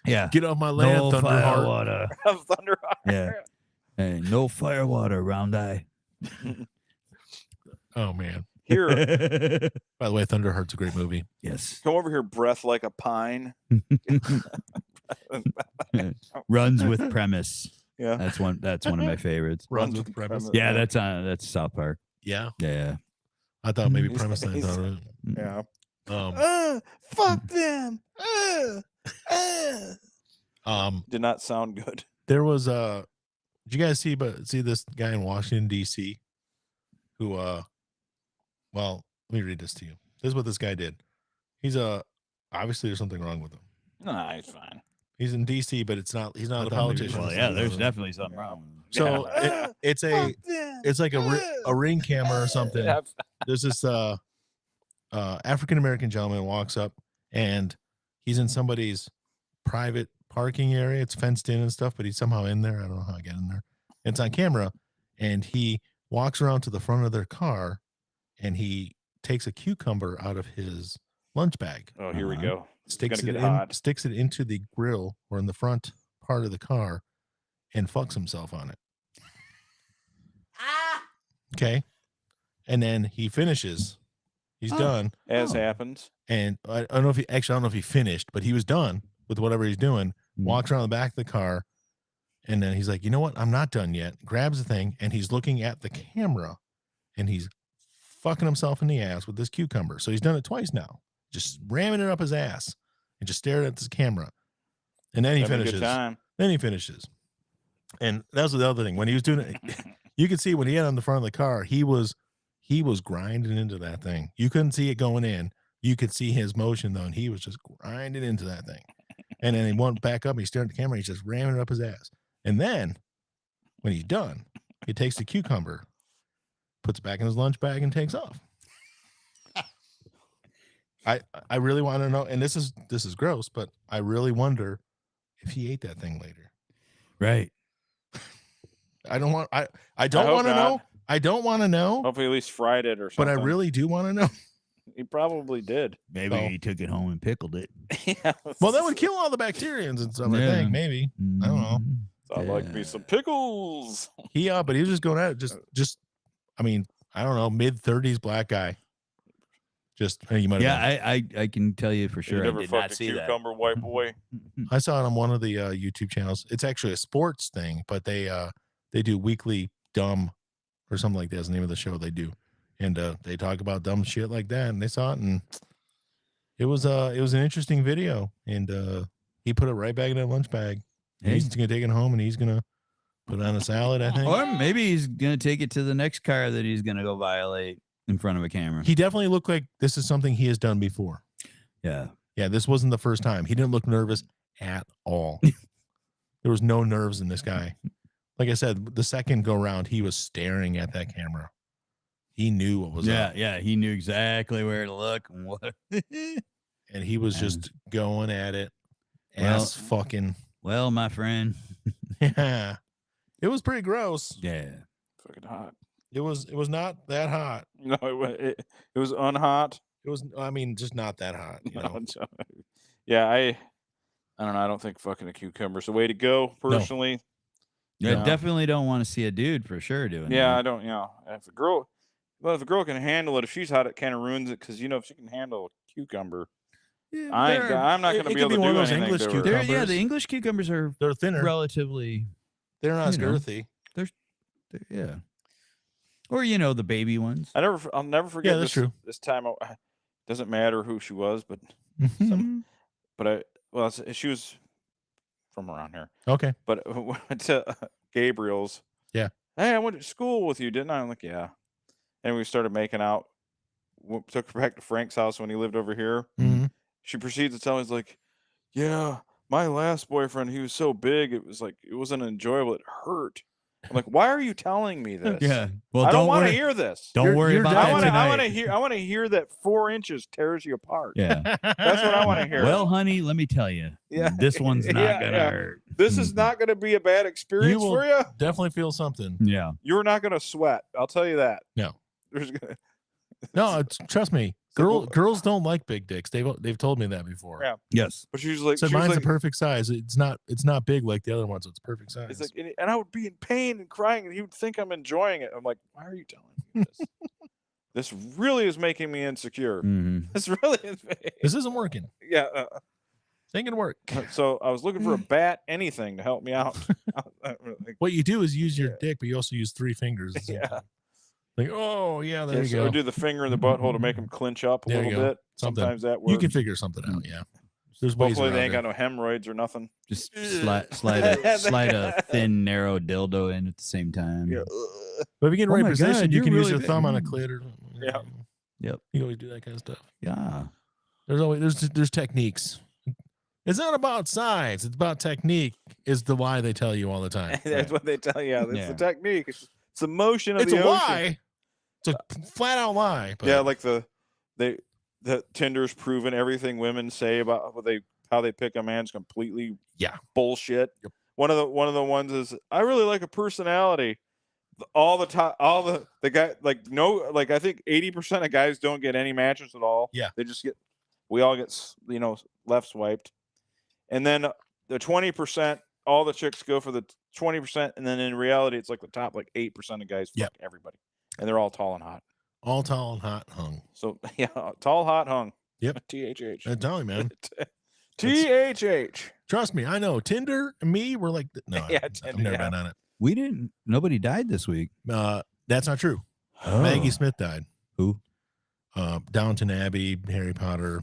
yeah. Get off my land, No fire Thunderheart. water. Thunderheart. Yeah. Hey, no fire water, round eye. Oh man. Here, By the way, Thunderheart's a great movie. Yes. come over here, breath like a pine. Runs with premise. Yeah. That's one of my favorites. Runs with premise. Yeah, that's South Park. Yeah. Yeah. I thought maybe He's- premise. I thought of it. Yeah. Fuck them. Did not sound good. There was did you guys see this guy in Washington D.C. who well, let me read this to you. This is what this guy did. He's obviously there's something wrong with him. No, he's fine. He's in D.C., but he's not a politician. Well, yeah, there's definitely something wrong. So it's like a ring camera or something. There's this African American gentleman walks up and he's in somebody's private parking area. It's fenced in and stuff, but he's somehow in there. I don't know how I get in there. It's on camera, and he walks around to the front of their car, and he takes a cucumber out of his lunch bag. Oh, here we go. Sticks gonna it get hot. sticks it into the grill or in the front part of the car, and fucks himself on it. Okay, and then he finishes. He's done. As happens. And I don't know if he finished, but he was done with whatever he's doing. Walks around the back of the car, and then he's like, you know what? I'm not done yet. Grabs the thing, and he's looking at the camera, and he's fucking himself in the ass with this cucumber. So he's done it twice now, just ramming it up his ass and just staring at this camera. And then he Having a good finishes. time. Then he finishes. And that was the other thing. When he was doing it, you could see when he had on the front of the car, he was grinding into that thing. You couldn't see it going in. You could see his motion though, and he was just grinding into that thing. And then he went back up and he's staring at the camera, and he's just ramming it up his ass. And then when he's done, he takes the cucumber, puts it back in his lunch bag, and takes off. I really want to know, and this is gross, but I really wonder if he ate that thing later. Right. I don't want I I don't hope want to know. not. I don't want to know, Hopefully, at least fried it or but something. I really do want to know. He probably did. Maybe So- he took it home and pickled it. Yeah. Well, that would kill all the bacterians and stuff. I Yeah. think maybe I don't know. Mhm. I like me some pickles. He but he was just going at it. Just I mean, I don't know, mid-30s black guy. Just you might have been. I can tell you for You sure. I never did fucked not a see that. cucumber white boy. I saw it on one of the YouTube channels. It's actually a sports thing, but they do weekly dumb or something like that is the name of the show they do. And they talk about dumb shit like that, and they saw it, and it was an interesting video. And he put it right back in that lunch bag. And Hey. he's gonna take it home and he's gonna put it on a salad, I think. Or maybe he's gonna take it to the next car that he's gonna go violate in front of a camera. He definitely looked like this is something he has done before. Yeah. Yeah, this wasn't the first time. He didn't look nervous at all. There was no nerves in this guy. Like I said, the second go round, he was staring at that camera. He knew what was up. Yeah. He knew exactly where to look and what. And he was just going at it. Well- Ass fucking. Well, my friend. Yeah. It was pretty gross. Yeah. Fucking hot. It was not that hot. No, it was unhot. It was, I mean, just not that hot. You know? Yeah, I don't know. I don't think fucking a cucumber's the way to go, personally. I Yeah. definitely don't want to see a dude for sure doing Yeah, that. I don't. If a girl, if a girl can handle it, if she's hot, it kind of ruins it. Because if she can handle a cucumber, Yeah, I'm not it going to be could able be to one do of those anything English to her. cucumbers. yeah, the English cucumbers are They're thinner. relatively, They're not as you know. girthy. yeah. Or the baby ones. I'll never forget. Yeah, that's this, true. This time, doesn't matter who she was, but she was from around here. Okay. But went to Gabriel's. Yeah. Hey, I went to school with you, didn't I? I'm like, yeah. And we started making out. Took her back to Frank's house when he lived over here. Mhm. She proceeds to tell me, like, yeah, my last boyfriend, he was so big, it wasn't enjoyable. It hurt. I'm like, why are you telling me this? Yeah. Well, I don't don't want to worry. hear this. Don't worry you're about dying I that want to tonight. I want to hear that 4 inches tears you apart. Yeah. That's what I want to hear. Well, honey, let me tell you. Yeah. This one's not Yeah, gonna yeah. hurt. This is not going to be a bad experience will- for you. Definitely feel something. Yeah. You're not going to sweat. I'll tell you that. No. There's gonna, No, trust me. Simple. Girls don't like big dicks. They've told me that before. Yeah. Yes. but she's like, Said she was mine's like, the perfect size. It's not big like the other ones. So it's perfect size. it's like, and I would be in pain and crying, and he would think I'm enjoying it. I'm like, why are you telling me this? This really is making me insecure. Mm-hmm. This really is. This isn't working. Yeah. It ain't gonna work. So I was looking for a bat, anything to help me out. Like, What you do is use your Yeah. dick, but you also use 3 fingers. at the same Yeah. time. Like, oh yeah, there yeah, you so I go. do the finger in the butthole to make them clinch up a There you little go. bit. Something. Sometimes that works. You can figure something out. Yeah. There's ways Hopefully they around ain't it. got no hemorrhoids or nothing. Just slide a thin, narrow dildo in at the same time. Yeah. But if you get in the Oh right my position, God, you you're can use really your big. thumb on a clit or something. Yeah. Yep. You can always do that kind of stuff. Yeah. There's always there's techniques. It's not about size. It's about technique. Is the lie they tell you all the time. That's what they tell you. It's Yeah. the technique. It's the motion of It's the a ocean. lie. It's a flat out lie. But Yeah, like the Tinder's proven everything women say about how they pick a man's completely bullshit. Yep. One of the ones is, I really like a personality. All the guy, like, no, like, I think 80% of guys don't get any matches at all. Yeah. They just we all get left swiped, and then the 20%, all the chicks go for the 20%, and then in reality it's like the top 8% of guys fuck Yep. everybody, and they're all tall and hot. all tall and hot hung. So yeah, tall, hot, hung. Yep. THH. I'm telling you, man. THH. Trust me, I know. Tinder and me were like, no, Yeah, I've Tinder, never yeah. been on it. Nobody died this week. That's not true. Oh. Maggie Smith died. Who? Downton Abbey, Harry Potter.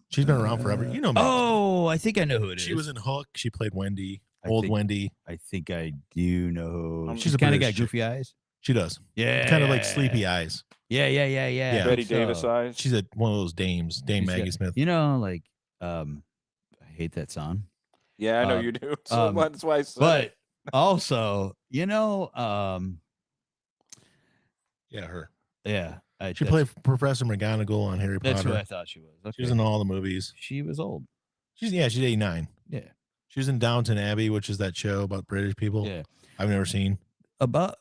She's been around forever. You know Maggie Oh, I think I know who it Smith. is. She was in Hook. She played Wendy, I old think- Wendy. I think I do know who. She's She's a kind of British got goofy eyes. She does. Yeah. Kind of like sleepy eyes. Yeah. Yeah. Betty So, Davis eyes. She's one of those dames, Dame she's Maggie got- Smith. You know, like, I hate that song. Yeah, I know uh, you do. So that's why I said it. But also, Yeah, her. yeah. She played Professor McGonagall on Harry Potter. That's who I thought she was. Okay. She was in all the movies. She was old. She's 89. Yeah. She was in Downton Abbey, which is that show about British people. Yeah. I've never seen. About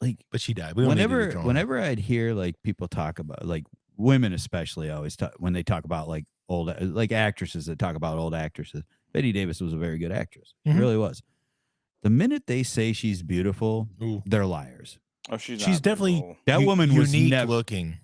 like, but she died. We don't need to be drawn. Whenever I'd hear like people talk about, like women especially always talk when they talk about like old, like actresses that talk about old actresses. Betty Davis was a very good actress. She really was. The minute they say she's beautiful, they're liars. Oh, she's definitely beautiful. That woman was unique looking,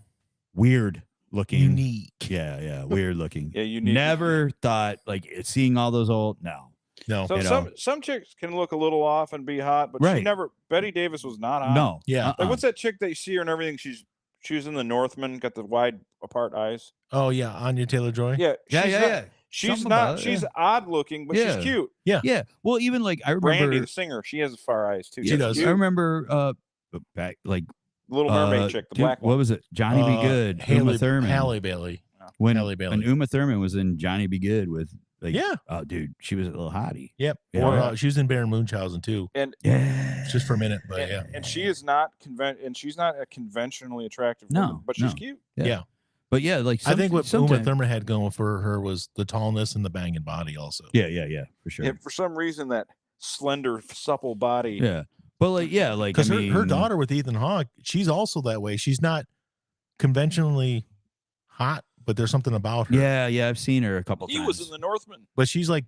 weird looking, unique. Yeah, weird looking. Yeah, unique. Never thought like seeing all those old. No. So some chicks can look a little off and be hot, but she never. Betty Davis was not hot. No. Yeah. Like what's that chick that you see her and everything? She was in The Northman, got the wide apart eyes. Oh yeah, Anya Taylor-Joy. Yeah. She's She's odd looking, but she's cute. Yeah. Well, even like I remember Brandy, the singer, she has far eyes too. She does. I remember back like Little Mermaid chick, the black one. What was it? Johnny Be Good. Uma Thurman. Halle Bailey. When Bailey. Uma Thurman was in Johnny Be Good with like, yeah. Oh, dude, she was a little hottie. Yep. Yeah. Or she was in Baron Munchausen too. And just for a minute, but and she is not she's not a conventionally attractive woman, but she's cute. Yeah. But yeah, like I think what Uma Thurman had going for her was the tallness and the banging body also. Yeah, for sure. Yeah, for some reason that slender, supple body. Yeah. But like, because her daughter with Ethan Hawke, she's also that way. She's not conventionally hot, but there's something about her. Yeah, I've seen her a couple times. He was in The Northman. But she's like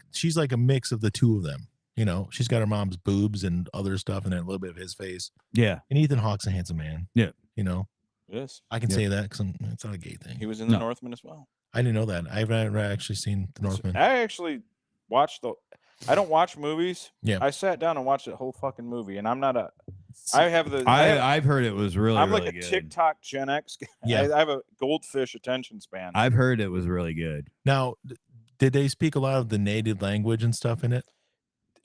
a mix of the two of them. You know, she's got her mom's boobs and other stuff and then a little bit of his face. Yeah. And Ethan Hawke's a handsome man. Yeah. You know? Yes. I can say that because it's not a gay thing. He was in The Northman as well. I didn't know that. I've never actually seen The Northman. I actually watched I don't watch movies. Yeah. I sat down and watched the whole fucking movie, and I'm not a. I've heard it was really. I'm really like a good. TikTok Gen X guy. Yeah. I have a goldfish attention span. I've heard it was really good. Now, did they speak a lot of the native language and stuff in it?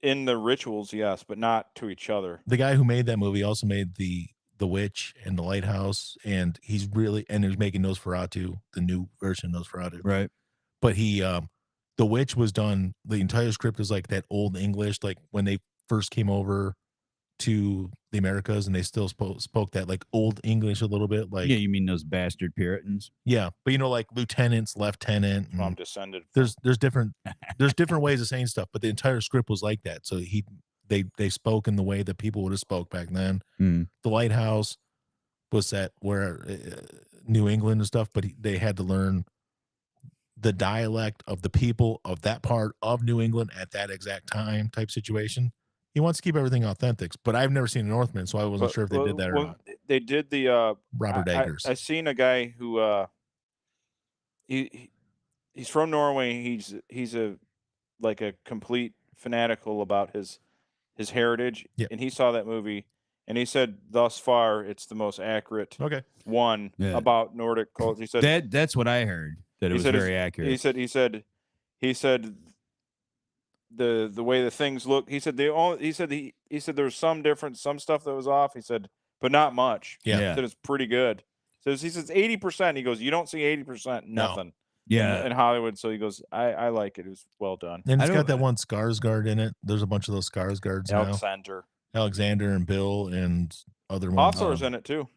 In the rituals, yes, but not to each other. The guy who made that movie also made the Witch and the Lighthouse, and he's making Nosferatu, the new version of Nosferatu. Right. But he, the Witch was done. The entire script is like that old English, like when they first came over to the Americas, and they still spoke that like old English a little bit. Like, yeah, you mean those bastard Puritans? Yeah, but like lieutenants, lieutenant. I'm descended. There's different ways of saying stuff, but the entire script was like that. So they spoke in the way that people would have spoke back then. The Lighthouse was set where New England and stuff, but they had to learn the dialect of the people of that part of New England at that exact time type situation. He wants to keep everything authentic, but I've never seen a Northman, so I wasn't sure if they did that or not. They did the Robert Eggers. I seen a guy who he's from Norway. He's a complete fanatical about his heritage, and he saw that movie and he said thus far it's the most accurate one about Nordic culture. He said that's what I heard, that it was very accurate. He said the way the things look. He said he said there was some difference, some stuff that was off. He said, but not much. Yeah. He said it's pretty good. So he says 80%. He goes, you don't see 80% nothing. Yeah. In Hollywood. So he goes, I like it. It was well done. And it's got that one Skarsgård in it. There's a bunch of those Skarsgårds now. Alexander and Bill and other ones. Hostler's in it too.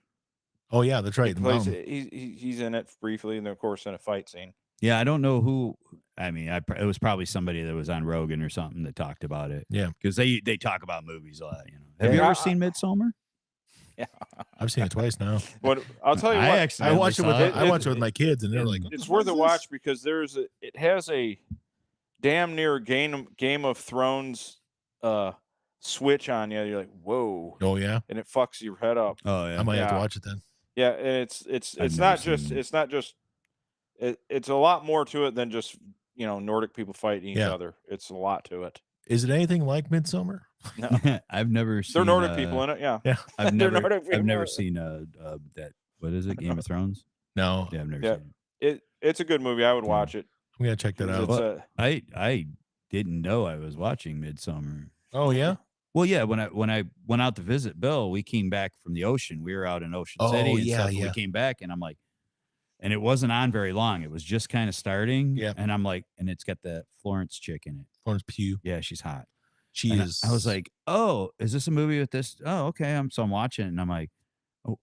Oh yeah, that's right. He's in it briefly, and of course in a fight scene. Yeah, I don't know who. I mean, it was probably somebody that was on Rogan or something that talked about it. Yeah, because they talk about movies a lot. You know, have you ever seen Midsommar? Yeah, I've seen it twice now. What I'll tell you, I watched it with my kids, and they're like, it's worth a watch because it has a damn near Game of Thrones switch on you. You're like, whoa. Oh yeah, and it fucks your head up. Oh yeah, I might have to watch it then. Yeah, and it's not just it's a lot more to it than just Nordic people fighting each other. It's a lot to it. Is it anything like Midsommar? No, I've never seen. They're Nordic people in it. Yeah, yeah. I've never seen that. What is it? Game of Thrones? No. Yeah, I've never seen it. It's a good movie. I would watch it. I'm gonna check that out. Well, I didn't know I was watching Midsommar. Oh yeah. Well, yeah. When I went out to visit Bill, we came back from the ocean. We were out in Ocean City and stuff. Yeah. We came back, and I'm like, and it wasn't on very long. It was just kind of starting. Yeah. And I'm like, and it's got the Florence chick in it. Florence Pugh. Yeah, she's hot. She is. I was like, oh, is this a movie with this? Oh, okay. So I'm watching it, and I'm like, oh,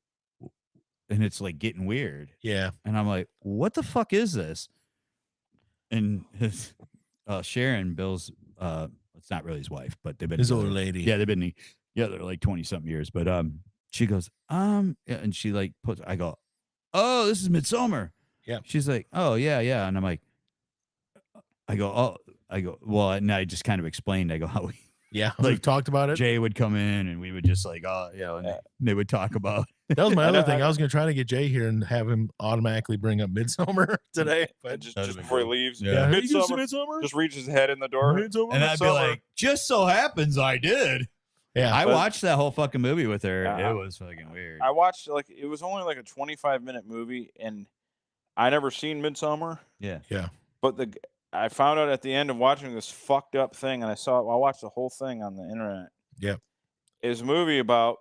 and and it's like getting weird. Yeah. And I'm like, what the fuck is this? And his Sharon, Bill's it's not really his wife, but they've been His old together. lady. Yeah, they've been together like 20 something years. But she goes, yeah, and she like puts I go, oh, this is Midsummer. Yeah. She's like, oh yeah. And I'm like, well, and I just kind of explained, I go, how Yeah. Like, We've talked about it. Jay would come in and we would just like, and they would talk about That was my I other know- thing. I- I was going to try to get Jay here and have him automatically bring up Midsummer today. But just That'd be before he cool. leaves. Yeah. Hey, you see Midsummer. Midsummer? Just reaches his head in the door. Midsummer? and I'd be Midsummer. like, just so happens I did. Yeah. I But- watched that whole fucking movie with her. Yeah. It was fucking weird. I watched it was only like a 25-minute movie, and I never seen Midsummer. Yeah. But I found out at the end of watching this fucked up thing, and I watched the whole thing on the internet. Yep. Is a movie about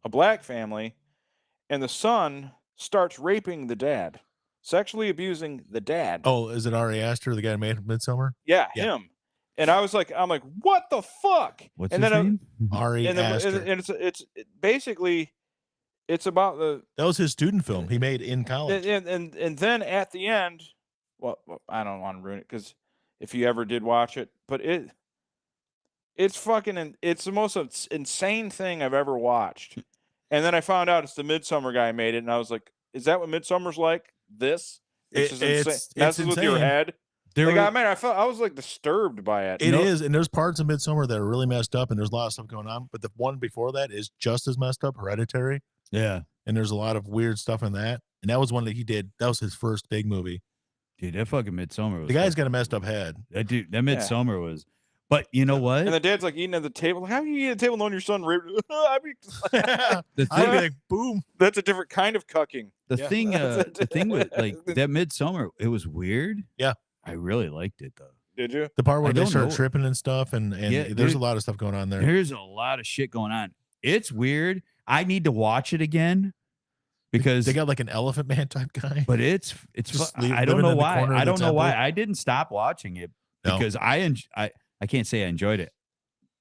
a black family, and the son starts raping the dad, sexually abusing the dad. Oh, is it Ari Aster, the guy who made Midsummer? yeah, yeah. him. And I'm like, what the fuck? What's and his then name? Ari and, then, Aster. and it's basically it's about the That was his student film he made in college. and then at the end, well I don't want to ruin it because if you ever did watch it, but it's fucking it's the most insane thing I've ever watched. And then I found out it's the Midsummer guy made it, and I was like, is that what Midsummer's like? This? It's just insane. It's Messes with your insane. head. There Like, were- I was like disturbed by it. It is, and there's parts of Midsummer that are really messed up, and there's a lot of stuff going on. But the one before that is just as messed up, Hereditary, yeah. and there's a lot of weird stuff in that. And that was one that he did. That was his first big movie. Dude, that fucking Midsummer was The guy's fucking- got a messed up head. that Midsummer was. But you know what? And the dad's like eating at the table. Like, how do you eat at the table knowing your son raped? I mean, I'd The be thing, like, boom. that's a different kind of cucking. the yeah. thing with like that Midsummer, it was weird. Yeah. I really liked it though. Did you? The part where I they don't start know. tripping and stuff, and Yeah, there's dude. a lot of stuff going on there. There's a lot of shit going on. It's weird. I need to watch it again because They got like an Elephant Man type guy. but it's Just fu- I don't living know in the why. corner of I the don't know why. temple. I didn't stop watching it No. because I can't say I enjoyed it.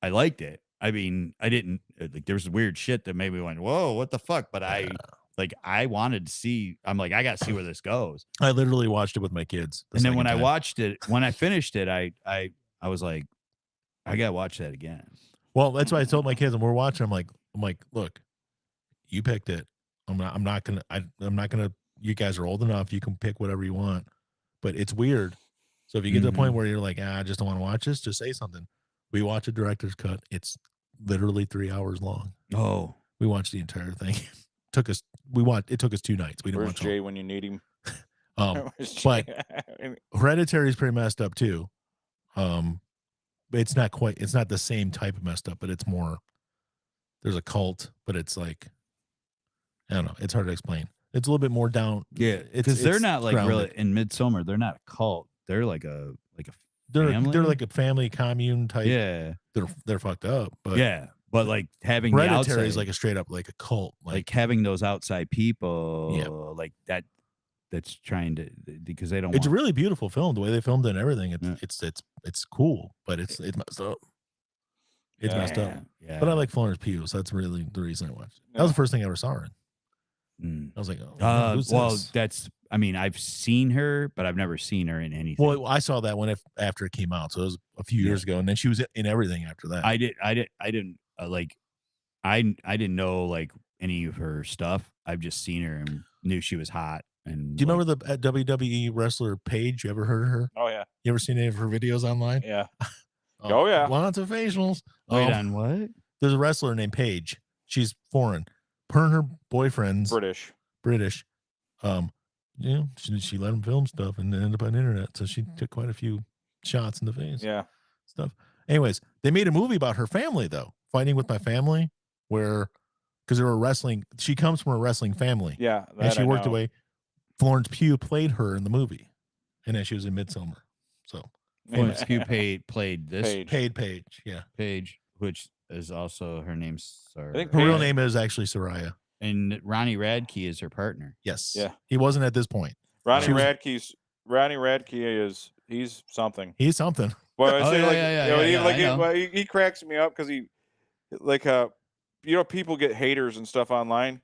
I liked it. I mean, I didn't like there was weird shit that made me went, "Whoa, what the fuck?" But I wanted to see. I'm like, I got to see where this goes. I literally watched it with my kids. the And then when second I time. watched it, when I finished it, I was like, I gotta watch that again. Well, that's why I told my kids, and we're watching. I'm like, look, you picked it. I'm not gonna. You guys are old enough. You can pick whatever you want, but it's weird. So if you get to the point where you're like, I just don't want to watch this, just say something. We watch a director's cut. It's literally 3 hours long. Oh, We watched the entire thing. It took us 2 nights. We didn't Where's watch Jay when you need him? all. Where's but- Jay? Hereditary is pretty messed up too. But it's not the same type of messed up, but it's more, there's a cult, but it's like, I don't know. It's hard to explain. It's a little bit more down. yeah, because they're not like really in Midsummer. They're not a cult. They're like a They're family? like a family commune type. yeah, They're fucked up. But yeah. But like having the Hereditary outside, is like a straight up like a cult. like having those outside people, like that. That's trying to because they don't. It's a want, really beautiful film. The way they filmed it and everything. Yeah. It's cool, but it's messed up. It's messed up. Yeah, But I like Florence Pugh, so that's really the reason I watched it. That Yeah. was the first thing I ever saw her in. Mm. I was like, oh, who's Well, this? that's. I mean, I've seen her, but I've never seen her in anything. Well, I saw that one after it came out, so it was a few years ago, and then she was in everything after that. I didn't like. I didn't know like any of her stuff. I've just seen her and knew she was hot. And Do you remember the WWE wrestler Paige? You ever heard of her? Oh yeah, You ever seen any of her videos online? yeah. Oh, yeah. lots of facials. Wait on what? There's a wrestler named Paige. She's foreign. Her and her boyfriend's British. You know, she let him film stuff and ended up on the internet. So she took quite a few shots in the face. Yeah. Stuff. Anyways, they made a movie about her family though, Fighting with My Family, where because they were wrestling. She comes from a wrestling family. Yeah. And that she I worked know. away. Florence Pugh played her in the movie, and then she was in Midsummer. So Florence Pugh played this Paige. Paige, yeah. Paige, which is also her name's. I think Her real Paige- name is actually Soraya. And Ronnie Radke is her partner. Yes. Yeah. He wasn't at this point. Ronnie She was- Radke he's something. He's something. Well, I Oh, say yeah, like, yeah, you know, yeah, he, yeah, like I know. well, he cracks me up because he, like, you know, people get haters and stuff online.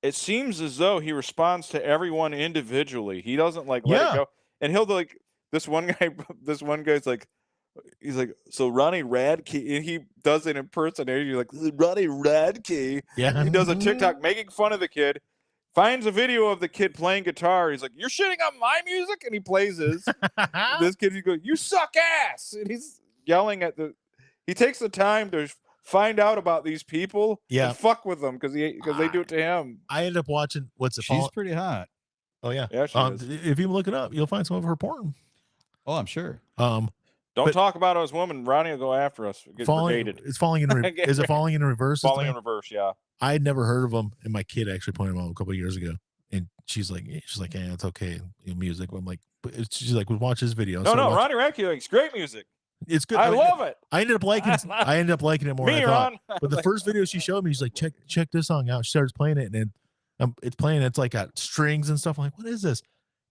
it seems as though he responds to everyone individually. He doesn't like let it Yeah. go. And he'll like this one guy. This one guy's like, he's like, so Ronnie Radke, and he does an impersonation. You're like, Ronnie Radke. Yeah. He does a TikTok making fun of the kid. Finds a video of the kid playing guitar. He's like, "You're shitting on my music," and he plays his. This kid, he goes, "You suck ass," and he's yelling at the. He takes the time to find out about these people Yeah. and fuck with them because they do it to him. I ended up watching what's it? She's pretty hot. Oh yeah. Yeah, she is. If you look it up, you'll find some of her porn. Oh, I'm sure. Don't but- talk about us women. Ronnie will go after us. Get dated. It's falling in. Is it falling in reverse? Falling in reverse. Yeah. I had never heard of them, and my kid actually pointed them out a couple of years ago. And she's like, yeah, it's okay, music. I'm like, she's like, we'll watch his video. No, Ronnie Radke likes great music. It's good. I love it. I ended up liking it more. Me, than I thought. Ron. But the first video she showed me, she's like, check this song out. She starts playing it, and then it's playing. It's like got strings and stuff. I'm like, what is this?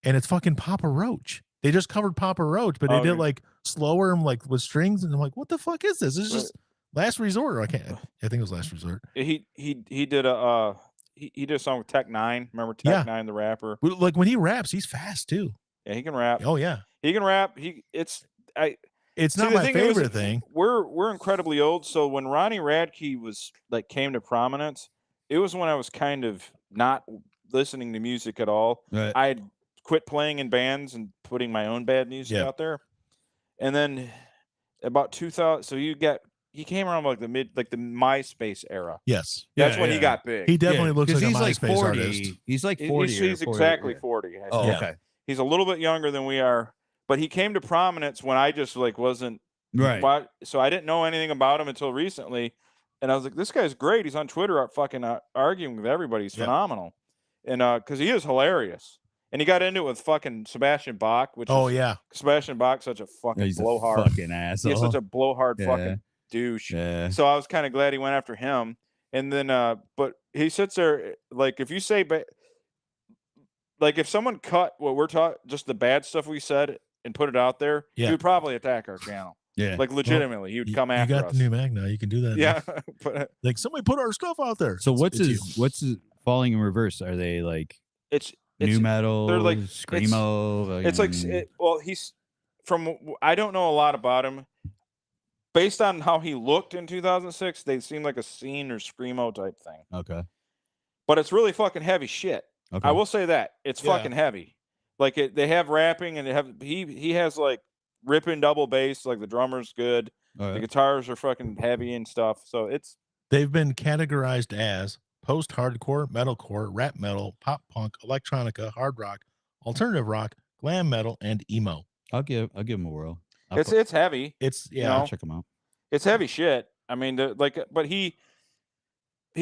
And it's fucking Papa Roach. They just covered Papa Roach, but they did like slower and like with strings. And I'm like, what the fuck is this? This is just Last Resort. I think it was Last Resort. He did a he did a song with Tech Nine. Remember Tech Nine, the rapper? Like when he raps, he's fast too. Yeah, he can rap. Oh yeah, he can rap. It's not my favorite thing. We're incredibly old, so when Ronnie Radke was like came to prominence, it was when I was kind of not listening to music at all. Right. I had quit playing in bands and putting my own bad music out there, and then about 2000. So he came around like the MySpace era. Yes, that's when he got big. He definitely looks like a MySpace 40. artist. He's like 40. He's exactly 40. Oh, okay. He's a little bit younger than we are, but he came to prominence when I just like wasn't right. So I didn't know anything about him until recently, and I was like, this guy's great. He's on Twitter fucking arguing with everybody. He's phenomenal, and because he is hilarious. And he got into it with fucking Sebastian Bach, which Sebastian Bach's such a fucking blowhard. Fucking asshole. He's such a blowhard fucking douche. Yeah. So I was kind of glad he went after him. And then, but he sits there like if you say, like if someone cut what we're talking, just the bad stuff we said and put it out there, he would probably attack our channel. Yeah, like legitimately, he would come after us. You got the new Mac now. You can do that. Yeah, but like somebody put our stuff out there. So what's his falling in reverse? Are they like it's new metal? They're like screamo. It's like he's from. I don't know a lot about him. Based on how he looked in 2006, they seem like a scene or screamo type thing. Okay, but it's really fucking heavy shit. Okay. I will say that it's fucking heavy. Like they have rapping and he has like ripping double bass. Like the drummer's good. Right. The guitars are fucking heavy and stuff. So they've been categorized as post-hardcore, metalcore, rap metal, pop punk, electronica, hard rock, alternative rock, glam metal, and emo. I'll give him a whirl. It's heavy. I'll check him out. It's heavy shit. I mean, but he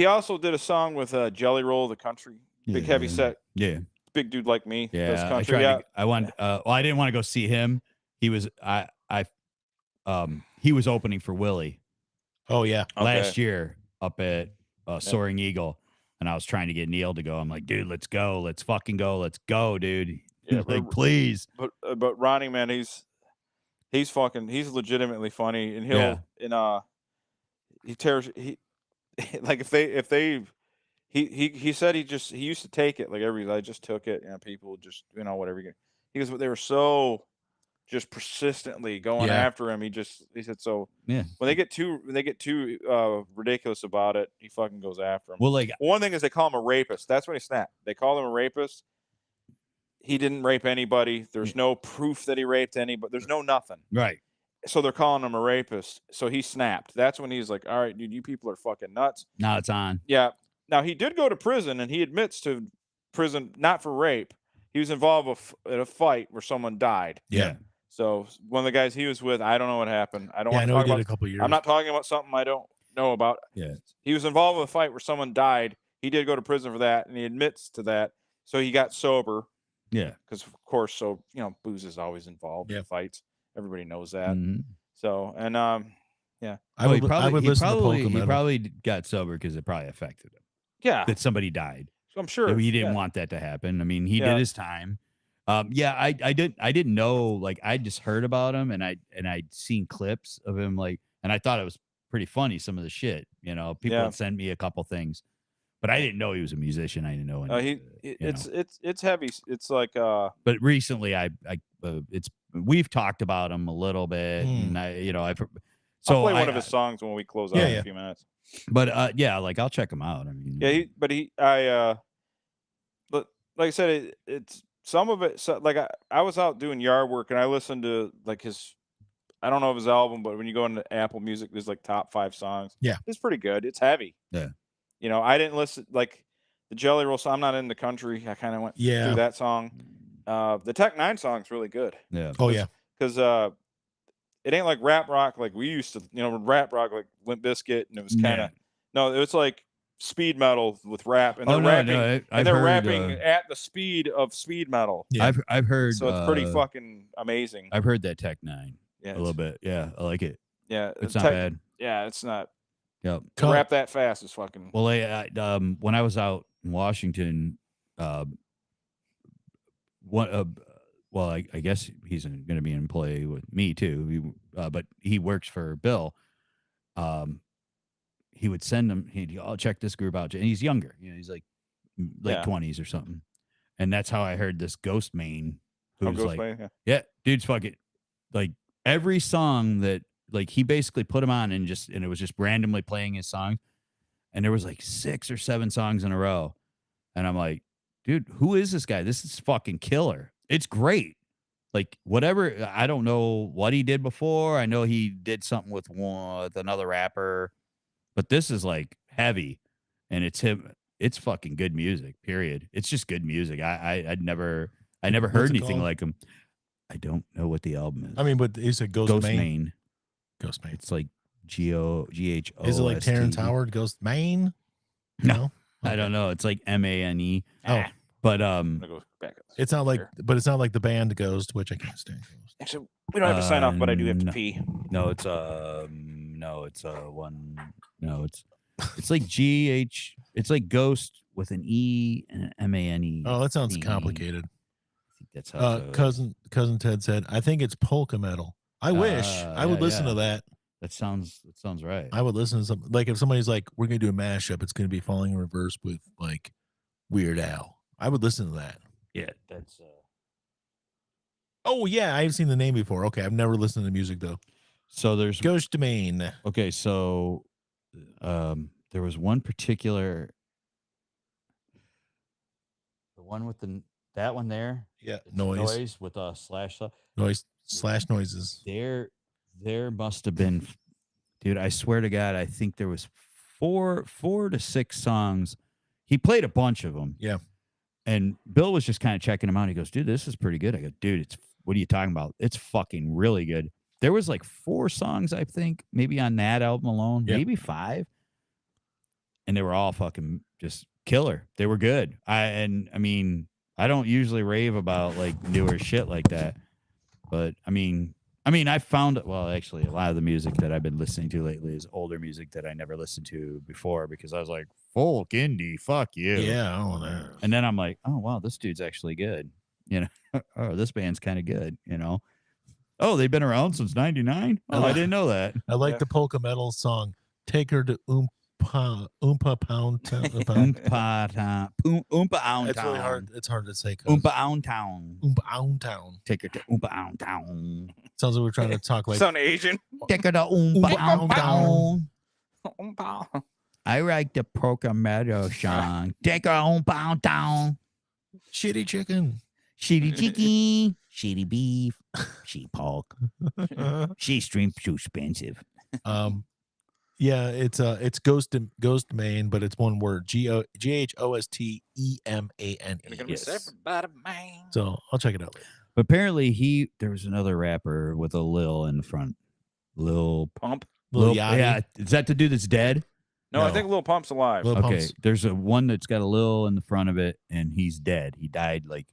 also did a song with Jelly Roll the Country, big heavy set. Yeah, big dude like me. Yeah, does country. I didn't want to go see him. He was he was opening for Willie. Oh yeah, last year up at Soaring Eagle, and I was trying to get Neil to go. I'm like, dude, let's go, let's fucking go, let's go, dude. Yeah, like, please. But Ronnie, man, he's legitimately funny, and he tears like he said he used to take it like I just took it, and people just whatever. He goes, but they were so just persistently going after him. He said so. Yeah. When they get too ridiculous about it, he fucking goes after him. Well, like one thing is they call him a rapist. That's when he snapped. They call him a rapist. He didn't rape anybody. There's no proof that he raped anybody. There's no nothing. Right. So they're calling him a rapist. So he snapped. That's when he's like, all right, dude, you people are fucking nuts. Now it's on. Yeah. Now he did go to prison, and he admits to prison, not for rape. He was involved in a fight where someone died. Yeah. So one of the guys he was with, I don't know what happened. I don't want to I talk know about a couple years. I'm not talking about something I don't know about. Yeah. He was involved with a fight where someone died. He did go to prison for that, and he admits to that. So he got sober. Yeah. Because of course, booze is always involved in fights. Everybody knows that. Mm-hmm. So and yeah. He probably got sober because it probably affected him. Yeah. That somebody died. So I'm sure he didn't want that to happen. I mean, he did his time. I didn't know, like, I just heard about him, and I'd seen clips of him, like, and I thought it was pretty funny, some of the shit, people would send me a couple things, but I didn't know he was a musician. I didn't know. It's heavy. It's like But recently, we've talked about him a little bit, and I've. So I'll play one of his songs when we close out in a few minutes. But like I'll check him out. I mean, but like I said, it's some of it. So, like I was out doing yard work and I listened to like his. I don't know of his album, but when you go into Apple Music, there's like top 5 songs. Yeah, it's pretty good. It's heavy. Yeah, I didn't listen like the Jelly Roll song. I'm not in the country. I kind of went through that song. The Tech 9 song's really good. Yeah. Oh yeah. Because it ain't like rap rock like we used to. Rap rock like Limp Bizkit, and it was kind of no. It was like speed metal with rap, and they're rapping at the speed of speed metal. Yeah. I've heard. So it's pretty fucking amazing. I've heard that Tech 9 a little bit. Yeah, I like it. Yeah, it's not bad. Yeah, it's not. Yep. To rap that fast is fucking. Well, when I was out in Washington, I guess he's going to be in play with me too. But he works for Bill. He would send him. I'll check this group out, and he's younger. He's like late 20s or something. And that's how I heard this Ghost Main. Who's yeah, dude's fucking like every song that like he basically put him on and it was just randomly playing his songs, and there was like 6 or 7 songs in a row, and I'm like, dude, who is this guy? This is fucking killer. It's great. Like whatever, I don't know what he did before. I know he did something with another rapper, but this is like heavy, and it's him. It's fucking good music. Period. It's just good music. I never heard anything like him. I don't know what the album is. I mean, but it's a Ghost Main. Ghost Main. It's like GHO. Is it like Terrence Howard Ghost Main? No, I don't know. It's like MANE. Oh, but go back up. It's not like, but it's not like the band Ghost, which I can't stand. Actually, we don't have to sign off, but I do have to pee. No, it's it's like GH. It's like Ghost with an E and an MANE. Oh, that sounds complicated. I think that's how cousin Ted said, I think it's polka metal. I wish I would listen to that. That sounds right. I would listen to something like if somebody's like, we're gonna do a mashup, it's gonna be Falling in Reverse with like Weird Al. I would listen to that. Yeah, that's Oh yeah, I've seen the name before. Okay, I've never listened to the music though. So there's Ghost Main. Okay, so there was one particular, the one with that one there. Yeah, noise with a slash noises. There must have been, dude, I swear to God, I think there was 4 to 6 songs. He played a bunch of them. Yeah. And Bill was just kind of checking them out. He goes, dude, this is pretty good. I go, dude, what are you talking about? It's fucking really good. There was like 4 songs, I think, maybe on that album alone, maybe 5. And they were all fucking just killer. They were good. I mean, I don't usually rave about like newer shit like that. But I mean, I found, well, actually, a lot of the music that I've been listening to lately is older music that I never listened to before because I was like, folk indie, fuck you. Yeah, I want that. And then I'm like, oh, wow, this dude's actually good. Oh, this band's kind of good, Oh, they've been around since 99? Oh, I didn't know that. I like the polka metal song, Take Her to Oompa Pound Town. Oompa Ound It's Town. really hard. It's hard to say. Oompa Ound Town. Oompa Ound Town. Take her to Oompa Ound Town. Sounds like we're trying to talk like Sound Asian. Take her to Oompa Ound Town. Oompa. I like the polka metal song. Take her to Oompa Ound Town. shitty chicken. Shitty chicken. Shitty beef. Shitty pork. Shitty shrimp too expensive. Yeah, it's Ghost Main, but it's one word. GHOSTEMANE. Yes. So I'll check it out later. But apparently there was another rapper with a Lil in the front. Lil Pump. Lil Yachty. Yeah, is that the dude that's dead? No, I think Lil Pump's alive. Lil Okay, Pump's- there's a one that's got a Lil in the front of it, and he's dead. He died like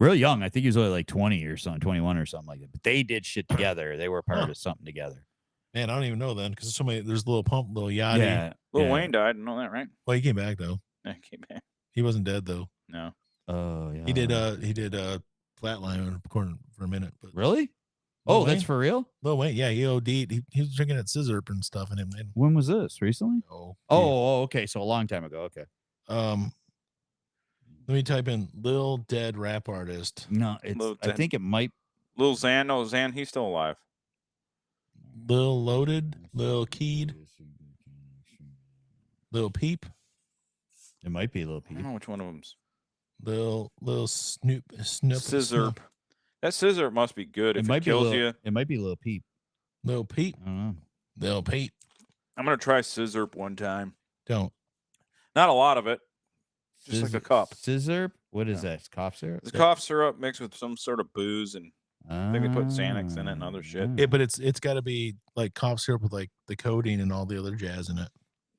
real young. I think he was only like 20 or something, 21 or something like that. But they did shit together. They were part of something together. Man, I don't even know then because there's so many. There's Lil Pump, Lil Yachty. Yeah. Lil Wayne died. You know that, right? Well, he came back though. Yeah, he came back. He wasn't dead though. No. Oh yeah. He did Flatline for a minute. But Really? Lil Oh, that's Wayne? for real? Lil Wayne, yeah, he OD'd. He was drinking at Scissor and stuff, and When was this? Recently? oh, Oh, okay. So a long time ago. Okay. Let me type in Lil Dead rap artist. No, it's. Lil I Dead. think it might. Lil Xan, no, Xan, he's still alive. Lil Loaded, Lil Keed, Lil Peep, It might be a little I don't know which one of them's. Lil Snoop, Scissor. That scissor must be good if it kills you. It might be a little peep. Lil Peep, I don't know. Lil Peep. I'm gonna try scissor one time. Don't. Not a lot of it. Just like a cup. Scissor? What is Yeah. that? It's cough syrup? It's cough syrup mixed with some sort of booze, and I think they put Xanax in it and other shit. Yeah, but it's got to be like cough syrup with like the codeine and all the other jazz in it.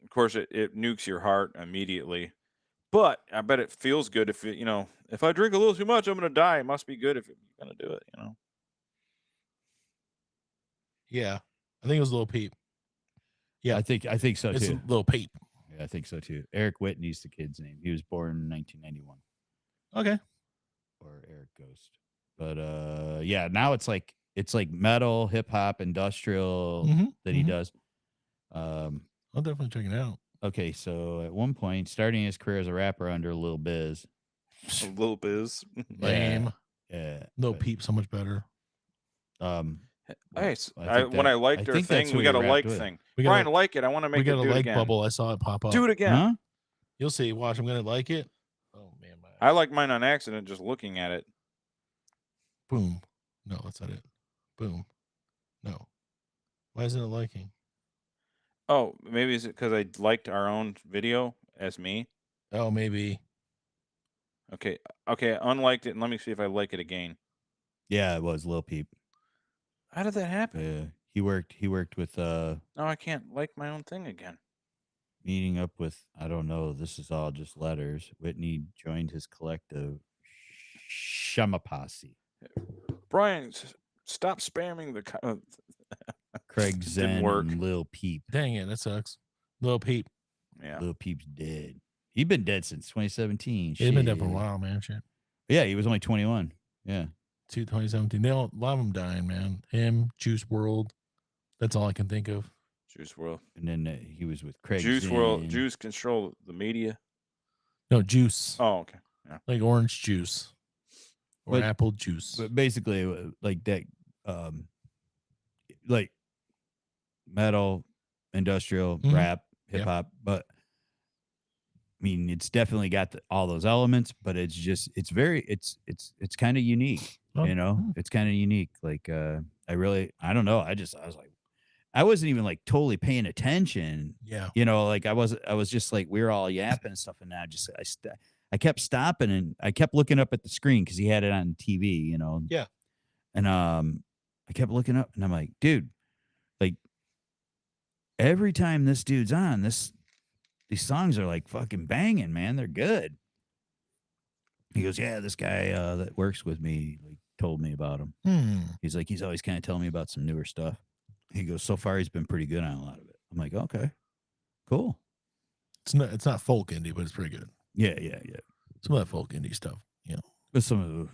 Of course, it nukes your heart immediately. But I bet it feels good if it, if I drink a little too much, I'm gonna die. It must be good if you're gonna do it. Yeah, I think it was Lil Peep. Yeah, I think so it's too. Lil Peep. Yeah, I think so too. Eric Whitney's the kid's name. He was born in 1991. Okay. Or Eric Ghost. But yeah, now it's like metal, hip hop, industrial that he does. I'll definitely check it out. Okay, so at one point, starting his career as a rapper under Lil Biz. A little biz. Lame. Yeah. Lil but, Peep, so much better. Hey, I when I liked her think that's thing, who we he got a rapped like with. thing. We Brian, got like it. I want to we make it got a do it like again. bubble. I saw it pop up. Do it again. Huh? You'll see. Watch. I'm gonna like it. Oh man, I like mine on accident just looking at it. boom. No, that's not it. Boom. No. Why isn't it liking? Oh, maybe is it because I liked our own video as me? Oh, maybe. Okay, I unliked it, and let me see if I like it again. Yeah, it was Lil Peep. How did that happen? Yeah. He worked with No, I can't like my own thing again. meeting up with, I don't know, this is all just letters. Whitney joined his collective Shamapasi. Brian, stop spamming the. Craig Didn't Zen work. and Lil Peep. Dang it, that sucks. Lil Peep. Yeah. Lil Peep's dead. He's been dead since 2017. He's been dead for a Shit. while, man. Shit. Yeah, he was only 21. Yeah. 2017. They all, a lot of them dying, man. Him, Juice World. That's all I can think of. Juice World. And then he was with Craig Juice Zen. World. Juice control the media. No, juice. Oh, okay. Yeah. Like orange juice or But- apple juice. But basically, like that, like metal, industrial, Mhm. rap, hip hop. But I mean, it's definitely got all those elements, but it's just, it's kind of unique. Oh, You know, mm. it's kind of unique. Like, I don't know. I was like, I wasn't even like totally paying attention. Yeah. You know, like I was just like, we were all yapping and stuff. And I kept stopping and I kept looking up at the screen because he had it on TV, you know? Yeah. And, I kept looking up and I'm like, dude, like every time this dude's on these songs are like fucking banging, man. They're good. He goes, yeah, this guy, that works with me, like told me about him. He's like, he's always kind of telling me about some newer stuff. He goes, so far he's been pretty good on a lot of it. I'm like, okay, cool. It's not folk indie, but it's pretty good. Yeah. Some of that folk indie stuff, you know. But some of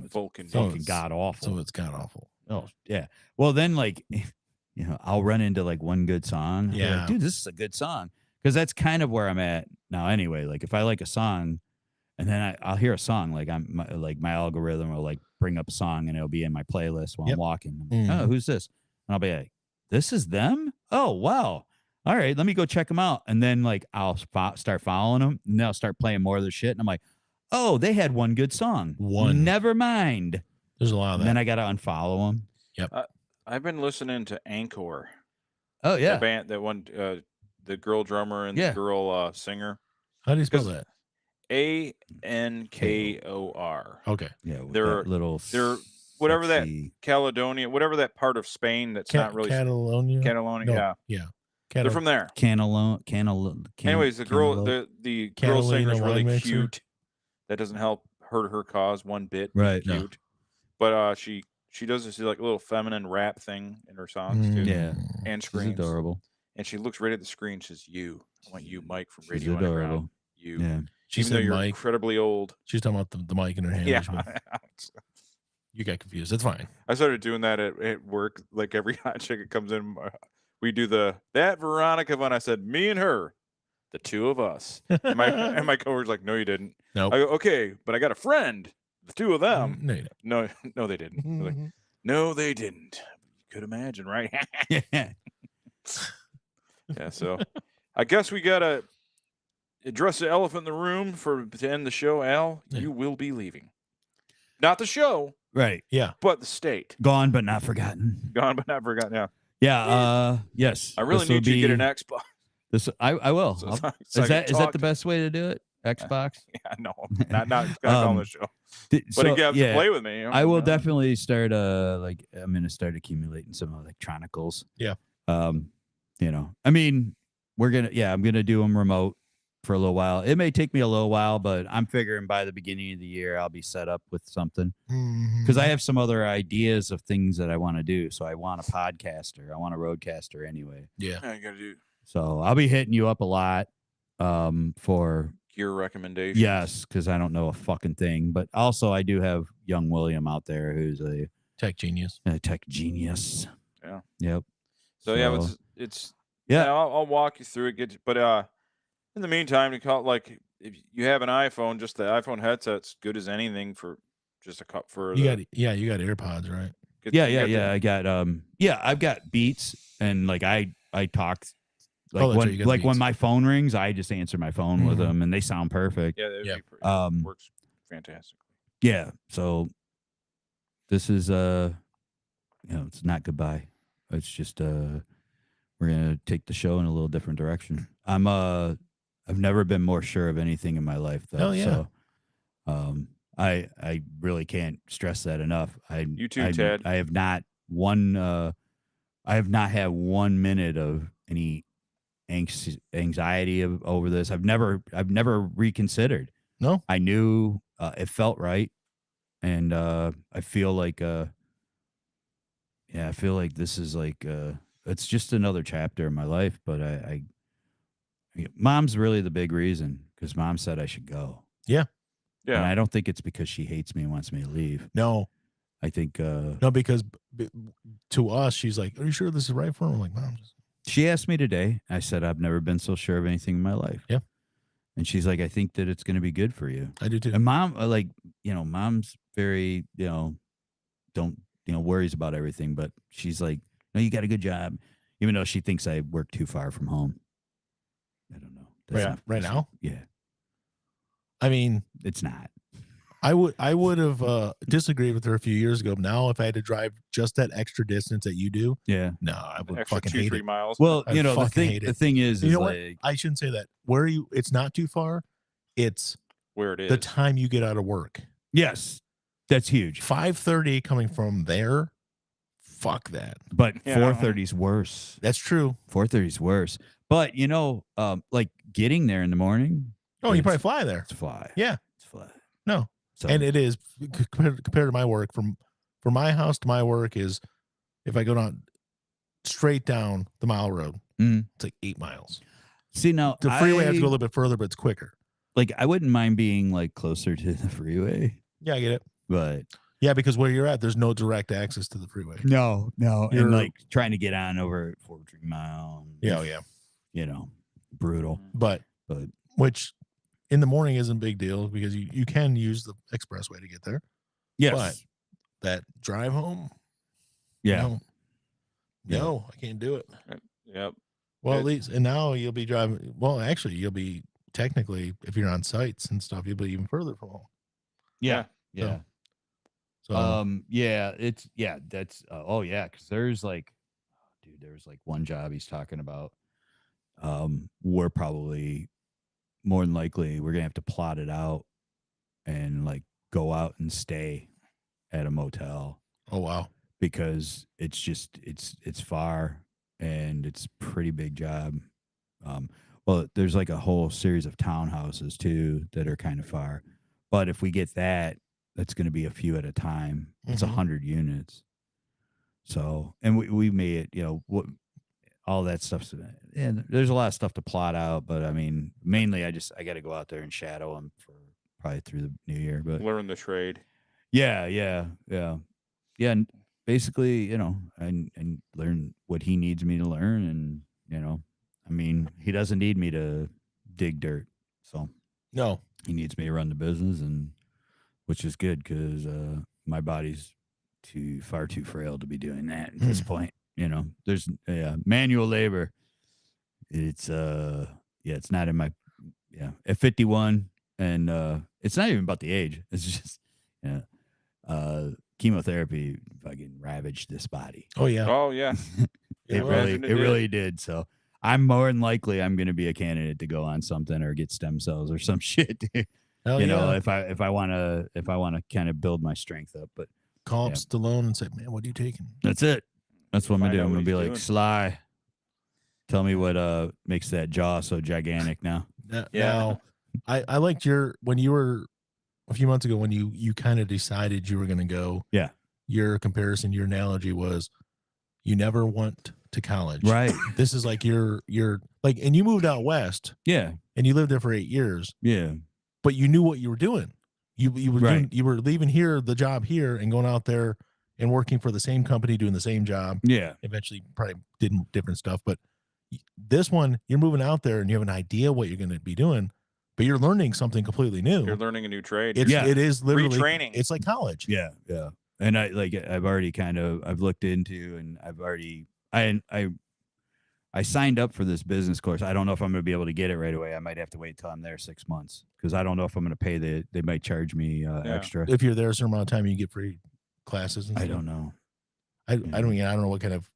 it's Folk and fucking god awful. Some of it's god awful. Oh yeah. Well, then like, you know, I'll run into like one good song. I'll be like, Yeah. dude, this is a good song. Because that's kind of where I'm at now. Anyway, like if I like a song, and then I'll hear a song, like my algorithm will like bring up a song and it'll be in my playlist while I'm walking. I'm like, oh, who's this? And I'll be like, this is them? Oh wow. All right, let me go check them out. And then like I'll start following them, and they'll start playing more of their shit. And I'm like, oh, they had one good song. One. Never mind. There's a lot of And that. then I gotta unfollow them. I've been listening to Encore. Oh yeah. The band, that one, the girl drummer and the girl singer. How do you spell that? Ankor. Okay. Yeah. with They're- that whatever that sexy- Caledonia, whatever that part of Spain that's not really Catalonia. Catalonia. No, Yeah, yeah. they're from there. Anyways, the girl Catalina singer's really wine mixer? cute. That doesn't help hurt her cause one bit. Right. No. Cute, but she does this like little feminine rap thing in her songs too, Yeah. and She's screams. adorable. And she looks right at the screen. Says, "You, I want you, Mike from She's Radio Underground. adorable. You, Yeah. She even though said you're Mike. incredibly old." She's talking about the mic in her hand. Yeah, You got confused. That's fine. I started doing that at work. Like every hot chick that comes in, we do that Veronica one. I said, "Me and her, The two of us. And my coworker's like, no, you didn't. Nope. I go, okay, but I got a friend. The two of them. No, you No, they didn't. They're like, don't. no, they didn't. You could imagine, right? Yeah. Yeah, so I guess we gotta address the elephant in the room to end the show. Al, Yeah. you will be leaving. Not the show, Right. Yeah. but the state. Gone but not forgotten. Gone but not forgotten. Yeah. Yeah. Yes. I really this will need you to get an be- Xbox. This I will. So- I'll- so I is can that talk the to- best way to do it? Xbox. Yeah, no, not on the show. But you have to play with me. I will definitely start. I'm gonna start accumulating some electronicals. Yeah. I mean, I'm gonna do them remote for a little while. It may take me a little while, but I'm figuring by the beginning of the year I'll be set up with something because I have some other ideas of things that I want to do. So I want a podcaster. I want a roadcaster anyway. Yeah. Yeah, you gotta do So I'll be hitting you up a lot for gear recommendations. yes, because I don't know a fucking thing. But also I do have young William out there who's a Tech genius. tech genius. Yeah. Yep. So yeah, So- it's Yeah. I'll walk you through it. But in the meantime, you call like if you have an iPhone, just the iPhone headset's good as anything for just a cup for. You got AirPods, right? Yeah. I got I've got Beats and like I talk like that's right, you got when Beats. my phone rings, I just answer my phone with Mhm. them and they sound perfect. Yeah, that'd Yeah. be pretty, works fantastic. Yeah. So this is it's not goodbye. It's just we're gonna take the show in a little different direction. I've never been more sure of anything in my life though. Hell yeah. So I really can't stress that enough. You too, Ted. I have not had 1 minute of any anxiety over this. I've never reconsidered. No. I knew it felt right, and I feel like I feel like this is like it's just another chapter in my life. But Mom's really the big reason because Mom said I should go. Yeah. And I don't think it's because she hates me and wants me to leave. No. I think No, because to us, she's like, "Are you sure this is right for him?" I'm like, "Mom." she asked me today. I said, I've never been so sure of anything in my life. Yeah. And she's like, I think that it's going to be good for you. I do too. And Mom, Mom's very, don't, worries about everything. But she's like, no, you got a good job. Even though she thinks I work too far from home. I don't know. Right now? Yeah. I mean, It's not. I would have disagreed with her a few years ago. Now, if I had to drive just that extra distance that you do, Yeah. no, I would extra fucking 2-3 hate it. miles. Well, I fucking hate the it. thing is You know what? like, I shouldn't say that. It's not too far. It's where it is. the time you get out of work. yes, that's huge. 5:30 coming from there. Fuck that. But Yeah. 4:30 is worse. That's true. 4:30 is worse. But like getting there in the morning, Oh, you It's- probably fly there. it's fly. Yeah. It's fly. No. So And it is compared to my work from my house to my work is if I go down straight down the mile road, it's like 8 miles. see now The freeway has to go a little bit further, but it's quicker. like I wouldn't mind being like closer to the freeway, Yeah, I get it. but Yeah, because where you're at, there's no direct access to the freeway. no, You're- and like trying to get on over at Fort Tree Mile. Yeah, yeah. Brutal. But which in the morning isn't a big deal because you can use the expressway to get there. Yes. But that drive home, yeah. no, I can't do it. Yep. Well, at least, and now you'll be driving. Well, actually, you'll be technically, if you're on sites and stuff, you'll be even further from home. Yeah. So, That's because there's like, dude, there's like one job he's talking about. We're probably more than likely we're gonna have to plot it out and like go out and stay at a motel oh wow, because it's just it's far and it's a pretty big job. Well, there's like a whole series of townhouses too that are kind of far, but if we get that, that's going to be a few at a time. It's Mhm. 100 units. So, and we made it, all that stuff's, and there's a lot of stuff to plot out, but I mean, mainly I got to go out there and shadow him for probably through the new year, but Learn the trade. yeah. And basically, and learn what he needs me to learn. And, I mean, he doesn't need me to dig dirt. So No. he needs me to run the business, and which is good because my body's far too frail to be doing that at this point. You know, there's manual labor. It's it's not in my at 51, and it's not even about the age. It's just chemotherapy fucking ravaged this body. Oh yeah. Oh yeah. It really did. So I'm more than likely I'm going to be a candidate to go on something or get stem cells or some shit. Hell You yeah. know, if I want to kind of build my strength up, but Call up yeah. Stallone and say, "Man, what are you taking?" that's it. That's what I'm gonna Find do. out I'm what gonna be he's like, doing. Sly, tell me what makes that jaw so gigantic now. Yeah. Now, I liked when you were a few months ago when you kind of decided you were going to go. Yeah. Your comparison, your analogy was, you never went to college. Right. This is like you're like, and you moved out west Yeah. and you lived there for 8 years, Yeah. but you knew what you were doing. You were Right. you were leaving here, the job here, and going out there and working for the same company, doing the same job. Yeah. Eventually, probably did different stuff, but this one, you're moving out there and you have an idea what you're going to be doing, but you're learning something completely new. You're learning a new trade. It is literally retraining. It's like college. Yeah. Yeah. And I've already I've looked into, and I've already I signed up for this business course. I don't know if I'm going to be able to get it right away. I might have to wait till I'm there 6 months because I don't know if I'm going to pay they might charge me extra. If you're there a certain amount of time, you get free classes. And I stuff. don't know. I don't know what kind of,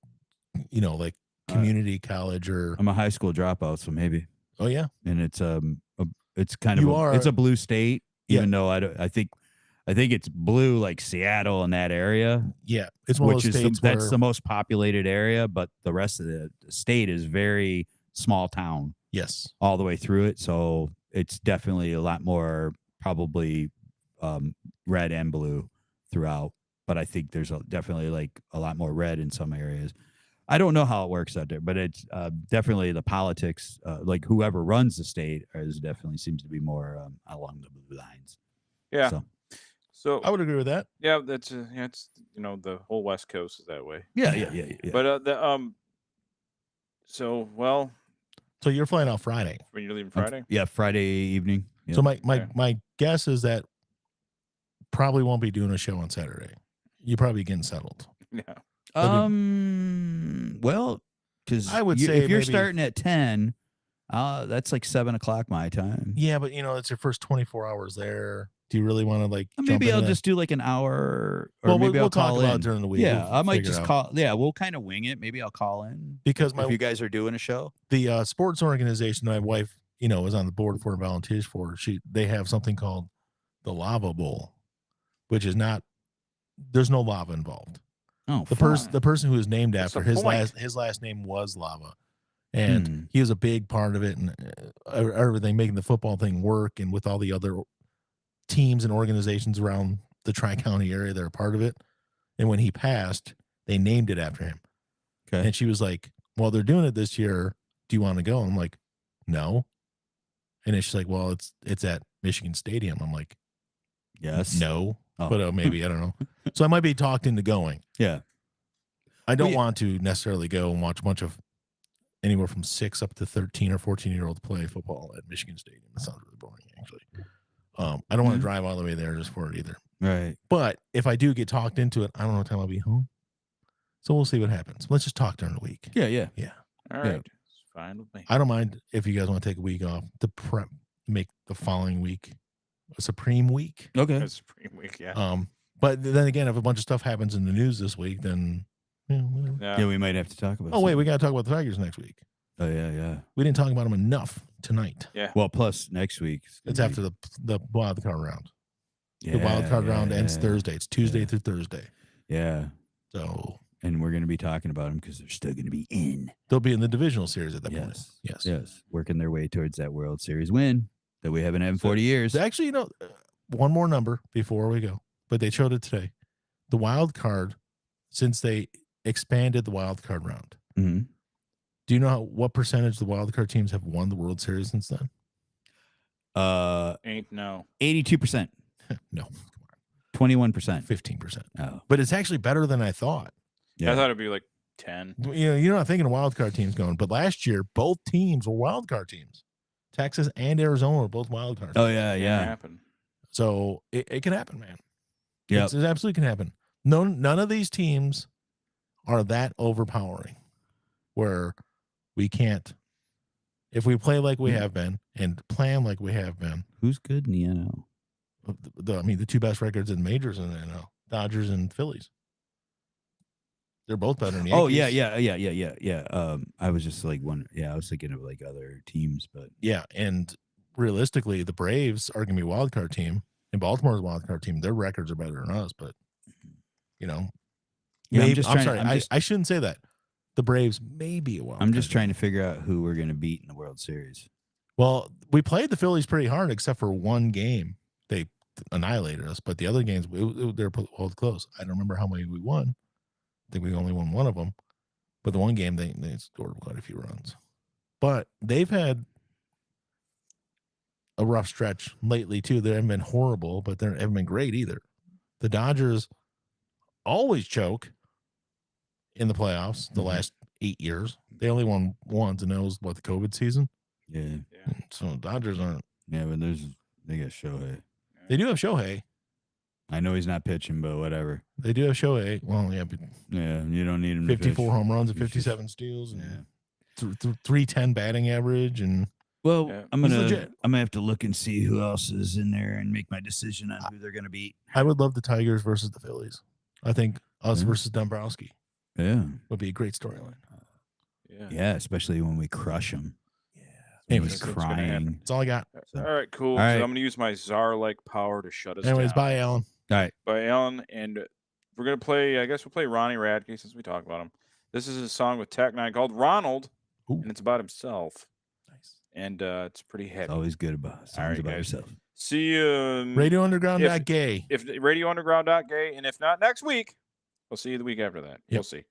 like community college or. I'm a high school dropout, so maybe. Oh yeah. And it's kind of it's a blue state, even though I think it's blue like Seattle and that area. Yeah, it's one which of those is states that's the most populated area, but the rest of the state is very small town. Yes, all the way through it, so it's definitely a lot more probably red and blue throughout. But I think there's definitely like a lot more red in some areas. I don't know how it works out there, but it's definitely the politics. Like whoever runs the state definitely seems to be more along the blue lines. Yeah. So I would agree with that. Yeah, that's it's the whole West Coast is that way. Yeah. But So you're flying out Friday. When you're leaving Friday? Yeah, Friday evening. Yep. So my guess is that probably won't be doing a show on Saturday. You probably getting settled. Yeah. Well, because I would say if you're maybe, starting at 10, that's like 7:00 my time. Yeah, but it's your first 24 hours there. Do you really want to Maybe I'll just do like an hour, or maybe we'll I'll call talk about in it during the week. Yeah, We'll I might figure it just out. call. Yeah, we'll kind of wing it. Maybe I'll call in Because if you guys are doing a show. The sports organization that my wife, is on the board for and volunteers for, they have something called the Lava Bowl, which is not. There's no lava involved. Oh, the person who is named What's after the his last name was Lava, and he was a big part of it and everything, making the football thing work, and with all the other teams and organizations around the Tri-County area that are part of it. And when he passed, they named it after him. Okay. And she was like, "Well, they're doing it this year. Do you want to go?" I'm like, "No." And then she's like, "Well, it's at Michigan Stadium." I'm like, Yes. "No." Oh. But maybe, I don't know. So I might be talked into going. Yeah. I don't want to necessarily go and watch a bunch of anywhere from 6 up to 13 or 14-year-olds play football at Michigan Stadium. That sounds really boring, actually. I don't want to drive all the way there just for it either. Right. But if I do get talked into it, I don't know what time I'll be home. So we'll see what happens. Let's just talk during the week. Yeah. All right. It's fine with me. I don't mind if you guys want to take a week off to make the following week a Supreme week. Okay. It's Supreme Week, yeah. But then again, if a bunch of stuff happens in the news this week, then whatever. Yeah, we might have to talk about. Oh wait, we got to talk about the Tigers next week. Oh yeah. We didn't talk about them enough tonight. Yeah. Well, plus next week It's after the wild card round. Yeah, The wild card round ends yeah. Thursday. It's Tuesday through Thursday. Yeah. So And we're going to be talking about them because they're still going to be in. they'll be in the divisional series at that point. Yes. Yes. Working their way towards that World Series win that we haven't had in 40 years. Actually, one more number before we go, but they showed it today. The wild card, since they expanded the wild card round, Mm-hmm. do you know what percentage the wild card teams have won the World Series since then? 82%, No, 21%, 15%. Oh, But it's actually better than I thought. I thought it'd be like 10. You're not thinking of wild card teams going, but last year both teams were wild card teams. Texas and Arizona are both wild cards. Oh yeah, Can yeah, happen. So it can happen, man. yeah. It absolutely can happen. None of these teams are that overpowering where we can't, if we play like we have been and plan like we have been. Who's good in the NL? The two best records in majors in the NL, Dodgers and Phillies. They're both better than the Oh Yankees. yeah. I was just like wondering. Yeah, I was thinking of like other teams, but Yeah, and realistically, the Braves are going to be a wild card team, and Baltimore's a wild card team. Their records are better than us, but yeah, maybe, I'm sorry, I shouldn't say that. The Braves may be a wild. I'm just card trying team. to figure out who we're gonna beat in the World Series. Well, we played the Phillies pretty hard, except for one game. They annihilated us, but the other games they were both close. I don't remember how many we won. I think we only won one of them, but the one game they scored quite a few runs. But they've had a rough stretch lately too. They haven't been horrible, but they haven't been great either. The Dodgers always choke in the playoffs the last 8 years. They only won once, and that was the COVID season. Yeah, So Dodgers aren't. yeah, but they got Shohei. They do have Shohei. I know he's not pitching, but whatever. They do have Shohei. Well, yeah, but Yeah, you don't need him. to 54 pitch. home runs and You just- 57 steals and Yeah. 310 batting average. And Well, Yeah. I'm He's gonna legit. have to look and see who else is in there and make my decision on who they're gonna beat. I would love the Tigers versus the Phillies. I think us Yeah. versus Dombrowski Yeah, would be a great storyline. Yeah. yeah, especially when we crush them. Anyways, He's That's what's gonna happen. crying. that's all I got. So- All right, cool. All So right. I'm going to use my czar-like power to shut us Anyways, down. bye, Alan. All right, By Alan, and we're going to play, I guess we'll play Ronnie Radke since we talked about him. This is a song with Tech Nine called Ronald, Ooh. and it's about himself. Nice. And it's pretty it's heavy. always good about songs right, about guys. yourself. See you. Radiounderground.gay. If Radio Underground.gay, and if not next week, we'll see you the week after that. Yep. We'll see.